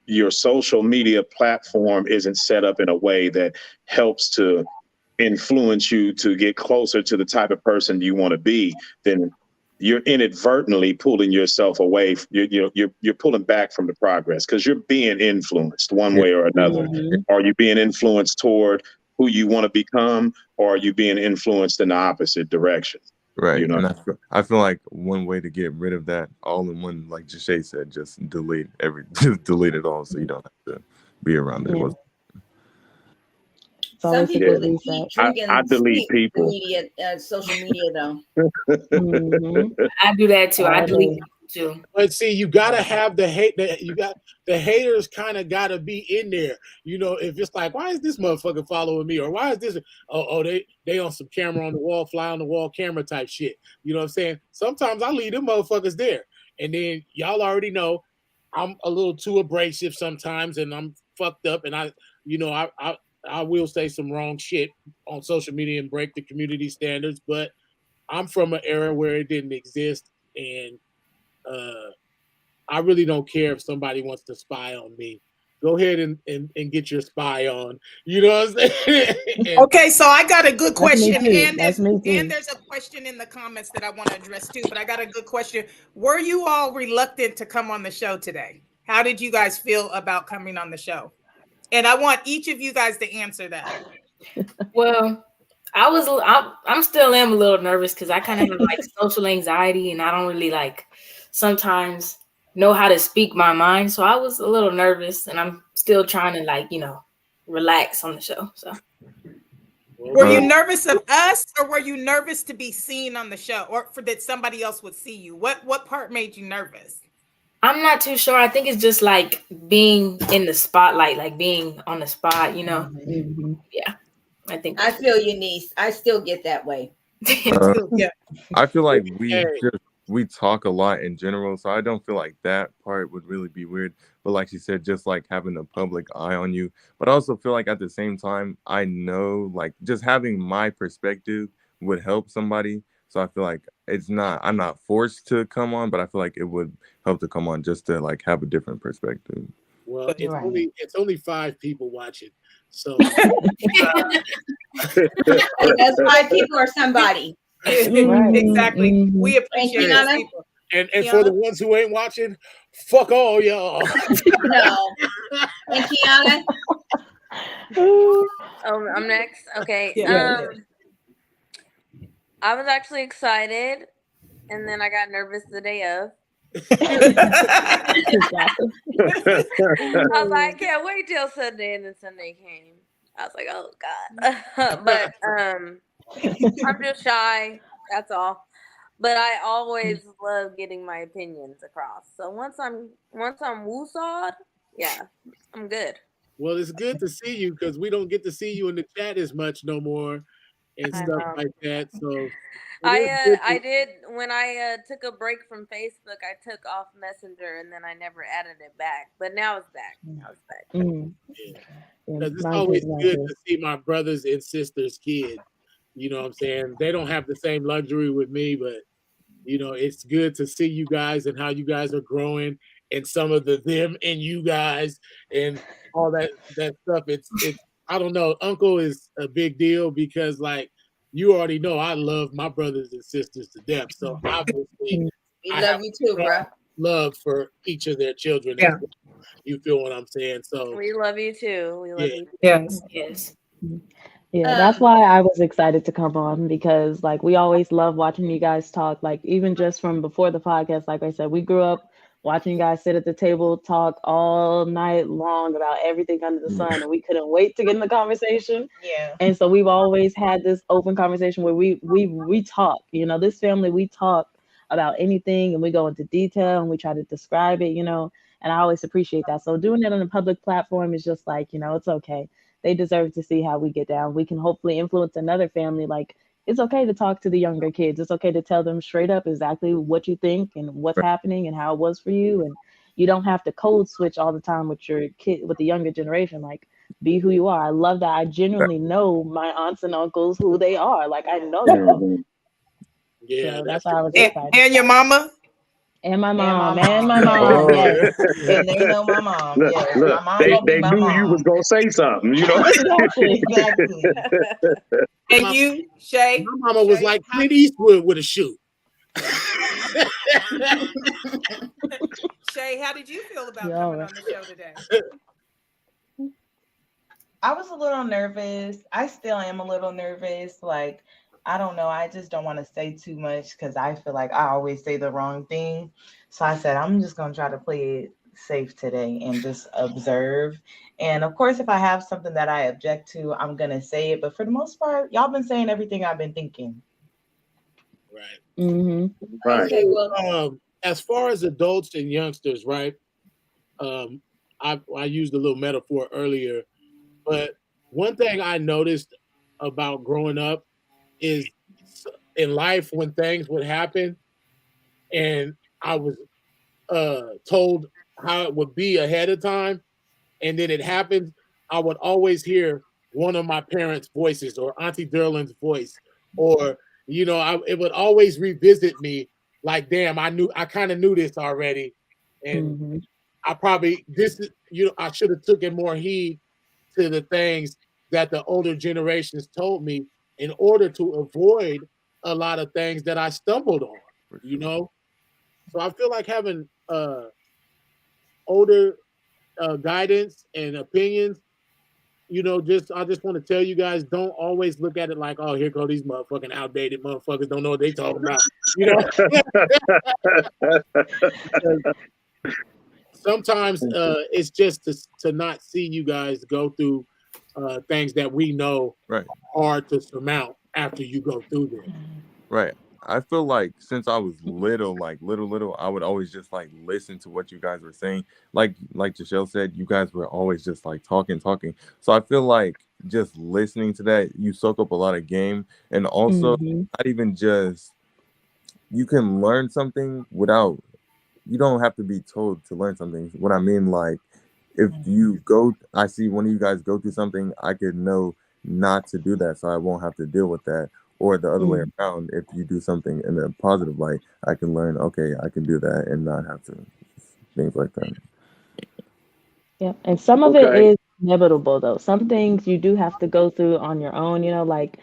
your social media platform isn't set up in a way that helps to influence you to get closer to the type of person you want to be, then you're inadvertently pulling yourself away. You're pulling back from the progress, because you're being influenced one way or another. Are you being influenced toward who you want to become, or are you being influenced in the opposite direction? Right. You know? And I feel like one way to get rid of that all in one, like Jashay said, just delete it all, so you don't have to be around it. Yeah. Some people that keep reset. drinking I delete people. media, social media though. I do that too. I delete people too. But see, you gotta have the hate. You got the haters kind of gotta be in there. You know, if it's like, why is this motherfucker following me, or why is this? Oh, they on some camera on the wall, fly on the wall camera type shit. You know what I'm saying? Sometimes I leave them motherfuckers there, and then y'all already know I'm a little too abrasive sometimes, and I'm fucked up, and I will say some wrong shit on social media and break the community standards, but I'm from an era where it didn't exist, and I really don't care if somebody wants to spy on me. Go ahead and get your spy on. You know what I'm saying? Okay, so I got a good question, and there's a question in the comments that I want to address too, but I got a good question. Were you all reluctant to come on the show today? How did you guys feel about coming on the show? And I want each of you guys to answer that. Well, I'm still am a little nervous because I kind of have like social anxiety, and I don't really like sometimes know how to speak my mind. So I was a little nervous, and I'm still trying to relax on the show. So were you nervous of us, or were you nervous to be seen on the show, or for that somebody else would see you? What part made you nervous? I'm not too sure. I think it's just like being in the spotlight, like being on the spot, you know? Yeah. I feel you, niece. I still get that way. Yeah. I feel like we talk a lot in general, so I don't feel like that part would really be weird. But like she said, just like having a public eye on you. But I also feel like at the same time, I know like just having my perspective would help somebody. So I feel like I'm not forced to come on, but I feel like it would help to come on just to like have a different perspective. Well, it's only 5 people watching. So that's 5 people or somebody. Exactly. We appreciate it. People. And for the ones who ain't watching, fuck all y'all. No. And Kiana? Oh, I'm next. Okay. Yeah. I was actually excited, and then I got nervous the day of. I was like, I can't wait till Sunday, and then Sunday came. I was like, oh God. But I'm just shy. That's all. But I always love getting my opinions across. So once I'm woosawed, yeah, I'm good. Well, it's good to see you because we don't get to see you in the chat as much no more and I stuff know. like that. So it is good I to- did when I took a break from Facebook. I took off Messenger and then I never added it back. But now it's back. Now it's back. Mm. yeah. Yeah, 'Cause it's mine always takes longer. good to see my brothers and sisters' kids. You know what I'm saying? They don't have the same luxury with me, but you know, it's good to see you guys and how you guys are growing and some of the them and you guys and all that stuff. It's I don't know. Uncle is a big deal because like you already know I love my brothers and sisters to death. So obviously We I love have you too, bro. love for each of their children. Yeah. You feel what I'm saying? So We love you too. We love Yeah. you too. Yes. Yes. Yeah, that's why I was excited to come on because like we always love watching you guys talk. Like even just from before the podcast, like I said, we grew up watching you guys sit at the table, talk all night long about everything under the sun, and we couldn't wait to get in the conversation. Yeah. And so we've always had this open conversation where we talk. You know, this family we talk about anything and we go into detail and we try to describe it. You know, and I always appreciate that. So doing it on a public platform is just like, you know, it's okay. They deserve to see how we get down. We can hopefully influence another family. Like it's okay to talk to the younger kids. It's okay to tell them straight up exactly what you think and what's happening and how it was for you. And you don't have to code switch all the time with your kid, with the younger generation. Like be who you are. I love that. I genuinely know my aunts and uncles who they are. Like I know them. yeah, So that's why I was And, excited. and your mama? And my And mom. my And my mom. mom. Oh, Yes. And they know my mom. Look, Yes. look, My mom gonna be they my knew you was mom. gonna say something, you know. Exactly. Exactly. And you, Shay? my mama was Shay, like how- Clint Eastwood with a shoe. Shay, how did you feel about Yeah, coming right. on the show today? I was a little nervous. I still am a little nervous. Like, I don't know. I just don't want to say too much because I feel like I always say the wrong thing. So I said, I'm just going to try to play it safe today and just observe. And of course, if I have something that I object to, I'm going to say it. But for the most part, y'all been saying everything I've been thinking. Right. Mm-hmm. Right. Okay, well, As far as adults and youngsters, right? I used a little metaphor earlier, but one thing I noticed about growing up is in life when things would happen, and I was told how it would be ahead of time, and then it happened, I would always hear one of my parents' voices or Auntie Derlin's voice, or you know, it would always revisit me like, damn, I kind of knew this already, and Mm-hmm. I probably I should have taken more heed to the things that the older generations told me in order to avoid a lot of things that I stumbled on, you know? So I feel like having older guidance and opinions, you know, I just want to tell you guys, don't always look at it like, oh, here go these motherfucking outdated motherfuckers, don't know what they talking about. You know? Sometimes it's just to not see you guys go through things that we know Right. hard to surmount after you go through them. Right. I feel like since I was little, like little, I would always just like listen to what you guys were saying. Like Giselle said, you guys were always just like talking. So I feel like just listening to that, you soak up a lot of game, and also Mm-hmm. not even just you can learn something without. You don't have to be told to learn something. What I mean, like, if I see one of you guys go through something, I could know not to do that, so I won't have to deal with that. Or the other way around, if you do something in a positive light, I can learn, okay, I can do that and not have to, things like that. Yeah, and some of it Okay. is inevitable though. Some things you do have to go through on your own, you know, like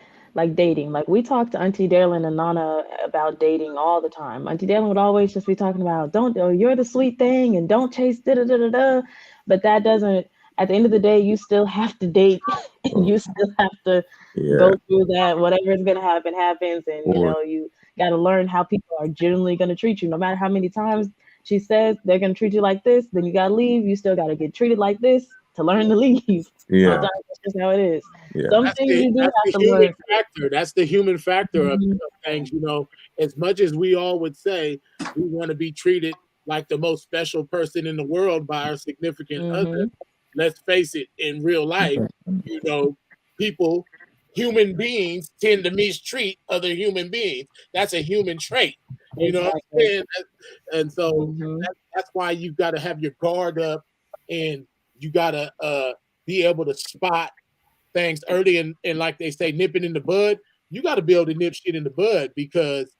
dating. Like we talk to Auntie Darlin and Nana about dating all the time. Auntie Darlin would always just be talking about you're the sweet thing and don't chase da da da da da. But that doesn't at the end of the day, you still have to date and you still have to go through that. Whatever is gonna happen happens, and you know, you gotta learn how people are generally gonna treat you, no matter how many times she says they're gonna treat you like this, then you gotta leave. You still gotta get treated like this to learn to leave. Yeah. Sometimes that's just how it is. Yeah. Some That's things you do have the to human learn. factor. That's the human factor of Mhm. things, you know. As much as we all would say we want to be treated like the most special person in the world by our significant other, Mhm. let's face it, in real life, you know, human beings tend to mistreat other human beings. That's a human trait. You know what I'm saying? And so that's why you got to have your guard up, and you got to be able to spot things early, and like they say, nip it in the bud. You got to be able to nip shit in the bud, because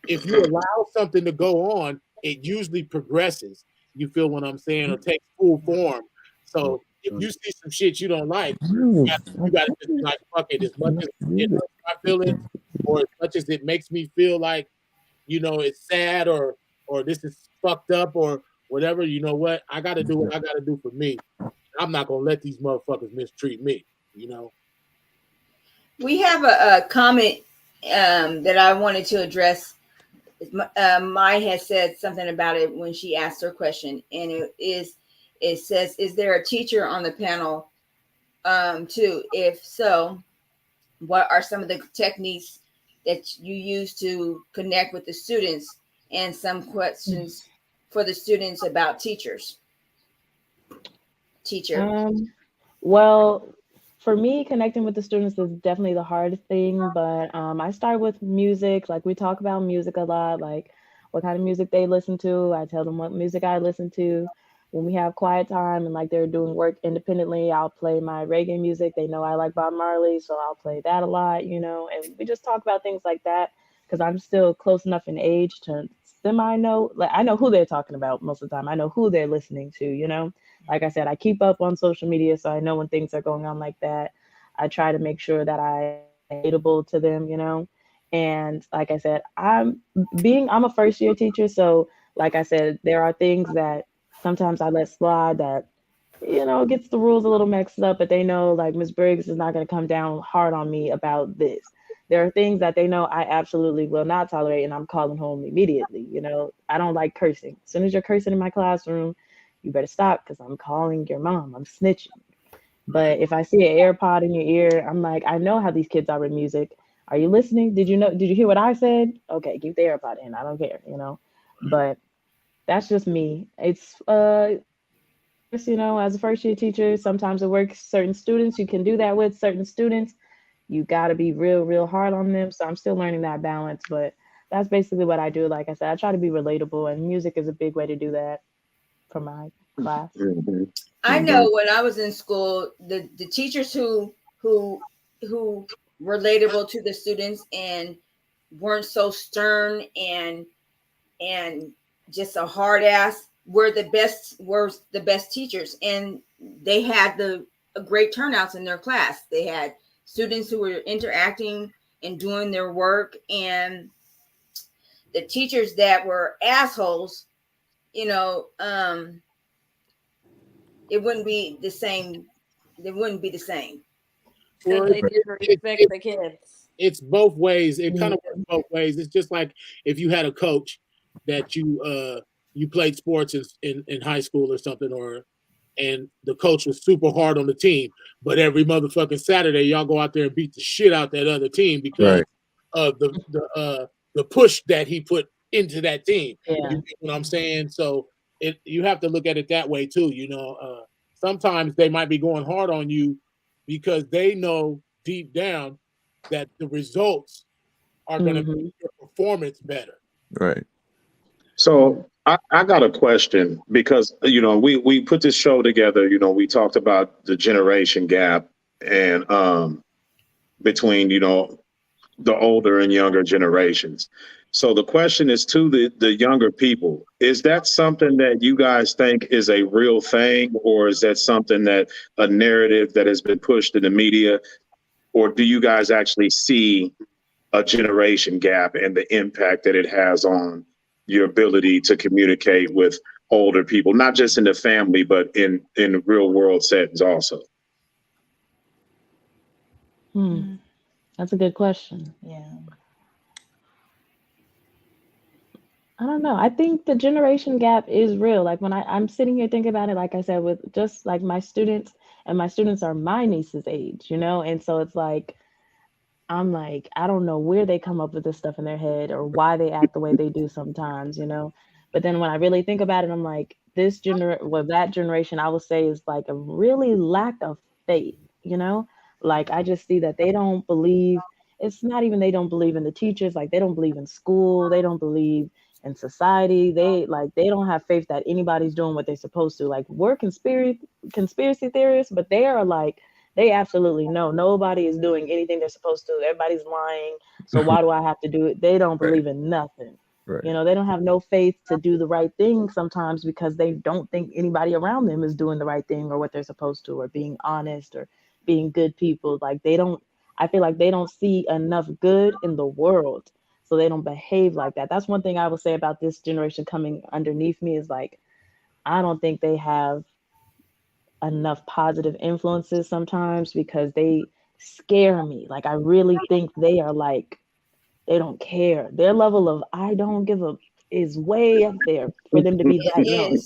if you allow something to go on, it usually progresses. You feel what I'm saying, or takes full form. So if you see some shit you don't like, you got to just be like, fuck it. As much as it hurts my feelings, or as much as it makes me feel like, you know, it's sad, or this is fucked up, or whatever, you know what? I got to do what I got to do for me. I'm not going to let these motherfuckers mistreat me, you know? We have a comment that I wanted to address. Mai has said something about it when she asked her question, and it says, is there a teacher on the panel too? If so, what are some of the techniques that you use to connect with the students, and some questions for the students about teachers? Well, for me, connecting with the students is definitely the hardest thing, but I start with music. Like, we talk about music a lot, like what kind of music they listen to. I tell them what music I listen to. When we have quiet time and like they're doing work independently, I'll play my reggae music. They know I like Bob Marley, so I'll play that a lot, you know, and we just talk about things like that, because I'm still close enough in age to semi-know, like, I know who they're talking about most of the time. I know who they're listening to, you know. Like I said, I keep up on social media, so I know when things are going on like that. I try to make sure that I'm relatable to them, you know. And like I said, I'm a first year teacher, so like I said, there are things that sometimes I let slide that, you know, gets the rules a little mixed up, but they know like Ms. Briggs is not going to come down hard on me about this. There are things that they know I absolutely will not tolerate, and I'm calling home immediately. You know, I don't like cursing. As soon as you're cursing in my classroom, you better stop, because I'm calling your mom. I'm snitching. But if I see an AirPod in your ear, I'm like, I know how these kids are with music. Are you listening? Did you hear what I said? Okay, keep the AirPod in. I don't care, you know. But that's just me. It's you know, as a first year teacher, sometimes it works. Certain students you can do that with. Certain students, you got to be real hard on them. So I'm still learning that balance, but that's basically what I do. Like I said, I try to be relatable, and music is a big way to do that for my class. I know when I was in school, the teachers who relatable to the students and weren't so stern and just a hard ass were the best teachers, and they had a great turnouts in their class. They had students who were interacting and doing their work, and the teachers that were assholes, you know, it wouldn't be the same. They wouldn't be the same. Because they didn't respect the kids. It's both ways. It kind of works both ways. It's just like if you had a coach that you played sports in high school or something, and the coach was super hard on the team, but every motherfucking Saturday y'all go out there and beat the shit out that other team because of the push that he put into that team. Yeah. You know what I'm saying? So you have to look at it that way too. You know, sometimes they might be going hard on you because they know deep down that the results are going to make your performance better. Right. So I got a question, because, you know, we put this show together, you know, we talked about the generation gap and between, you know, the older and younger generations. So the question is to the younger people, is that something that you guys think is a real thing, or is that something that a narrative that has been pushed in the media, or do you guys actually see a generation gap and the impact that it has on your ability to communicate with older people, not just in the family, but in real world settings also? That's a good question. Yeah. I don't know. I think the generation gap is real. Like when I'm sitting here thinking about it, like I said, with just like my students, and my students are my niece's age, you know? And so it's like, I'm like, I don't know where they come up with this stuff in their head or why they act the way they do sometimes, you know? But then when I really think about it, I'm like, that generation, I would say, is like a really lack of faith, you know? Like I just see that they don't believe, it's not even they don't believe in the teachers, like they don't believe in school, they don't believe in society. They don't have faith that anybody's doing what they're supposed to. Like we're conspiracy theorists, but they are like they absolutely know nobody is doing anything they're supposed to. Everybody's lying. So why do I have to do it? They don't believe in nothing. Right. You know, they don't have no faith to do the right thing sometimes because they don't think anybody around them is doing the right thing or what they're supposed to, or being honest or being good people. Like I feel like they don't see enough good in the world. So they don't behave like that. That's one thing I would say about this generation coming underneath me is like, I don't think they have enough positive influences sometimes because they scare me. Like I really think they are like, they don't care. Their level of I don't give a is way up there for them to be that young.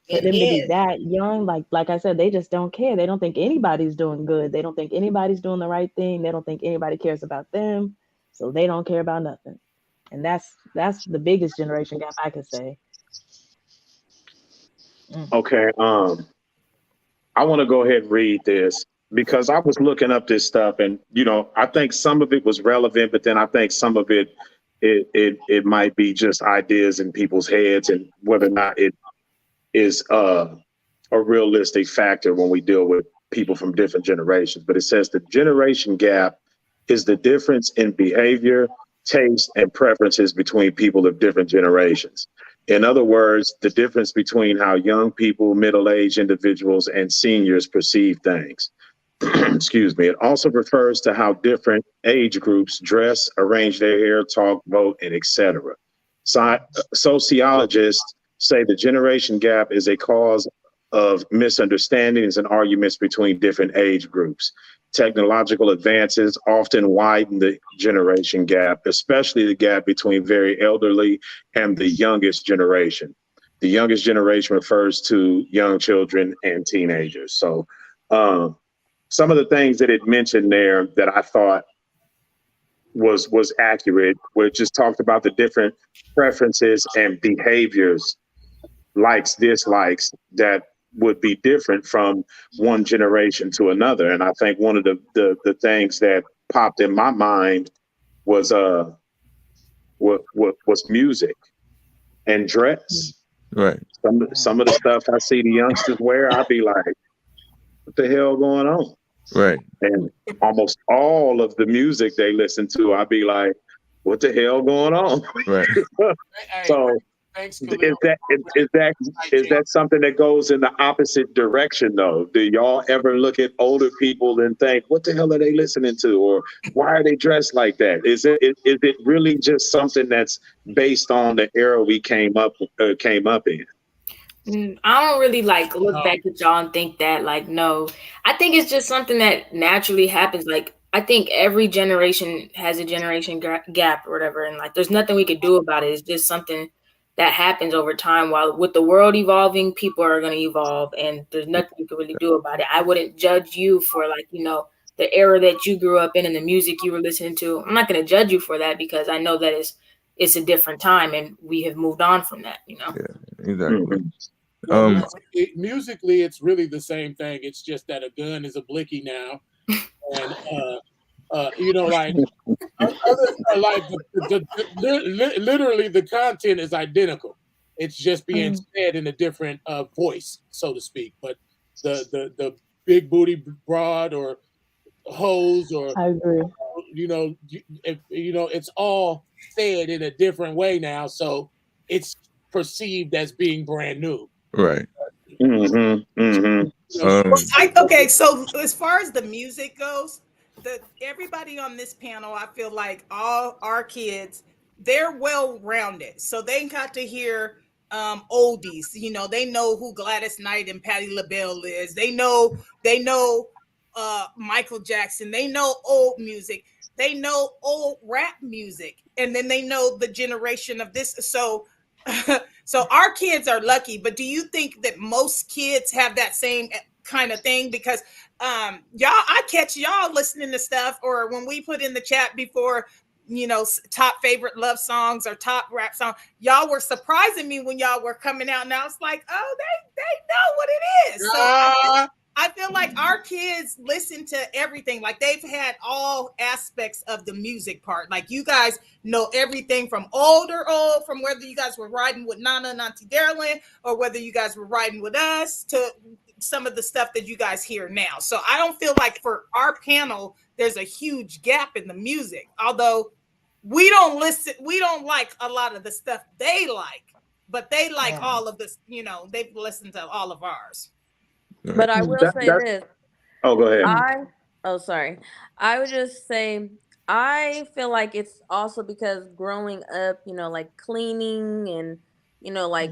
For them to be that young, like I said, they just don't care. They don't think anybody's doing good. They don't think anybody's doing the right thing. They don't think anybody cares about them. So they don't care about nothing. And that's the biggest generation gap I could say. Okay. I want to go ahead and read this because I was looking up this stuff and, you know, I think some of it was relevant, but then I think some of it might be just ideas in people's heads and whether or not it is a realistic factor when we deal with people from different generations. But it says the generation gap is the difference in behavior, taste, and preferences between people of different generations. In other words, the difference between how young people, middle-aged individuals, and seniors perceive things. Excuse me. It also refers to how different age groups dress, arrange their hair, talk, vote, and etc. Sociologists say the generation gap is a cause of misunderstandings and arguments between different age groups. Technological advances often widen the generation gap, especially the gap between very elderly and the youngest generation. The youngest generation refers to young children and teenagers. So some of the things that it mentioned there that I thought was accurate, where it just talked about the different preferences and behaviors, likes, dislikes, that would be different from one generation to another. And I think one of the things that popped in my mind was was music and dress. Right. Some of the stuff I see the youngsters wear, I'll be like, what the hell going on? Right. And almost all of the music they listen to, I'll be like, what the hell going on? Right. So Thanks, is that something that goes in the opposite direction though? Do y'all ever look at older people and think, what the hell are they listening to? Or why are they dressed like that? Is it really just something that's based on the era we came up in? I don't really like look back at y'all and think that, like, no. I think it's just something that naturally happens. Like, I think every generation has a generation gap or whatever, and like there's nothing we could do about it. It's just something that happens over time. While with the world evolving, people are going to evolve, and there's nothing you can really do about it. I wouldn't judge you for, like, you know, the era that you grew up in and the music you were listening to. I'm not going to judge you for that because I know that it's a different time and we have moved on from that, you know? Yeah, exactly. Well, musically, it's really the same thing. It's just that a gun is a blicky now, and you know, like literally the content is identical. It's just being said in a different voice, so to speak. But the big booty broad or hose or I agree. You know, it's all said in a different way now, so it's perceived as being brand new. Right. Okay, so as far as the music goes, everybody on this panel, I feel like all our kids, they're well-rounded, so they got to hear oldies. You know, they know who Gladys Knight and Patti LaBelle is. They know Michael Jackson. They know old music. They know old rap music, and then they know the generation of this. So our kids are lucky, but do you think that most kids have that same kind of thing? Because I catch y'all listening to stuff, or when we put in the chat before, top favorite love songs or top rap song. Y'all were surprising me when y'all were coming out, and I was like, oh, they know what it is. So I feel like our kids listen to everything. Like they've had all aspects of the music part. Like you guys know everything from old, from whether you guys were riding with Nana and Auntie Darylyn or whether you guys were riding with us to some of the stuff that you guys hear now. So I don't feel like for our panel, there's a huge gap in the music. Although we don't like a lot of the stuff they like, but they like all of this, they've listened to all of ours. But I will say this. Oh, go ahead. I would just say, I feel like it's also because growing up, like cleaning and, like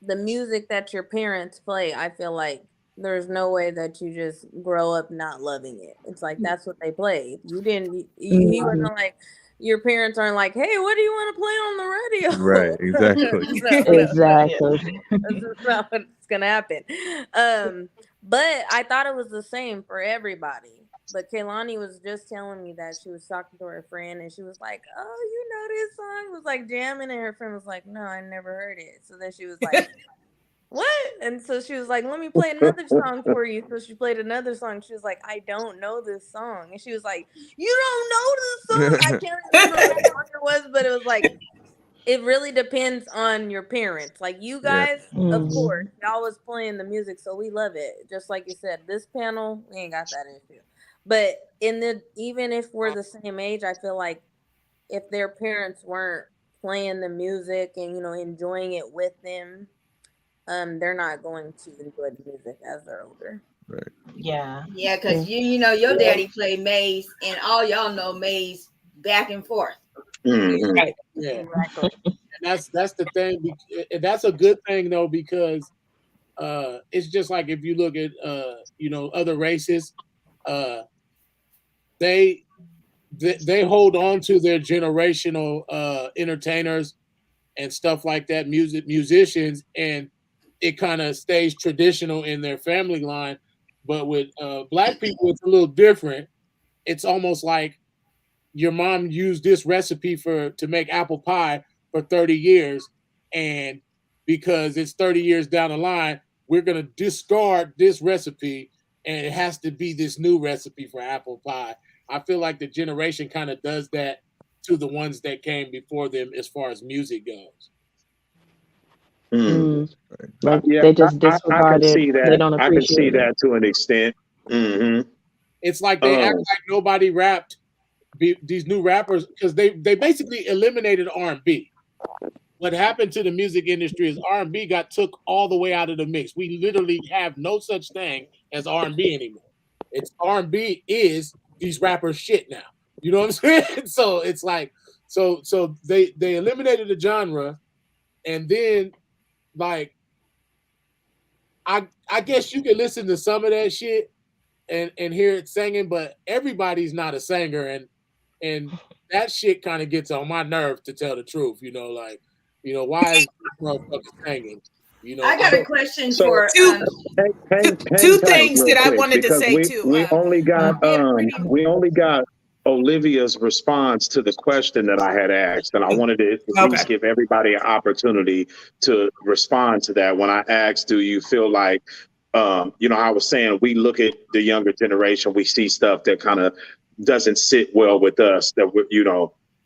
the music that your parents play, I feel like there's no way that you just grow up not loving it. It's like, that's what they play. You wasn't like, your parents aren't like, hey, what do you want to play on the radio? Right, exactly. Exactly. That's not what's gonna happen. But I thought it was the same for everybody. But Kehlani was just telling me that she was talking to her friend and she was like, oh, you know this song? It was like jamming, and her friend was like, no, I never heard it. So then she was like, what? And so she was like, let me play another song for you. So she played another song. She was like, I don't know this song. And she was like, you don't know this song? I can't remember what song it was, but it was like, it really depends on your parents. Like you guys, of course, y'all was playing the music, so we love it. Just like you said, this panel, we ain't got that issue. But even if we're the same age, I feel like if their parents weren't playing the music and enjoying it with them, they're not going to enjoy the music as they're older. Right. Yeah. Yeah, because your daddy played Maze, and all y'all know Maze back and forth. Mm-hmm. Right. Yeah. Exactly. And that's the thing. That's a good thing though, because it's just like if you look at other races, they hold on to their generational entertainers and stuff like that, musicians, and it kind of stays traditional in their family line. But with Black people, it's a little different. It's almost like your mom used this recipe to make apple pie for 30 years. And because it's 30 years down the line, we're going to discard this recipe and it has to be this new recipe for apple pie. I feel like the generation kind of does that to the ones that came before them as far as music goes. Like they just disregard it. They don't appreciate I can see that to an extent. Mm-hmm. It's like they act like nobody rapped. These new rappers, because they basically eliminated R&B. What happened to the music industry is R&B got took all the way out of the mix. We literally have no such thing as R&B anymore. It's R&B is these rappers shit now. You know what I'm saying? So it's like, so they eliminated the genre, and then like I guess you can listen to some of that shit and hear it singing, but everybody's not a singer, and that shit kind of gets on my nerve, to tell the truth. Why is this motherfucker singing? I got a question for two things that I wanted to say too. We only got Olivia's response to the question that I had asked, and I wanted to at least give everybody an opportunity to respond to that. When I asked, do you feel like, I was saying, we look at the younger generation, we see stuff that kind of doesn't sit well with us, that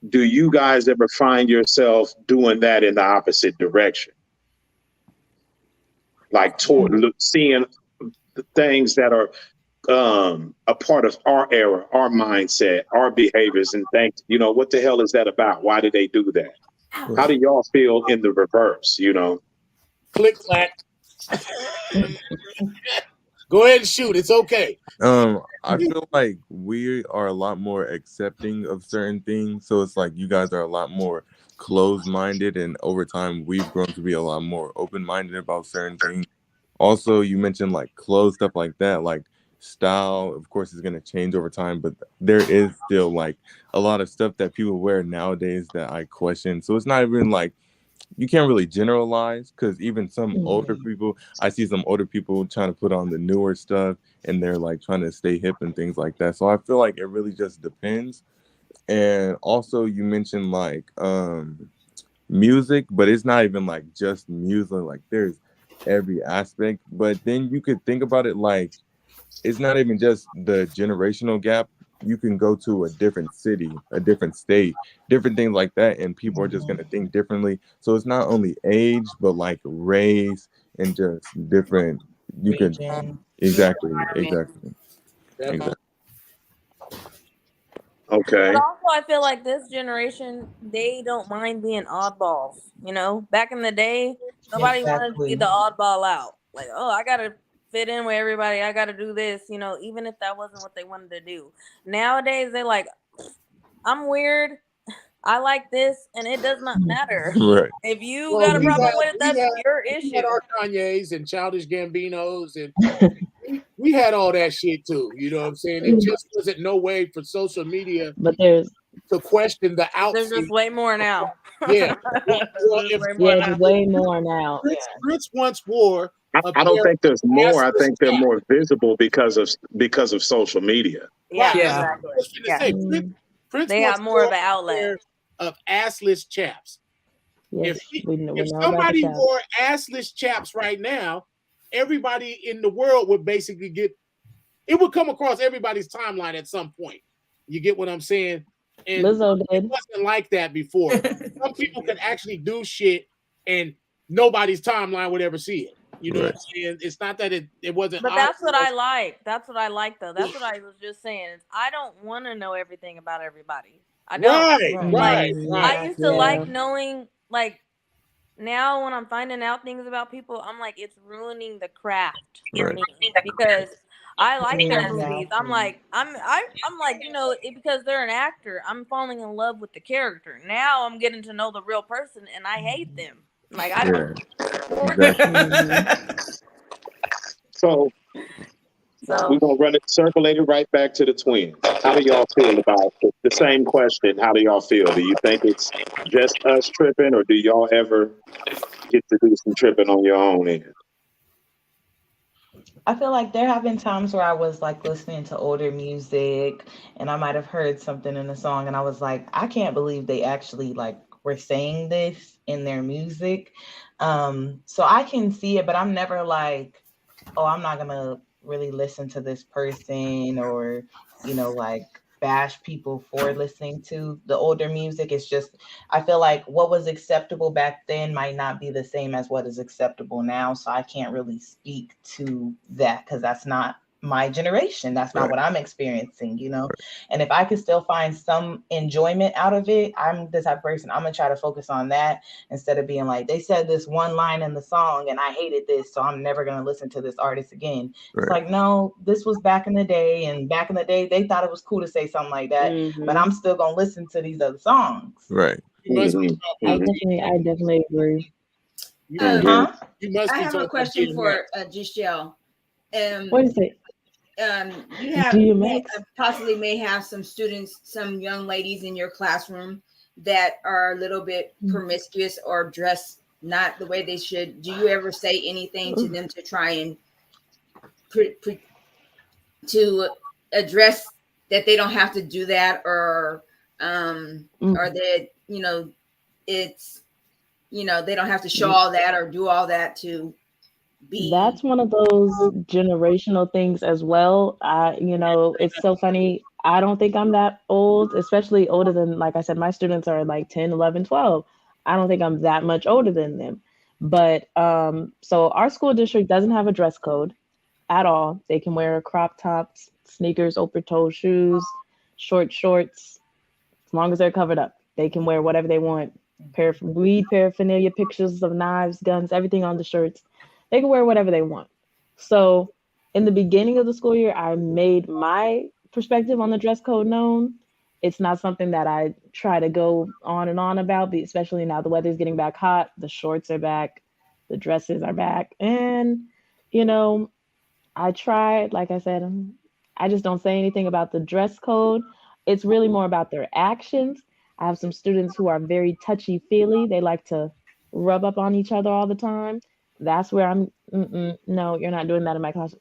do you guys ever find yourself doing that in the opposite direction? Like seeing the things that are a part of our era, our mindset, our behaviors, and think, what the hell is that about? Why did they do that? How do y'all feel in the reverse? Click clack. Go ahead and shoot. It's okay. I feel like we are a lot more accepting of certain things. So it's like you guys are a lot more closed-minded, and over time we've grown to be a lot more open-minded about certain things. Also, you mentioned like clothes, stuff like that, like style, of course, is going to change over time, but there is still like a lot of stuff that people wear nowadays that I question. So it's not even like, you can't really generalize, because even some older people, I see some older people trying to put on the newer stuff and they're like trying to stay hip and things like that. So I feel like it really just depends. And also you mentioned like music, but it's not even like just music, like there's every aspect. But then you could think about it like it's not even just the generational gap. You can go to a different city, a different state, different things like that, and people are just going to think differently. So it's not only age, but like race and just different. You could Region. exactly. Definitely. Okay. But also, I feel like this generation, they don't mind being oddballs. You know, back in the day, nobody wanted to be Exactly. the oddball out. Like, oh, I gotta fit in with everybody. I gotta do this. You know, even if that wasn't what they wanted to do. Nowadays, they're like, I'm weird. I like this, and it does not matter. Right. If you Well, got a problem with it, that's your we issue. had our Kanye's and Childish Gambinos, and we had all that shit too. You know what I'm saying? It just wasn't no way for social media But there's to question the There's outfit. just way more now. Yeah. Well, if, There's way more now. way more now. Prince once wore I don't think there's more. I think they're more visible because of social media. Yeah, I exactly. was gonna say, Prince They once got more of wore an outlet. pair of assless chaps. Yes, we know If about somebody the chaps. wore assless chaps right now, everybody in the world would basically it would come across everybody's timeline at some point. You get what I'm saying? And Lizzo it did. wasn't like that before. Some people could actually do shit and nobody's timeline would ever see it. You know what I'm saying? It's not that it wasn't. But that's what I like. That's what I like, though. That's what I was just saying. Is I don't want to know everything about everybody. I don't. Right. I used to like knowing, like, now when I'm finding out things about people, I'm like, it's ruining the craft for me because I like their movies. I'm like, I'm like, you know, because they're an actor, I'm falling in love with the character. Now I'm getting to know the real person, and I hate them. Like I don't. So we're gonna circulate it right back to the twins. How do y'all feel about the same question? How do y'all feel? Do you think it's just us tripping, or do y'all ever get to do some tripping on your own end? I feel like there have been times where I was like listening to older music and I might have heard something in the song and I was like, I can't believe they actually like were saying this in their music. So I can see it, but I'm never like, oh, I'm not gonna really listen to this person or, you know, like bash people for listening to the older music. It's just, I feel like what was acceptable back then might not be the same as what is acceptable now. So I can't really speak to that because that's not my generation. That's not what I'm experiencing, you know? And if I could still find some enjoyment out of it, I'm the type of person, I'm gonna try to focus on that instead of being like, they said this one line in the song and I hated this, so I'm never gonna listen to this artist again. It's like, no, this was back in the day, and back in the day, they thought it was cool to say something like that, but I'm still gonna listen to these other songs. Right. I definitely agree. You must I be have a talking question to for Giselle. What is it? You have possibly may have some students, some young ladies in your classroom that are a little bit promiscuous or dress not the way they should. Do you ever say anything to them to try and to address that they don't have to do that, or that, you know, it's, you know, they don't have to show all that or do all that to be. That's one of those generational things as well. You know, it's so funny. I don't think I'm that old, especially older than, like I said, my students are like 10, 11, 12. I don't think I'm that much older than them. But so our school district doesn't have a dress code at all. They can wear crop tops, sneakers, open-toe shoes, short shorts, as long as they're covered up. They can wear whatever they want. Weed paraphernalia, pictures of knives, guns, everything on the shirts. They can wear whatever they want. So in the beginning of the school year, I made my perspective on the dress code known. It's not something that I try to go on and on about, especially now the weather's getting back hot. The shorts are back. The dresses are back. And, you know, I tried, like I said, I just don't say anything about the dress code. It's really more about their actions. I have some students who are very touchy-feely. They like to rub up on each other all the time. That's where I'm, no, you're not doing that in my class.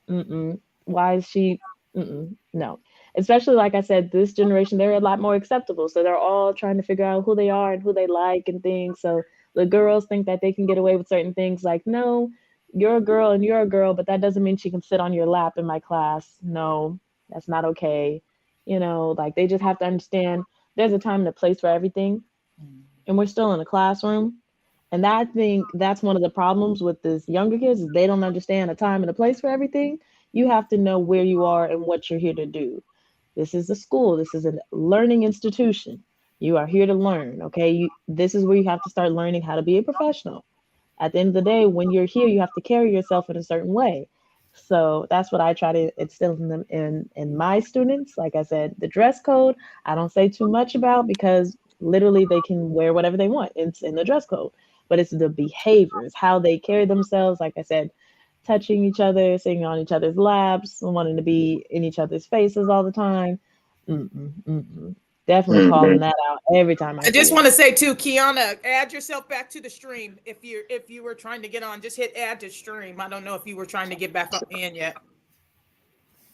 Why is she, no. especially like I said, this generation, they're a lot more acceptable. So they're all trying to figure out who they are and who they like and things. So the girls think that they can get away with certain things. Like, no, you're a girl and you're a girl, but that doesn't mean she can sit on your lap in my class. No, that's not okay. You know, like they just have to understand there's a time and a place for everything. And we're still in a classroom. And I think that's one of the problems with this younger kids is they don't understand a time and a place for everything. You have to know where you are and what you're here to do. This is a school. This is a learning institution. You are here to learn, okay? This is where you have to start learning how to be a professional. At the end of the day, when you're here, you have to carry yourself in a certain way. So that's what I try to instill in them in my students. Like I said, the dress code, I don't say too much about because literally they can wear whatever they want. It's in the dress code. But it's the behaviors, how they carry themselves. Like I said, touching each other, sitting on each other's laps, wanting to be in each other's faces all the time. Definitely calling that out every time I just want to say too, Kiana, add yourself back to the stream. If you were trying to get on, just hit add to stream. I don't know if you were trying to get back up in yet.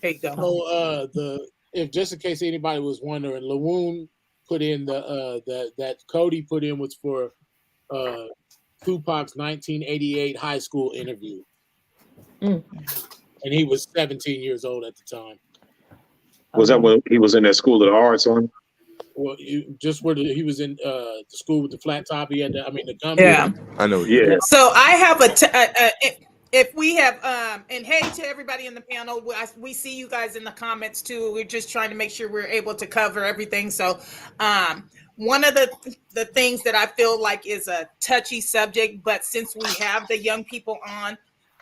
There you go. So if just in case anybody was wondering, Lawoon put in that Cody put in was for Tupac's 1988 high school interview. And he was 17 years old at the time. Was that when he was in that School of the Arts on? Well, just where he was in the school with the flat top. He had the gum. Yeah, I know. Yeah. So I have if we have and hey to everybody in the panel, we see you guys in the comments too. We're just trying to make sure we're able to cover everything. So one of the things that I feel like is a touchy subject, but since we have the young people on,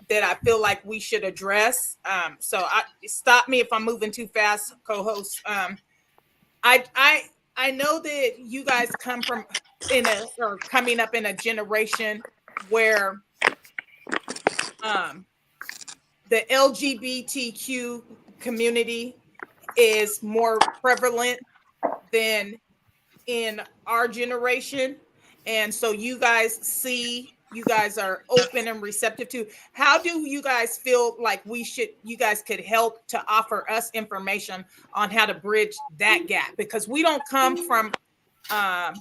that I feel like we should address. So stop me if I'm moving too fast, co-host. I know that you guys coming up in a generation where the LGBTQ community is more prevalent than in our generation. And so you guys are open and receptive to. How do you guys feel like you guys could help to offer us information on how to bridge that gap? Because we don't come from, so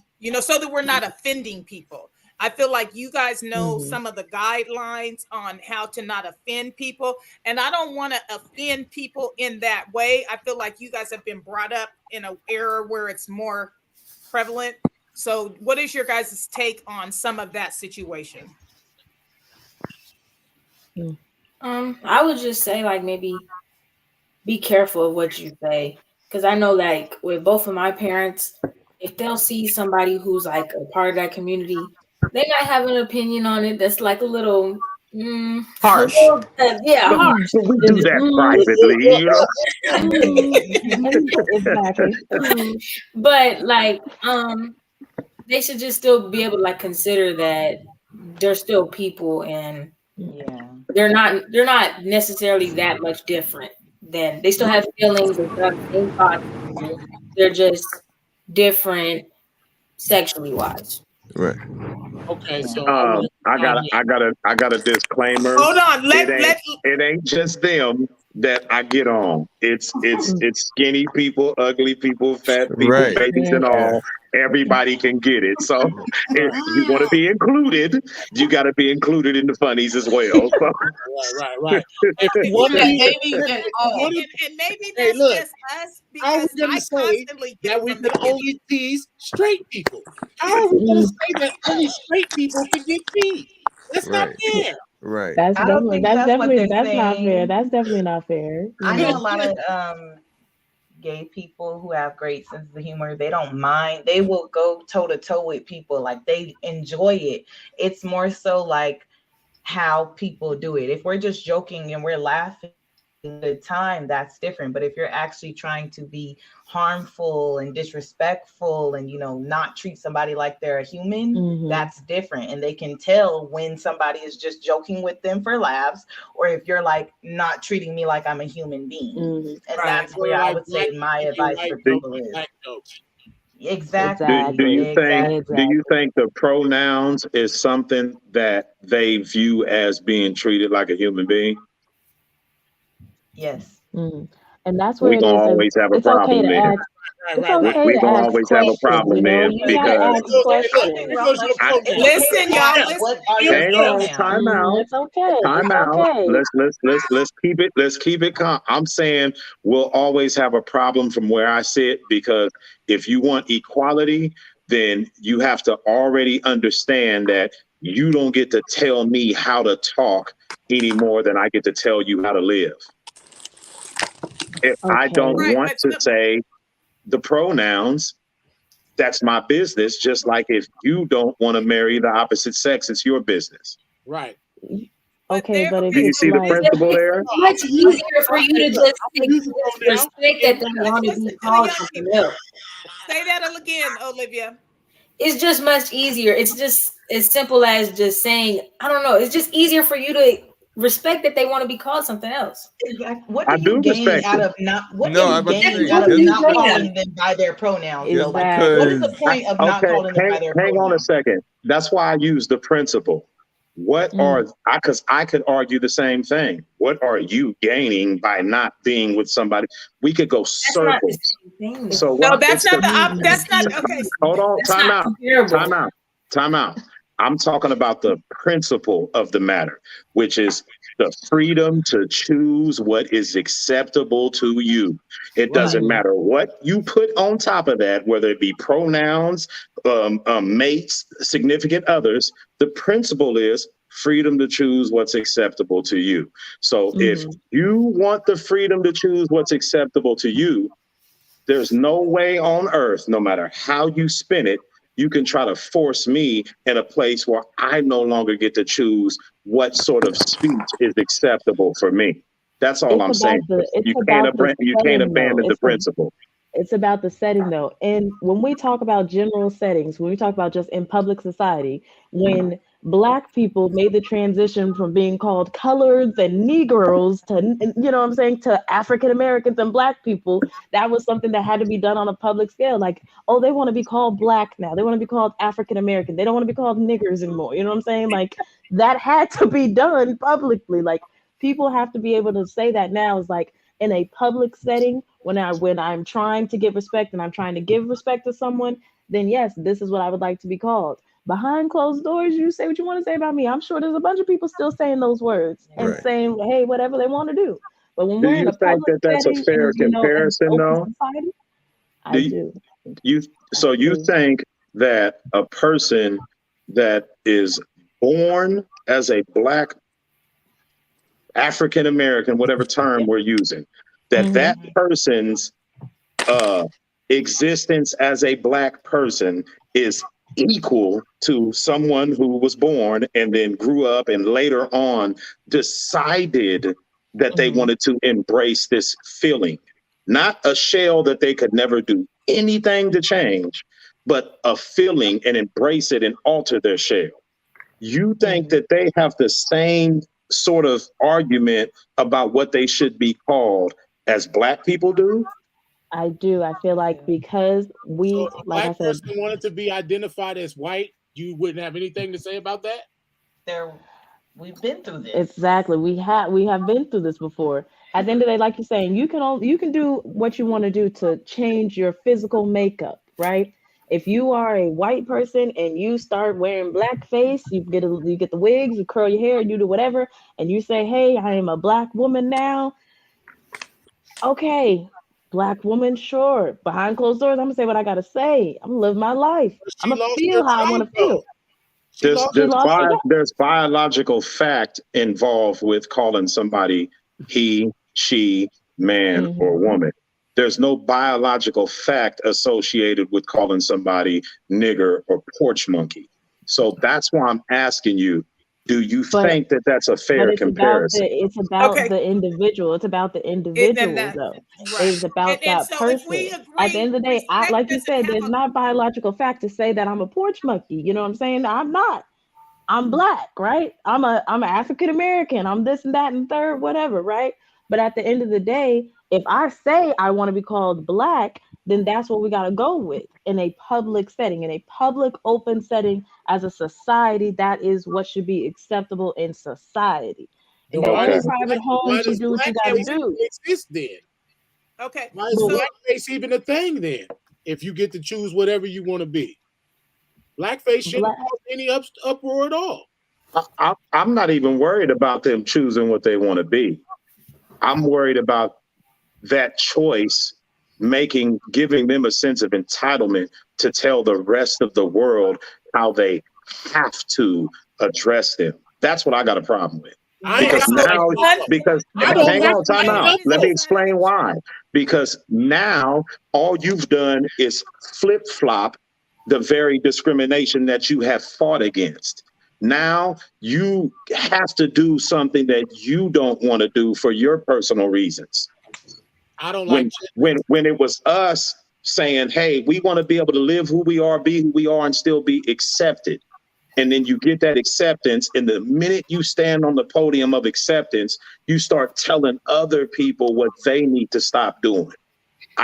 that we're not offending people. I feel like you guys know some of the guidelines on how to not offend people. And I don't want to offend people in that way. I feel like you guys have been brought up in an era where it's more prevalent. So what is your guys' take on some of that situation? I would just say like maybe be careful of what you say. Because I know like with both of my parents, if they'll see somebody who's like a part of that community, they might have an opinion on it that's like a little harsh. Harsh. We do that privately, Exactly. But like they should just still be able to like consider that they're still people and they're not necessarily that much different. Then they still have feelings and stuff, same thoughts. They're just different sexually wise. Right. Okay, so I got a disclaimer. Hold on, it ain't just them that I get on. It's skinny people, ugly people, fat people, Right. babies and all. Everybody can get it. So if you want to be included, you got to be included in the funnies as well. So. Right. If you want to be, and maybe that's just us because I constantly that we can only tease straight people. How are we going to say that only straight people can get teased? That's not fair. Right. That's definitely not fair. That's definitely not fair. I know a lot of gay people who have great sense of humor. They don't mind. They will go toe to toe with people. Like they enjoy it. It's more so like how people do it. If we're just joking and we're laughing at the time, that's different. But if you're actually trying to be harmful and disrespectful and not treat somebody like they're a human, that's different. And they can tell when somebody is just joking with them for laughs, or if you're like not treating me like I'm a human being. And that's where I would say my advice for people is. Exactly. Do you think the pronouns is something that they view as being treated like a human being? Yes. And that's where we're it gonna is. always have a It's okay problem to then. ask. Right, It's right, right. okay We're to gonna ask always have a questions. problem You know, then you Hey, gotta because ask it goes questions. to the I, pro It's now. okay Listen, to y'all, ask, listen. what are You, your hang on, pronouns? time out. It's okay. Time It's out. okay. Let's keep it calm. I'm saying we'll always have a problem from where I sit because if you want equality, then you have to already understand that you don't get to tell me how to talk any more than I get to tell you how to live. If I don't Okay. right, want but to say the pronouns, that's my business. Just like if you don't want to marry the opposite sex, it's your business. Right. Okay, but if Do you it's see the like, principle there? It's much easier for you to just I'm gonna use the pronoun. respect that they want to listen be to the called young something people. else. Say that again, Olivia. It's just much easier. It's just as simple as just saying, I don't know. It's just easier for you to respect that they want to be called something else. Exactly. What I do you do gain respect out it. of not? What No, do I'm you about to gain say out of just not because calling them by their pronouns? Though, like, exactly. what is the because point of not Okay, calling them by their hang on a pronouns? second. That's why I use the principle. What are because I could argue the same thing. What are you gaining by not being with somebody? We could go That's not the circles. same thing. So No, what? that's It's not the that's not okay. hold on. That's Time not out. comparable. Time out. Time out. I'm talking about the principle of the matter, which is the freedom to choose what is acceptable to you. It doesn't Right. matter what you put on top of that, whether it be pronouns, mates, significant others. The principle is freedom to choose what's acceptable to you. So if you want the freedom to choose what's acceptable to you, there's no way on earth, no matter how you spin it, you can try to force me in a place where I no longer get to choose what sort of speech is acceptable for me. That's all I'm saying. It's You about the can't setting though. abandon the principle. It's about the setting though. And when we talk about general settings, when we talk about just in public society, when Black people made the transition from being called coloreds and Negroes to, you know what I'm saying, to African Americans and Black people, that was something that had to be done on a public scale. Like, oh, they want to be called Black now. They want to be called African American. They don't want to be called niggers anymore. You know what I'm saying? Like, that had to be done publicly. Like, people have to be able to say that now. Is like, in a public setting, when I'm trying to give respect and I'm trying to give respect to someone, then yes, this is what I would like to be called. Behind closed doors, you say what you want to say about me. I'm sure there's a bunch of people still saying those words and Right. saying, hey, whatever they want to do. But when Do we're in you a think public that that's a setting fair and, you know, in comparison, open though? society, I Do you, do. you think that a person that is born as a Black African American, whatever term we're using, that person's existence as a Black person is equal to someone who was born and then grew up and later on decided that they wanted to embrace this feeling, not a shell that they could never do anything to change, but a feeling and embrace it and alter their shell. You think that they have the same sort of argument about what they should be called as Black people do? I do. I feel like because we, So if a like I Black said, person wanted to be identified as white, you wouldn't have anything to say about that? We've been through this. exactly. We have been through this before. At the end of the day, like you're saying, you can do what you want to do to change your physical makeup, right? If you are a white person and you start wearing blackface, you get the wigs, you curl your hair, you do whatever, and you say, "Hey, I am a Black woman now." Okay, Black woman, sure. Behind closed doors, I'm gonna say what I gotta say. I'm gonna live my life. I'm gonna feel how I want to feel. There's biological fact involved with calling somebody he, she, man, or woman. There's no biological fact associated with calling somebody nigger or porch monkey. So that's why I'm asking you, do you think that that's a fair comparison? It's about the individual. It's about the individual, though. It's about that person. At the end of the day, like you said, there's not biological fact to say that I'm a porch monkey. You know what I'm saying? I'm not. I'm Black, right? I'm African American. I'm this and that and third, whatever, right? But at the end of the day, if I say I want to be called Black, then that's what we got to go with in a public setting, in a public open setting as a society. That is what should be acceptable in society. In your own private home, you do what you got to do. Exist then. Okay. Why is blackface even a thing then? If you get to choose whatever you want to be, blackface shouldn't cause any uproar at all. I'm not even worried about them choosing what they want to be. I'm worried about that choice giving them a sense of entitlement to tell the rest of the world how they have to address them. That's what I got a problem with. Because hang on, time out. Let me explain why. Because now all you've done is flip-flop the very discrimination that you have fought against. Now you have to do something that you don't want to do for your personal reasons. I don't like when it was us saying, hey, we want to be able to live who we are, be who we are, and still be accepted. And then you get that acceptance, and the minute you stand on the podium of acceptance, you start telling other people what they need to stop doing.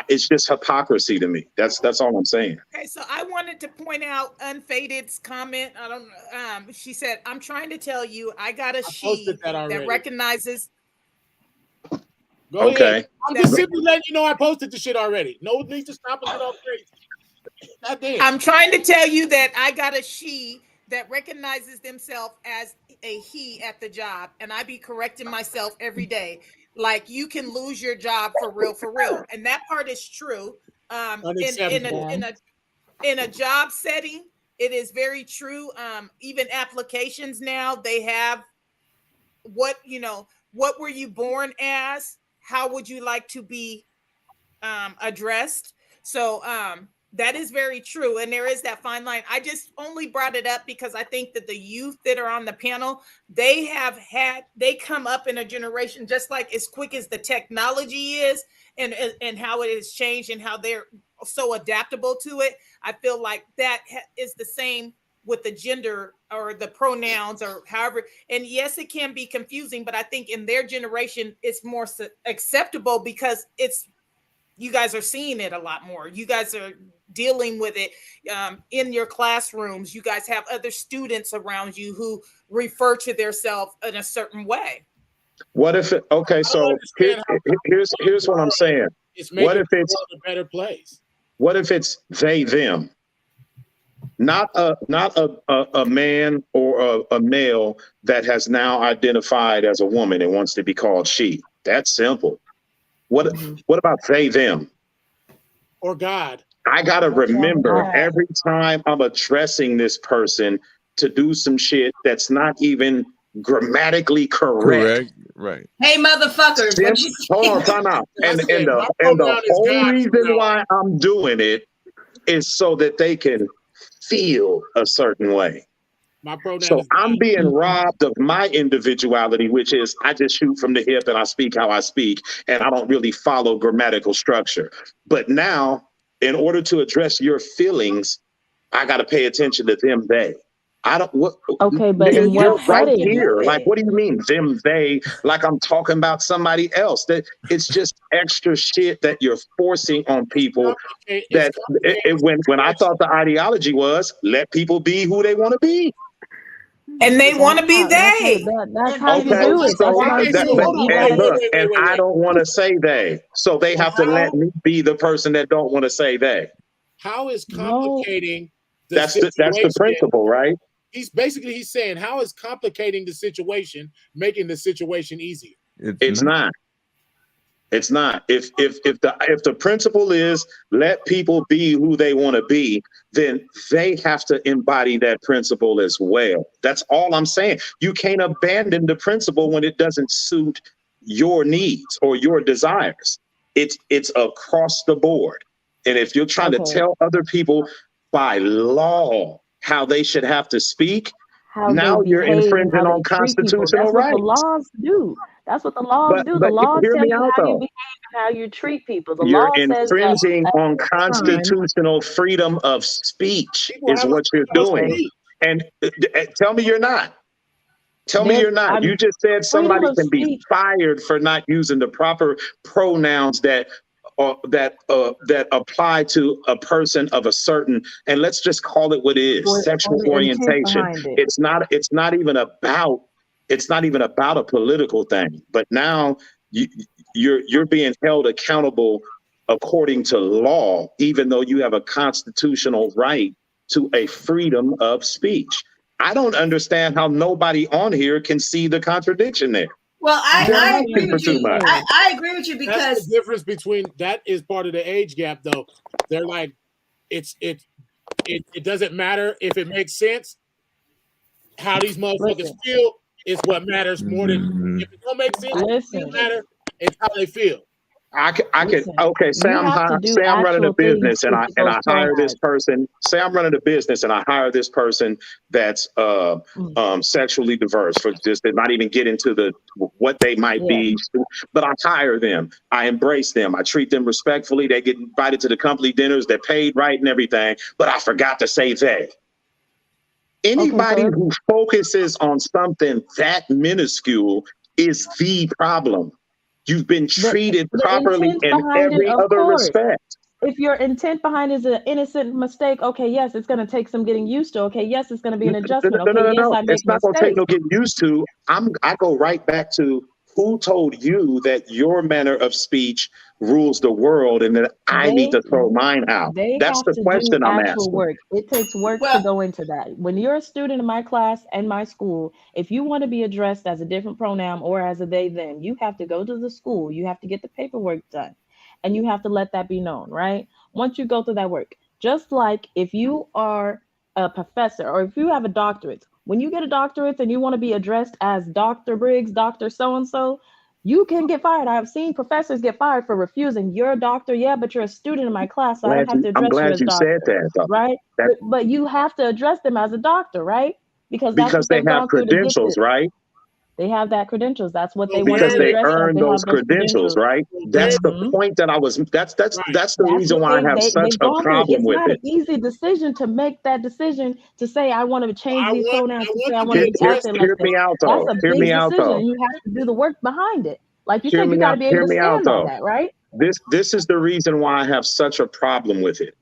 It's just hypocrisy to me. That's all I'm saying. Okay, so I wanted to point out Unfaded's comment. I don't she said, I'm trying to tell you, I got a sheet that recognizes. Go ahead. I'm just simply letting you know I posted the shit already. No need to stop and get all crazy. I'm trying to tell you that I got a she that recognizes themselves as a he at the job, and I be correcting myself every day. Like, you can lose your job for real, and that part is true. In a job setting, it is very true. Even applications now, they have what were you born as? How would you like to be addressed? So that is very true. And there is that fine line. I just only brought it up because I think that the youth that are on the panel, they come up in a generation just like as quick as the technology is and how it has changed and how they're so adaptable to it. I feel like that is the same with the gender or the pronouns or however. And yes, it can be confusing, but I think in their generation, it's more acceptable because you guys are seeing it a lot more. You guys are dealing with it in your classrooms. You guys have other students around you who refer to themselves in a certain way. What if so here's what I'm saying. What if it's a better place? What if it's they, them? Not a man or a male that has now identified as a woman and wants to be called she. That's simple. What about they, them? Or God? I got to remember every time I'm addressing this person to do some shit that's not even grammatically correct. Right. Hey, motherfuckers. Hold on, time out. And the whole reason why I'm doing it is so that they can feel a certain way. So I'm being robbed of my individuality, which is I just shoot from the hip and I speak how I speak, and I don't really follow grammatical structure. But now, in order to address your feelings, I got to pay attention to them, they. I don't. But in you're what right setting? here. Like, what do you mean, them, they? Like I'm talking about somebody else. That it's just extra shit that you're forcing on people. When I thought the ideology was let people be who they want to be. And they want to be they. That's how you do it. And I don't want to say they. So they have to let me be the person that don't want to say they. How is complicating that's the principle, right? He's saying how is complicating the situation making the situation easier? It's not. It's not. If the principle is let people be who they want to be, then they have to embody that principle as well. That's all I'm saying. You can't abandon the principle when it doesn't suit your needs or your desires. It's across the board. And if you're trying to tell other people by law how they should have to speak, now you're infringing on constitutional rights. That's what the laws do. The laws tell you how you behave and how you treat people. You're infringing on constitutional freedom of speech is what you're doing. And tell me you're not. Tell me you're not. You just said somebody can be fired for not using the proper pronouns that apply to a person of a certain, and let's just call it what it is, sexual orientation. It's not even about a political thing. But now you're being held accountable according to law, even though you have a constitutional right to a freedom of speech. I don't understand how nobody on here can see the contradiction there. Well, I agree with you. Too much. I agree with you That's because the difference between that is part of the age gap, though. They're like, it doesn't matter if it makes sense. How these motherfuckers Listen. feel is what matters more than if it don't make sense. It Listen. doesn't matter. It's how they feel. I can Listen, okay. Say you I'm have to do say I'm running a actual things business and to I get those hire this pronouns. person. Say I'm running a business and I hire this person that's sexually diverse, for just to not even get into the what they might Yeah. be, but I hire them. I embrace them. I treat them respectfully. They get invited to the company dinners. They're paid right and everything. But I forgot to say they. Anybody so- who focuses on something that minuscule is the problem. You've been treated the properly intent in behind it, every of other course. respect. If your intent behind is an innocent mistake, okay, yes, it's going to take some getting used to. Okay, yes, it's going to be an adjustment. Okay, yes, I make It's not going to take mistakes. no getting used to. I go right back to who told you that your manner of speech rules the world and that I need to throw mine out. They That's have the to question do I'm actual asking. work. It takes work to go into that. When you're a student in my class and my school, if you want to be addressed as a different pronoun or as a they, them, you have to go to the school. You have to get the paperwork done and you have to let that be known, right? Once you go through that work, just like if you are a professor or if you have a doctorate, when you get a doctorate and you want to be addressed as Dr. Briggs, Dr. So-and-so, you can get fired. I've seen professors get fired for refusing. You're a doctor, yeah, but you're a student in my class, so I don't have to I'm address you glad as you doctor, said that, though. right? But you have to address them as a doctor, right? Because that's Because what they they've have gone through to get credentials, this. right? They have that credentials. That's what So they want Because to be they addressed as. earn They those have those credentials, right? That's the point that I was. That's the That's reason what why I have such they've a gone through. problem It's with not an it. easy decision to make that decision to say I want to change these pronouns to say I want to be Hear, acting like hear this. me out, That's though. a Hear big me out, decision, though. and you have to do the work behind it. Like you Hear said, you me got out. to be Hear able to me out, stand on though. that, right? This is the reason why I have such a problem with it.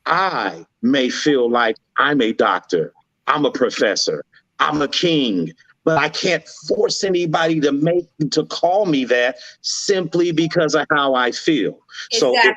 I may feel like I'm a doctor, I'm a professor, I'm a king, but I can't force anybody to call me that simply because of how I feel. So if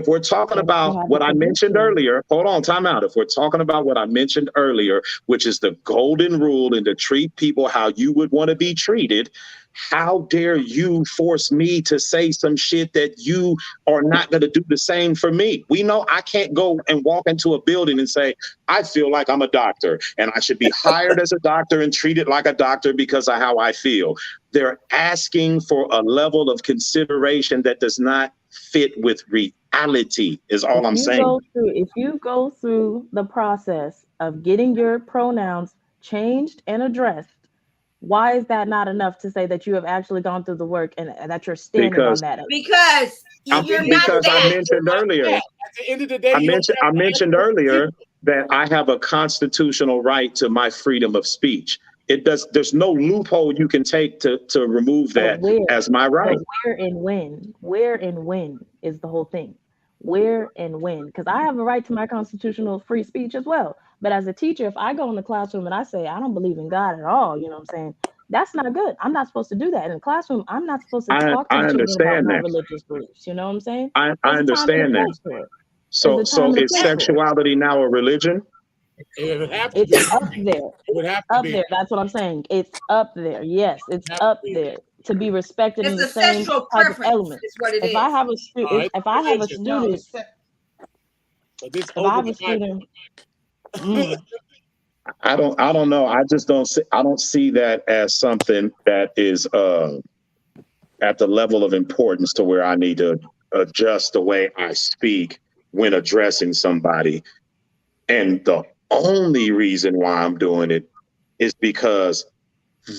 we're talking about what I mentioned earlier, hold on, time out. If we're talking about what I mentioned earlier, which is the golden rule and to treat people how you would want to be treated, how dare you force me to say some shit that you are not going to do the same for me? We know I can't go and walk into a building and say, I feel like I'm a doctor and I should be hired as a doctor and treated like a doctor because of how I feel. They're asking for a level of consideration that does not fit with reality, is all I'm saying. If you go through the process of getting your pronouns changed and addressed, why is that not enough to say that you have actually gone through the work and that you're standing on that? Because you're not Because I that. mentioned earlier. At the end of the day, I mentioned earlier that I have a constitutional right to my freedom of speech. There's no loophole you can take to remove that as my right. Where and when? Where and when is the whole thing. Where and when? Because I have a right to my constitutional free speech as well. But as a teacher, if I go in the classroom and I say, I don't believe in God at all, you know what I'm saying? That's not good. I'm not supposed to do that. In the classroom, I'm not supposed to talk to the children about my religious beliefs. You know what I'm saying? I understand that. So is sexuality now a religion? It would have to it's be. up there. It would have to up be. there. That's what I'm saying. It's up there. Yes, it's up there to be respected in the same type of element. If I have a student, if I have a student, I don't know. I just don't see that as something that is at the level of importance to where I need to adjust the way I speak when addressing somebody. And the only reason why I'm doing it is because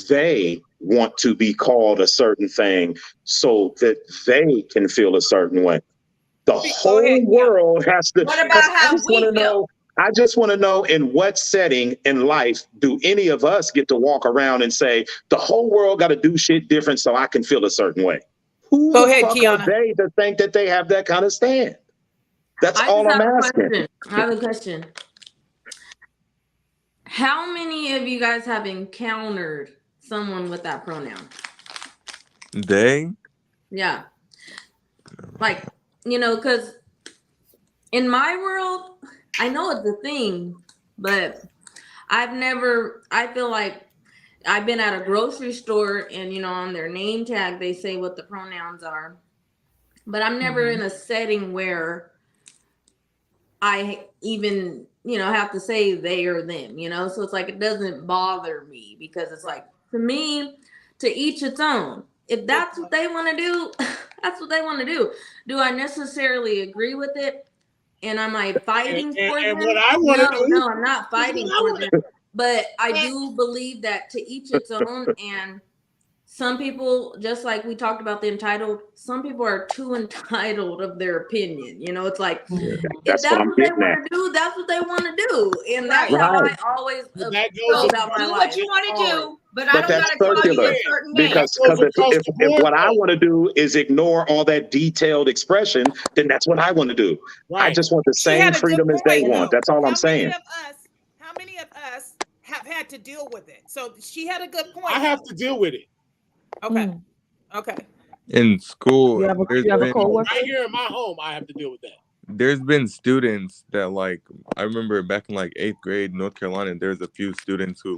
they want to be called a certain thing so that they can feel a certain way. The whole world has to. What about how we feel? I just want to know, in what setting in life do any of us get to walk around and say, the whole world got to do shit different so I can feel a certain way? Who the fuck are they to think that they have that kind of stand? That's all I'm asking. I have a question. How many of you guys have encountered someone with that pronoun? They? Yeah. Like, because in my world, I know it's a thing, but I feel like I've been at a grocery store and, on their name tag, they say what the pronouns are. But I'm never in a setting where I even, have to say they or them, So it's like, it doesn't bother me because it's like, for me, to each its own. If that's what they want to do, that's what they want to do. Do I necessarily agree with it? And am I fighting for them? What I want to do? No, I'm not fighting for them. But I do believe that to each its own. And some people, just like we talked about the entitled, some people are too entitled of their opinion. It's like, if that's what they want to do, that's what they want to do. And that's how I always feel about my do life. what you want to do, but I But don't that's got to call you circular. a certain name. Because if what I want to do is ignore all that detailed expression, then that's what I want to do. I just want the She had same a good freedom as they point, want. though. That's all I'm saying. How many of us have had to deal with it? So she had a good point. I have to deal with it. Okay. Okay. In school, You have a coworker? Right here in my home, I have to deal with that. There's been students that I remember back in 8th grade, North Carolina, there's a few students who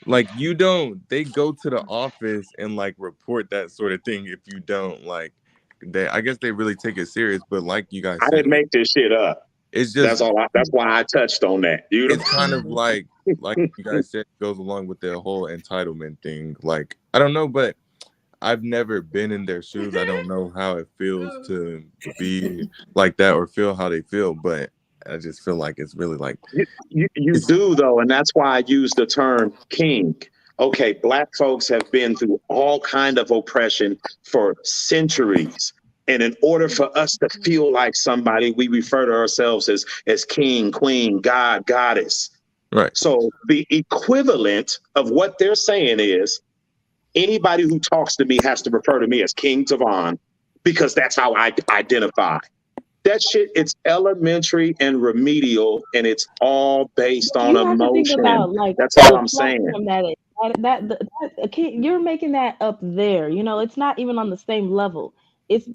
they go to the office and report that sort of thing if you don't I guess they really take it serious, but like you guys said, I didn't make this shit up. It's just that's why I touched on that. It's kind of like you guys said, goes along with the whole entitlement thing. I don't know, but I've never been in their shoes. I don't know how it feels to be like that or feel how they feel, but I just feel like it's really you do though, and that's why I use the term king. Okay, Black folks have been through all kind of oppression for centuries. And in order for us to feel like somebody, we refer to ourselves as king, queen, god, goddess. Right. So the equivalent of what they're saying is anybody who talks to me has to refer to me as King Tavon because that's how I identify. That shit, it's elementary and remedial, and it's all based on emotion. That's all I'm saying. You're making that up there. It's not even on the same level. It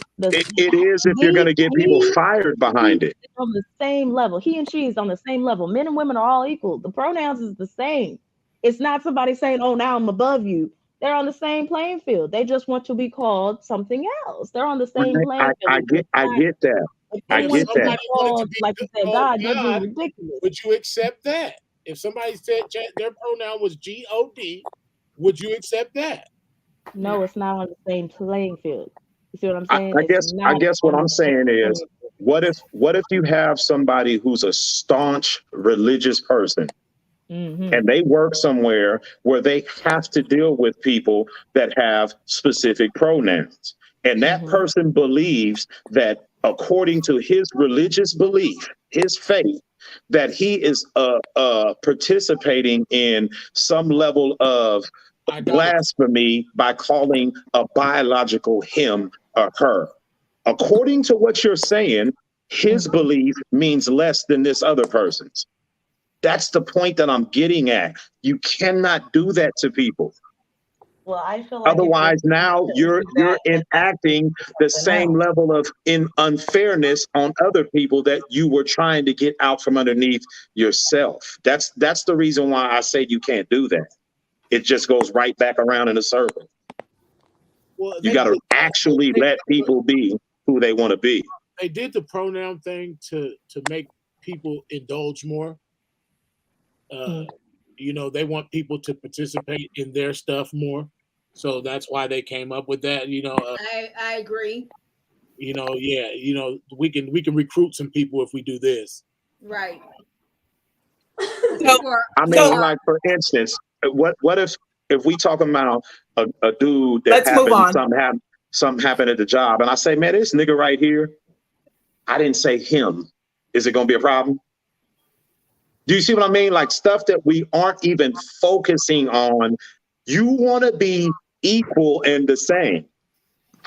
is if you're going to get people fired behind it. On the same level. He and she is on the same level. Men and women are all equal. The pronouns is the same. It's not somebody saying, oh, now I'm above you. They're on the same playing field. They just want to be called something else. They're on the same playing field. I get that. I get that. Like you said, God, that'd be ridiculous. Would you accept that? If somebody said their pronoun was God, would you accept that? No, it's not on the same playing field. You see what I'm saying? I guess what I'm saying is, what if you have somebody who's a staunch religious person and they work somewhere where they have to deal with people that have specific pronouns, and that person believes that according to his religious belief, his faith, that he is participating in some level of blasphemy by calling a biological him or her. According to what you're saying, his belief means less than this other person's. That's the point that I'm getting at. You cannot do that to people. Well, I feel like otherwise now you're enacting the same level of unfairness on other people that you were trying to get out from underneath yourself. That's the reason why I say you can't do that. It just goes right back around in a circle. Well, you got to actually let people be who they want to be. They did the pronoun thing to make people indulge more. They want people to participate in their stuff more. So that's why they came up with that. I agree. We can recruit some people if we do this. Right. Like for instance, what if we talk about a dude that something happened at the job, and I say, man, this nigga right here, I didn't say him. Is it gonna be a problem? Do you see what I mean? Like stuff that we aren't even focusing on. You want to be equal and the same.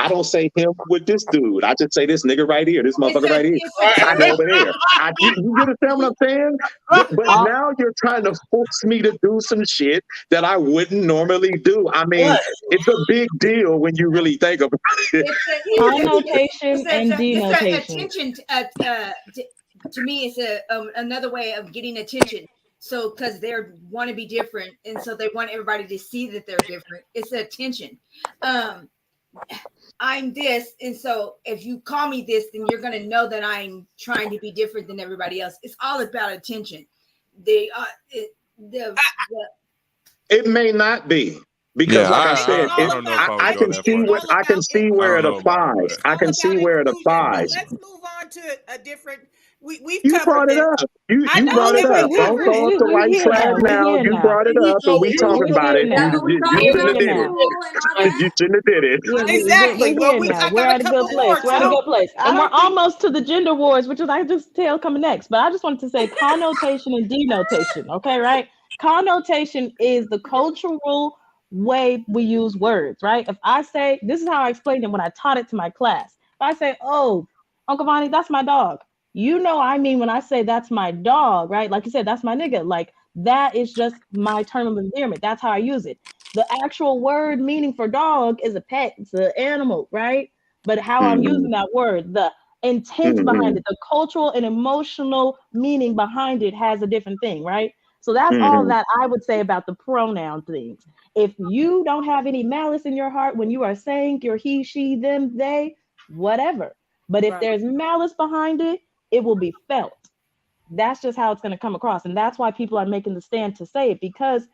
I don't say him with this dude. I just say this nigga right here, this motherfucker right here. It's I go over there. You understand what I'm saying? But now you're trying to force me to do some shit that I wouldn't normally do. I mean, it's a big deal when you really think about it. Connotation and denotation. Attention. To me, it's another way of getting attention. So, because they want to be different, and so they want everybody to see that they're different. It's attention. I'm this, and so if you call me this, then you're going to know that I'm trying to be different than everybody else. It's all about attention. It may not be, because like I said, I can see where it applies. I can see where it applies. Let's move on to a different. We've You brought it up. You brought it up. Don't throw up the white flag now. You brought it up, and we talking about it. You shouldn't have did it. You shouldn't have did it. Exactly. We're at a good place. We're at a good place. And we're almost to the gender wars, which is I just tell coming next. But I just wanted to say connotation and denotation. Okay, right? Connotation is the cultural way we use words, right? If I say, this is how I explained it when I taught it to my class. If I say, oh, Uncle Vonnie, that's my dog. You know, I mean, when I say that's my dog, right? Like you said, that's my nigga. Like that is just my term of endearment. That's how I use it. The actual word meaning for dog is a pet. It's an animal, right? But how I'm using that word, the intent behind it, the cultural and emotional meaning behind it has a different thing, right? So that's all that I would say about the pronoun things. If you don't have any malice in your heart when you are saying your he, she, them, they, whatever. But if there's malice behind it, it will be felt. That's just how it's going to come across. And that's why people are making the stand to say it, because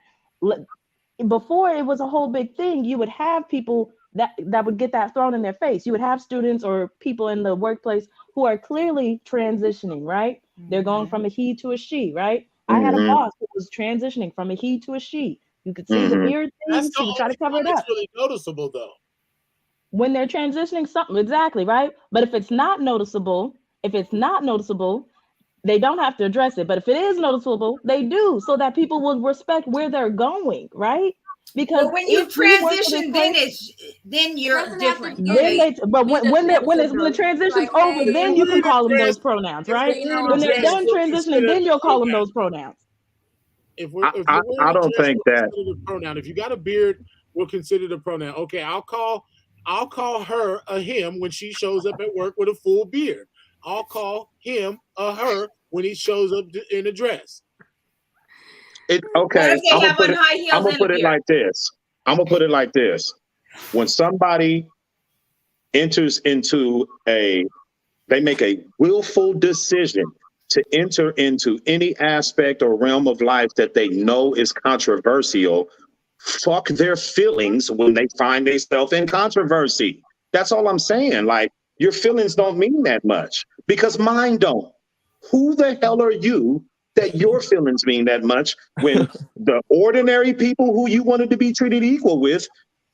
before it was a whole big thing, you would have people that would get that thrown in their face. You would have students or people in the workplace who are clearly transitioning, right? They're going from a he to a she, right? I had a boss who was transitioning from a he to a she. You could see the weird things. She would try to cover it up. It's really noticeable though. When they're transitioning something, exactly, right? But if it's not noticeable, they don't have to address it. But if it is noticeable, they do, so that people will respect where they're going, right? Because when you transition, then you're different. But when the transition's over, then you can call them those pronouns, right? When they're done transitioning, then you'll call them those pronouns. I don't think that pronoun. If you got a beard, we'll consider the pronoun. Okay, I'll call her a him when she shows up at work with a full beard. I'll call him a her when he shows up in a dress. Okay, I'm gonna put it like this. I'm gonna put it like this. When somebody enters into they make a willful decision to enter into any aspect or realm of life that they know is controversial, fuck their feelings when they find themselves in controversy. That's all I'm saying. Like, your feelings don't mean that much, because mine don't. Who the hell are you that your feelings mean that much when the ordinary people who you wanted to be treated equal with,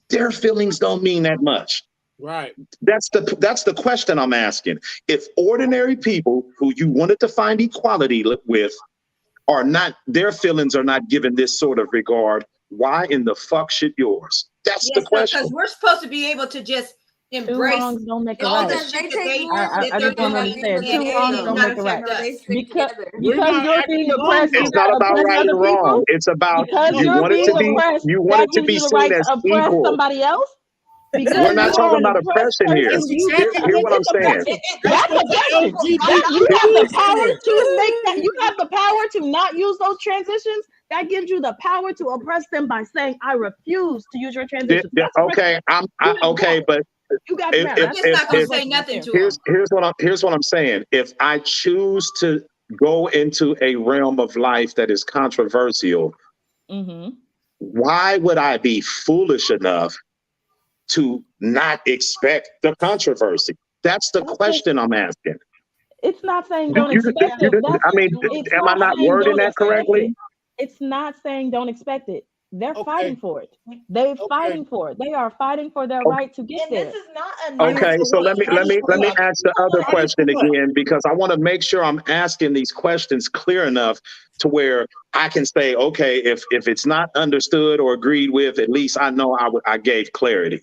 their feelings don't mean that much? Right. That's the question I'm asking. If ordinary people who you wanted to find equality with are not, their feelings are not given this sort of regard, why in the fuck should yours? That's the question. Because we're supposed to be able to just embrace don't make all it the right. shit I just don't understand. 2 wrongs don't make it right. Because You're you're being oppressed. It's not about right and wrong. It's about you want it to be seen as equal. Somebody else. We're not talking about oppression here. Hear what I'm saying. That's oppression. You have the power to make that. You have the power to not use those transitions. That gives you the power to oppress them by saying, "I refuse to use your transitions." Okay, okay, but you got I'm just not gonna say nothing to him. Here's what I'm saying. If I choose to go into a realm of life that is controversial, why would I be foolish enough to not expect the controversy? That's the question I'm asking. It's not saying don't expect it. Am I not wording that correctly? It's not saying don't expect it. They're fighting for it. They're fighting for it. They are fighting for their right to get there. This is not a okay, so let me ask the other question again, because I want to make sure I'm asking these questions clear enough to where I can say, okay, if it's not understood or agreed with, at least I know I gave clarity.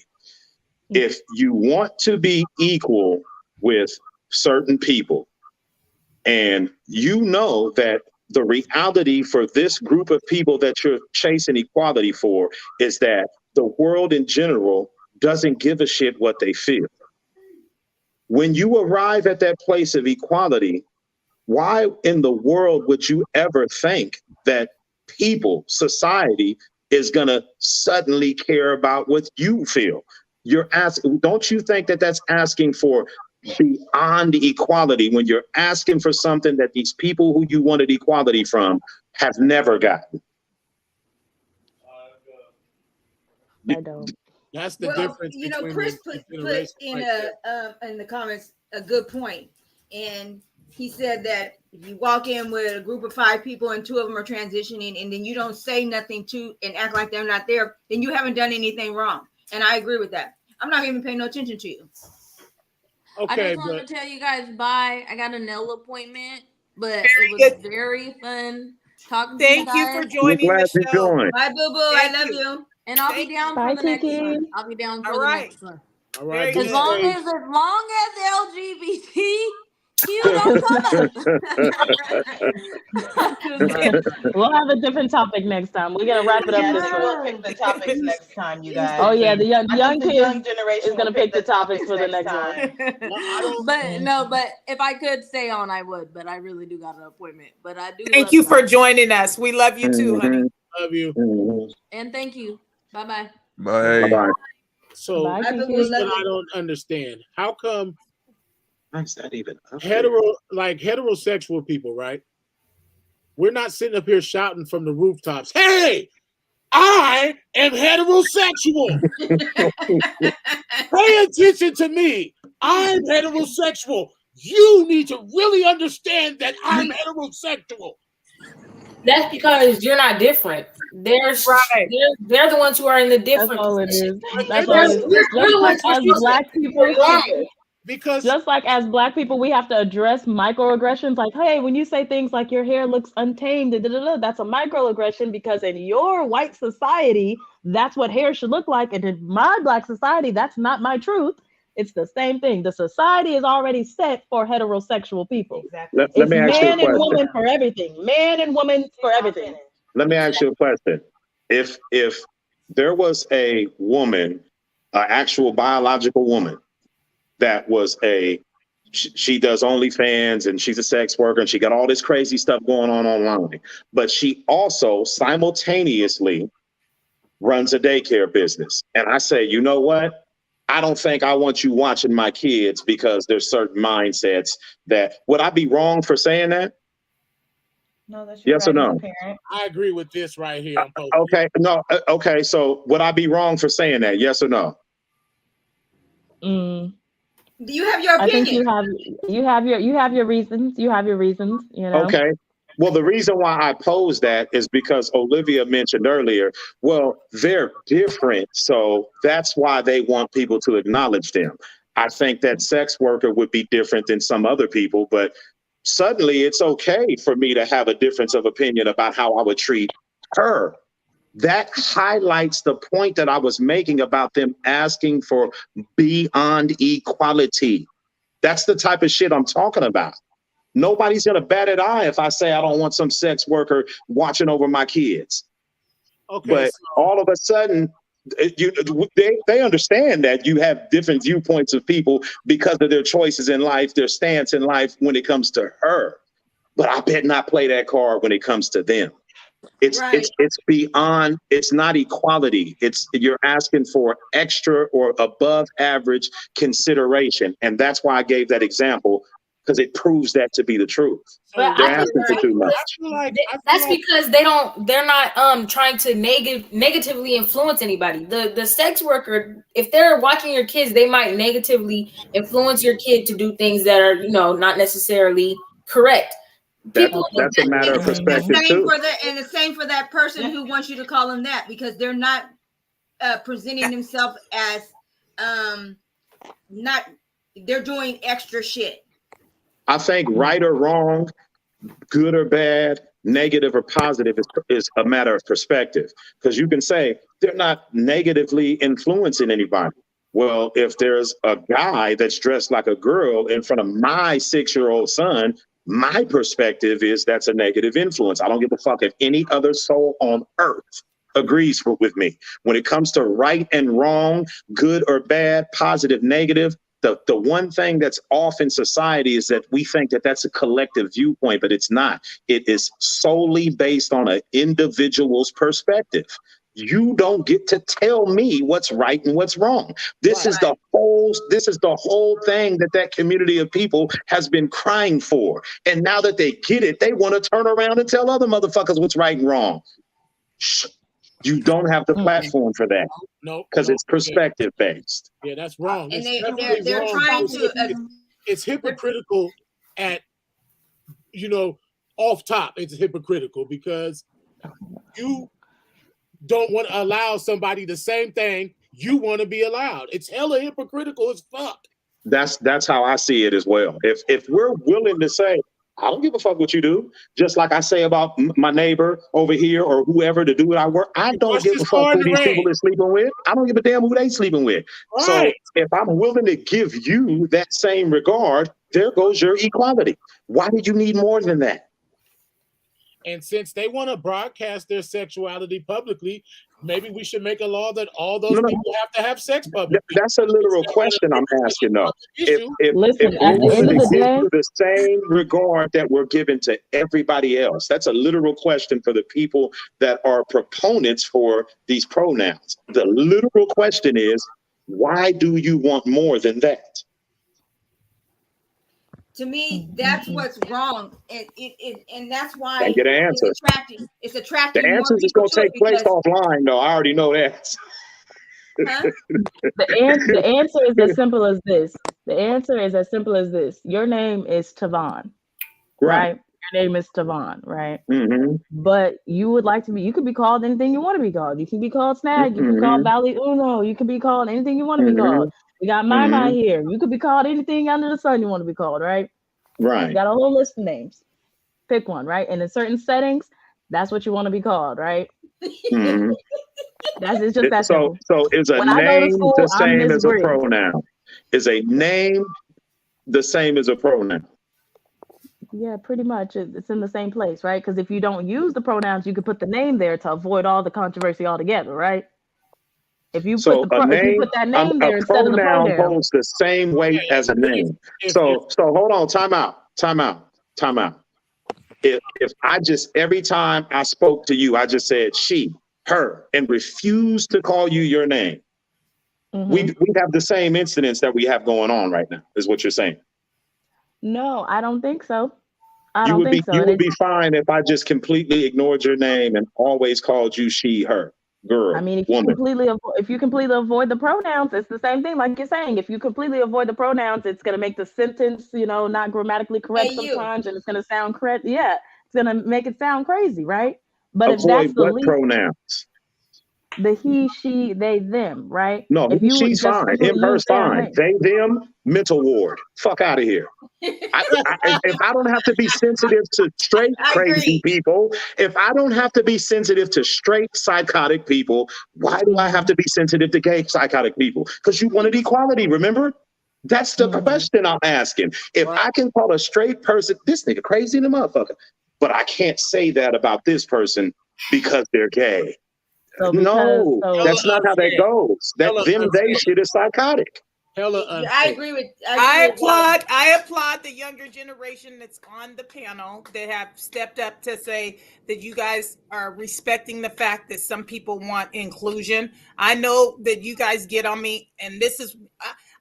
if you want to be equal with certain people, and you know that the reality for this group of people that you're chasing equality for is that the world in general doesn't give a shit what they feel. When you arrive at that place of equality, why in the world would you ever think that people, society, is going to suddenly care about what you feel? You're asking, don't you think that that's asking for beyond equality when you're asking for something that these people who you wanted equality from have never gotten? I don't. That's the Well, difference. you know, between Chris the put generations in right there. in the comments a good point, and he said that if you walk in with a group of 5 people and 2 of them are transitioning, and then you don't say nothing to and act like they're not there, then you haven't done anything wrong. And I agree with that. I'm not even paying no attention to you. Okay, I just wanted but to tell you guys bye. I got a nail appointment, but Very it was good. very fun talking to you Thank you for guys. We're joining glad the you show. joined. Bye, boo boo. I Thank love you. you. And I'll Thank be down Bye, for the next Kiki. one. I'll be down for All the right. next one. all right, Very be As long safe. as LGBTQ don't come up. We'll have a different topic next time. We're gonna wrap it up Yeah, this they way. will pick the topics next time, you guys. Oh yeah, the young I young think the young kids generation is gonna will pick pick the topics for the next one. time. I don't. But no, but if I could stay on, I would. But I really do got an appointment. But I do. Thank love you for y'all. joining us. We love you too, honey. Love you. Mhm. And thank you. Bye bye. Bye. Bye-bye. So Bye, Bye, boo boo. here's Kiki. what Love I you. don't understand. How come How's that even up there? heterosexual people, right? We're not sitting up here shouting from the rooftops, "Hey, I am heterosexual. Pay attention to me. I'm heterosexual. You need to really understand that I'm heterosexual." That's because you're not different. Right. They're the ones who are in the That's different all it position. is. That's all it is. Just like as black people, Because just like as black people, we have to address microaggressions. Like, hey, when you say things like your hair looks untamed, that's a microaggression because in your white society, that's what hair should look like. And in my black society, that's not my truth. It's the same thing. The society is already set for heterosexual people. Exactly. Let It's me ask you a man and question. woman for everything. Man and woman for everything. Let me ask you a question. If there was a woman, an actual biological woman, that was she does OnlyFans and she's a sex worker and she got all this crazy stuff going on online, but she also simultaneously runs a daycare business. And I say, you know what? I don't think I want you watching my kids because there's certain mindsets that, would I be wrong for saying that? No, that's your Yes or right as no? a parent. I agree with this right here. I'm posting. Okay, no, okay. So would I be wrong for saying that? Yes or no? Mm. You have your I think opinion. you have your reasons. You have your reasons, you know. Okay. Well, the reason why I pose that is because Olivia mentioned earlier, well, they're different. So that's why they want people to acknowledge them. I think that sex worker would be different than some other people, but suddenly it's okay for me to have a difference of opinion about how I would treat her. That highlights the point that I was making about them asking for beyond equality. That's the type of shit I'm talking about. Nobody's going to bat an eye if I say I don't want some sex worker watching over my kids. Okay, But all of a sudden, they understand that you have different viewpoints of people because of their choices in life, their stance in life when it comes to her. But I bet not play that card when it comes to them. It's beyond, it's not equality. You're asking for extra or above average consideration. And that's why I gave that example, because it proves that to be the truth. But They're I think asking for too much. that's because they're not trying to negatively influence anybody. The sex worker, if they're watching your kids, they might negatively influence your kid to do things that are, not necessarily correct. That's a matter of perspective too. The same for that person who wants you to call them that, because they're not presenting themselves as they're doing extra shit. I think right or wrong, good or bad, negative or positive is a matter of perspective. Because you can say they're not negatively influencing anybody. Well, if there's a guy that's dressed like a girl in front of my 6-year-old son, my perspective is that's a negative influence. I don't give a fuck if any other soul on earth agrees with me. When it comes to right and wrong, good or bad, positive, negative, the one thing that's off in society is that we think that that's a collective viewpoint, but it's not. It is solely based on an individual's perspective. You don't get to tell me what's right and what's wrong. This is the whole thing that community of people has been crying for. And now that they get it, they want to turn around and tell other motherfuckers what's right and wrong. Shh. You don't have the platform for that. No, because it's perspective based. Yeah, that's wrong. And It's they're wrong. trying to. It's hypocritical at, off top. It's hypocritical because you don't want to allow somebody the same thing you want to be allowed. It's hella hypocritical as fuck. That's how I see it as well. If we're willing to say, I don't give a fuck what you do, just like I say about my neighbor over here or whoever to do what I work, I don't give a fuck who these people are sleeping with. I don't give a damn who they sleeping with. Right. So if I'm willing to give you that same regard, there goes your equality. Why did you need more than that? And since they want to broadcast their sexuality publicly, maybe we should make a law that all those people have to have sex publicly. That's a literal question I'm asking, though. If Listen, we're willing to give you the same regard that we're giving to everybody else, that's a literal question for the people that are proponents for these pronouns. The literal question is, why do you want more than that? To me, that's what's wrong, and that's why I get an answer. It's attracting. The answer is going to take place offline, though. I already know that. Huh? The answer is as simple as this. The answer is as simple as this. Your name is Tavon, right? Your name is Tavon, right? Mm-hmm. But you would like to be. You could be called anything you want to be called. You can be called Snag. You can be called Valley Uno. You can be called anything you want to be called. We got Mai here. You could be called anything under the sun you want to be called, right? Right. You got a whole list of names. Pick one, right? And in certain settings, that's what you want to be called, right? Mm-hmm. It's just that simple. So is a name the same as a pronoun? Is a name the same as a pronoun? Yeah, pretty much. It's in the same place, right? Because if you don't use the pronouns, you could put the name there to avoid all the controversy altogether, right? If you put that name there instead of the pronoun, holds the same weight as a name. So hold on, time out. If I just, every time I spoke to you, I just said she, her, and refused to call you your name, we have the same incidents that we have going on right now, is what you're saying. No, I don't think so. You would be fine if I just completely ignored your name and always called you she, her. Girl, I mean, if woman. you completely avoid the pronouns, it's the same thing. Like you're saying, if you completely avoid the pronouns, it's gonna make the sentence, not grammatically correct sometimes, and it's gonna sound correct. Yeah, it's gonna make it sound crazy, right? But if that's the least pronouns, the he, she, they, them, right? No, if you she's fine. Him, her's fine. They, them, mental ward. Fuck out of here. If I don't have to be sensitive to straight crazy people, if I don't have to be sensitive to straight psychotic people, why do I have to be sensitive to gay psychotic people? Because you wanted equality, remember? That's the question I'm asking. If I can call a straight person, this nigga crazy in the motherfucker, but I can't say that about this person because they're gay. That's not how that goes. That they shit is psychotic. I agree with. I applaud the younger generation that's on the panel that have stepped up to say that you guys are respecting the fact that some people want inclusion. I know that you guys get on me, and this is.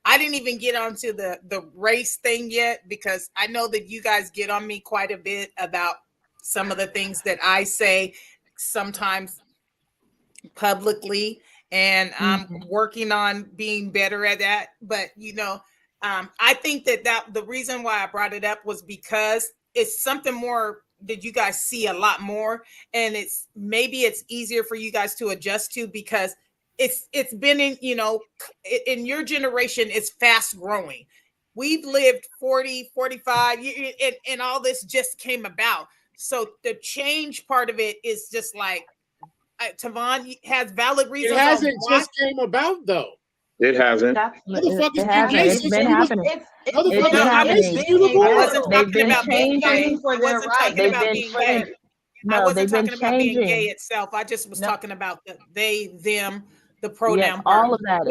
I didn't even get onto the race thing yet because I know that you guys get on me quite a bit about some of the things that I say sometimes publicly, and I'm working on being better at that. But I think that the reason why I brought it up was because it's something more that you guys see a lot more, and it's easier for you guys to adjust to because it's been in your generation, it's fast growing. We've lived 40, 45 years, and all this just came about. So the change part of it is just like, Tavon has valid reasons. It hasn't just came about though. It hasn't. Motherfuckers It hasn't. gay It's since been we was- happening. It's Motherfuckers been been happening. gay since we was I born. wasn't They've talking been about being gay. changing for I their wasn't rights. talking They've about been being changing. gay. I No, wasn't they've been talking about being changing. gay itself. I just was No. talking about the they, them, the Yeah, pronoun all part. of that.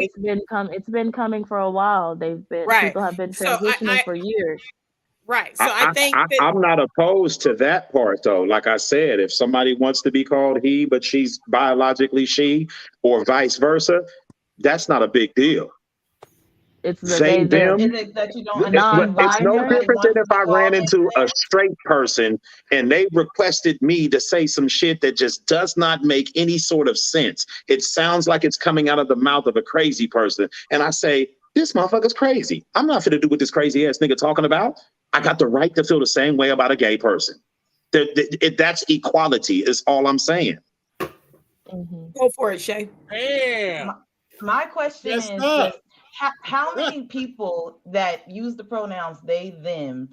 It's been coming for a while. Right. People have been So transitioning for years. right. So I think that I'm not opposed to that part, though. Like I said, if somebody wants to be called he, but she's biologically she, or vice versa, that's not a big deal. It's the They, they them. them. Is it that you don't It's no Non-binary. different than if I ran into a straight person and they requested me to say some shit that just does not make any sort of sense. It sounds like it's coming out of the mouth of a crazy person. And I say, this motherfucker's crazy. I'm not finna do what this crazy ass nigga talking about. I got the right to feel the same way about a gay person. That's equality, is all I'm saying. Mhm. go for it, Shay. Damn. My question Yes, is sir. just, how many people that use the pronouns they, them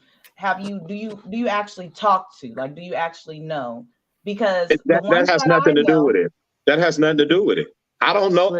do you actually talk to? Like, do you actually know? Because the That ones has that nothing I to do know, with it. That has nothing to do with it. I don't know.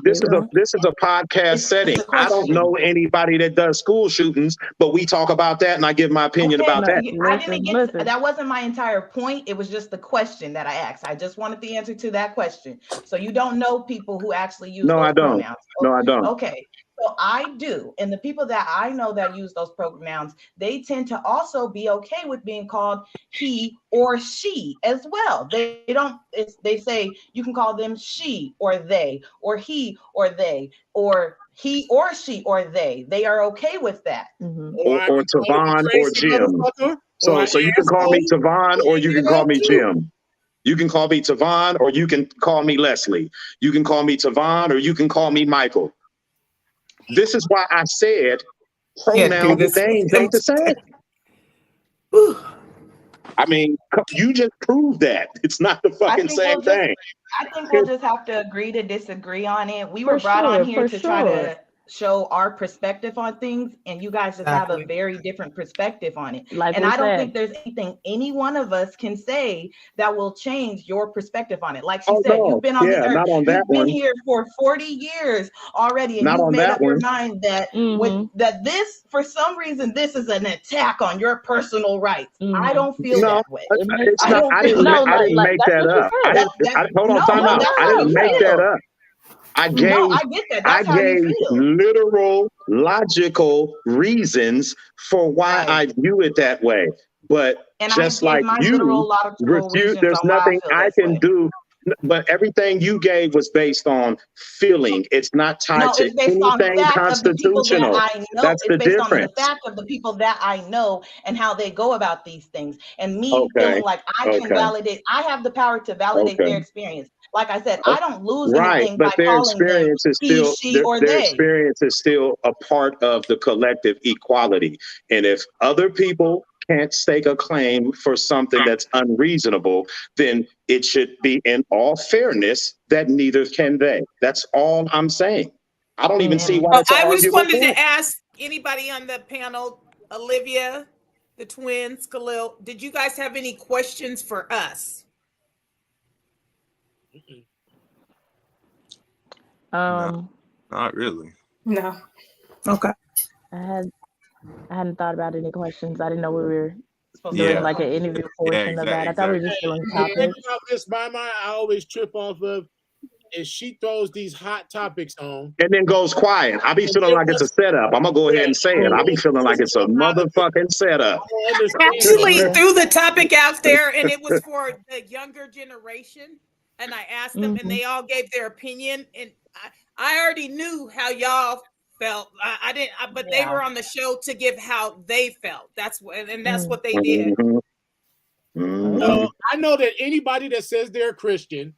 This is a podcast setting. it's a I don't question. know anybody that does school shootings, but we talk about that and I give my opinion Okay, about that. I didn't get Listen. that wasn't my entire point. It was just the question that I asked. I just wanted the answer to that question. So you don't know people who actually use No, those I don't. pronouns. No, I don't. Okay. So I do. And the people that I know that use those pronouns, they tend to also be okay with being called he or she as well. They say you can call them she or they, or he or they, or he or she or they. They are okay with that. Mhm. Or Tavon or Jim. So you can call me Tavon or you can call me Jim. You can call me Tavon or you can call me Leslie. You can call me Tavon or you can call me Michael. This is why I said pronouns and names ain't the same. I mean, you just proved that. It's not the fucking same thing. I think we'll just have to agree to disagree on it. We were brought on here to try to show our perspective on things, and you guys just have a very different perspective on it. And I don't think there's anything any one of us can say that will change your perspective on it. Like she said, you've been on the earth. Not on that You've one. been here for 40 years already, and Not you've on made that up your one. mind that that this, for some reason, this is an attack on your personal rights. I don't feel that way. It's not. I didn't make that up. Hold on, time out. I didn't make that up. I gave literal, logical reasons for why I view it that way. But and just like you refute, there's nothing I can do. But everything you gave was based on feeling. It's not tied to anything constitutional. That's the difference. On the fact of the people that I know and how they go about these things, and me feeling like I can validate. I have the power to validate their experience. Like I said, I don't lose anything by calling them he, she, or their they. experience is still a part of the collective equality. And if other people can't stake a claim for something that's unreasonable, then it should be in all fairness that neither can they. That's all I'm saying. I don't even see why it's I an just wanted arguable to ask anybody on the panel, Olivia, the twins, Khalil, did you guys have any questions for us? No, not really. No. Okay. I hadn't thought about any questions. I didn't know we were doing like an interview portion of that. I thought we were just doing topics. The thing about this, I always trip off of is she throws these hot topics on and then goes quiet. I be feeling like it's a setup. I'm gonna go ahead and say it. I be feeling like it's a motherfucking setup. Actually threw the topic out there, and it was for the younger generation. And I asked them, and they all gave their opinion. And I already knew how y'all felt. I didn't, but they were on the show to give how they felt. That's what they did. I know that anybody that says they're Christian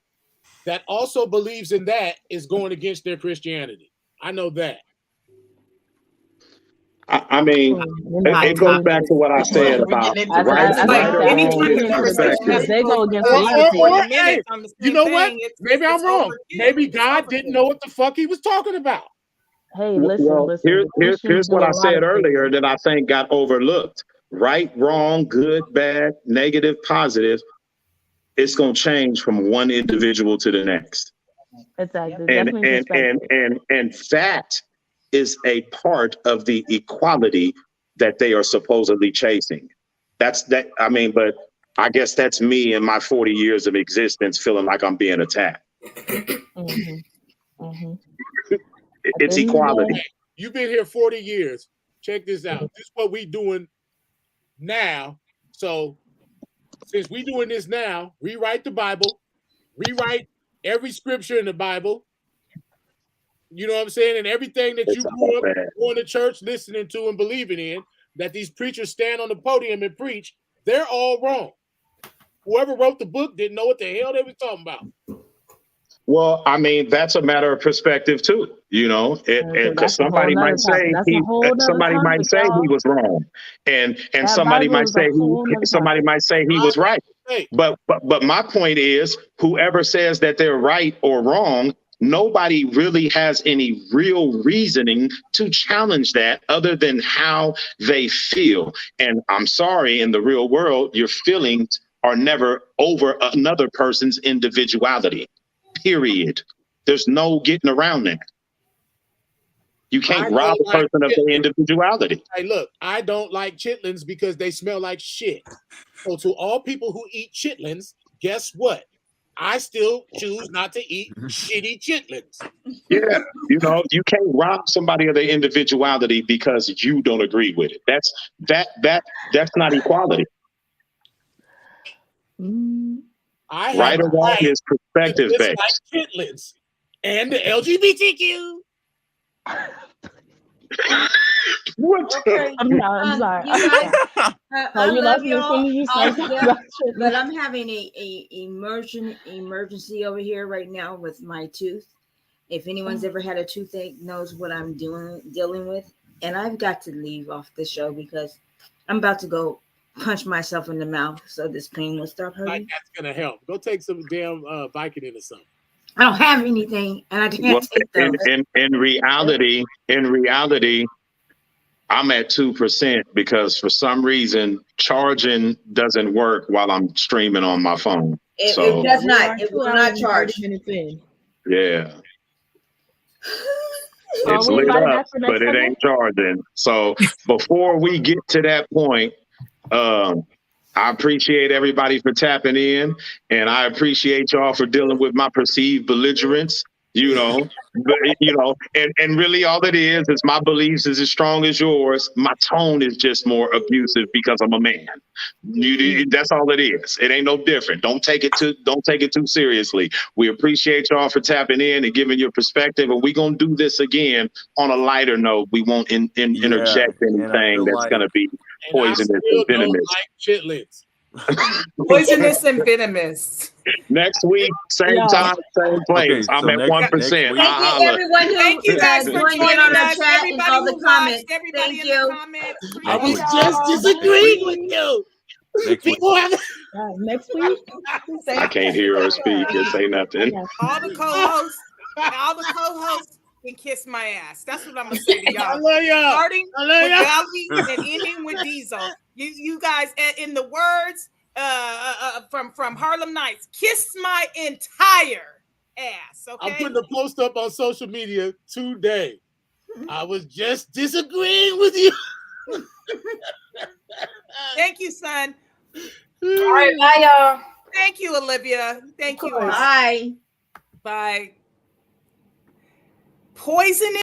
that also believes in that is going against their Christianity. I know that. I mean, it goes back to what I said about right or wrong. They go against you know what? Maybe I'm wrong. Maybe God didn't know what the fuck he was talking about. Hey, listen. Here's what I said earlier that I think got overlooked. Right, wrong, good, bad, negative, positive. It's going to change from one individual to the next. Exactly. And Definitely perspective. and that is a part of the equality that they are supposedly chasing. That's that. I mean, but I guess that's me in my 40 years of existence feeling like I'm being attacked. Hmm. Hmm. It's end of the equality. day, You've been here 40 years. Check this out. This is what we doing now. So since we doing this now, rewrite the Bible, rewrite every scripture in the Bible. You know what I'm saying? And everything that you It's all grew up bad. going to church, listening to, and believing in, that these preachers stand on the podium and preach, they're all wrong. Whoever wrote the book didn't know what the hell they was talking about. Well, I mean, that's a matter of perspective too, you know, so because that's a whole somebody nother might topic. say That's a whole nother somebody might topic, say he y'all. was wrong, and That somebody Bible might is a say whole nother somebody topic. might say he was right. Hey, But my point is, whoever says that they're right or wrong, nobody really has any real reasoning to challenge that other than how they feel. And I'm sorry, in the real world, your feelings are never over another person's individuality. Period. There's no getting around that. You I can't rob don't a like person of their chitlins. individuality. Hey, look, I don't like chitlins because they smell like shit. So to all people who eat chitlins, guess what? I still choose not to eat shitty chitlins. Yeah, you know, you can't rob somebody of their individuality because you don't agree with it. That's not equality. I have Right or a wrong right is to perspective dislike based. chitlins and the LGBTQ. What? Okay. I'm sorry. You guys, Oh, I you love lost me as soon y'all. as you started talking Yeah, about but chitlins. I'm having a emergency over here right now with my tooth. If anyone's ever had a toothache, knows what I'm dealing with, and I've got to leave off the show because I'm about to go punch myself in the mouth so this pain will stop Like hurting. that's gonna help. Go take some damn Vicodin or something. I don't have anything, and I Well, can't take those. in reality, I'm at 2% because for some reason charging doesn't work while I'm streaming on my phone. It So does We not. are It 2 will hours not and charge. 30 minutes in. yeah, Are it's we lit invited up, back for next but it Sunday? ain't charging. So before we get to that point, I appreciate everybody for tapping in, and I appreciate y'all for dealing with my perceived belligerence. You know, but, you know, and really all it is my beliefs is as strong as yours. My tone is just more abusive because I'm a man. That's all it is. It ain't no different. Don't take it too seriously. We appreciate y'all for tapping in and giving your perspective, and we're gonna do this again on a lighter note. We won't interject and I anything feel that's like gonna be And I poisonous still and don't venomous. like chitlins. Poisonous and venomous. Next week, same Yo. time, same place. Okay, I'm so at next 1%. week- Thank you, I'll holler. everyone who Thank you guys for joined in joining on our us. chat and Everybody all the who comments. watched, everybody Thank in you. the comments. I was Next just y'all. disagreeing with you. next week. People have Next week? I can't hear her speak or say nothing. Yes. All the co-hosts can kiss my ass. That's what I'm gonna say to I y'all. love y'all. Starting I love with y'all. Valley and ending with Diesel. You guys, in the words from Harlem Nights, kiss my entire ass. Okay. I'm putting a post up on social media today. I was just disagreeing with you. Thank you, son. All right, bye, y'all. Thank you, Olivia. Thank you all. Bye. Bye. Poison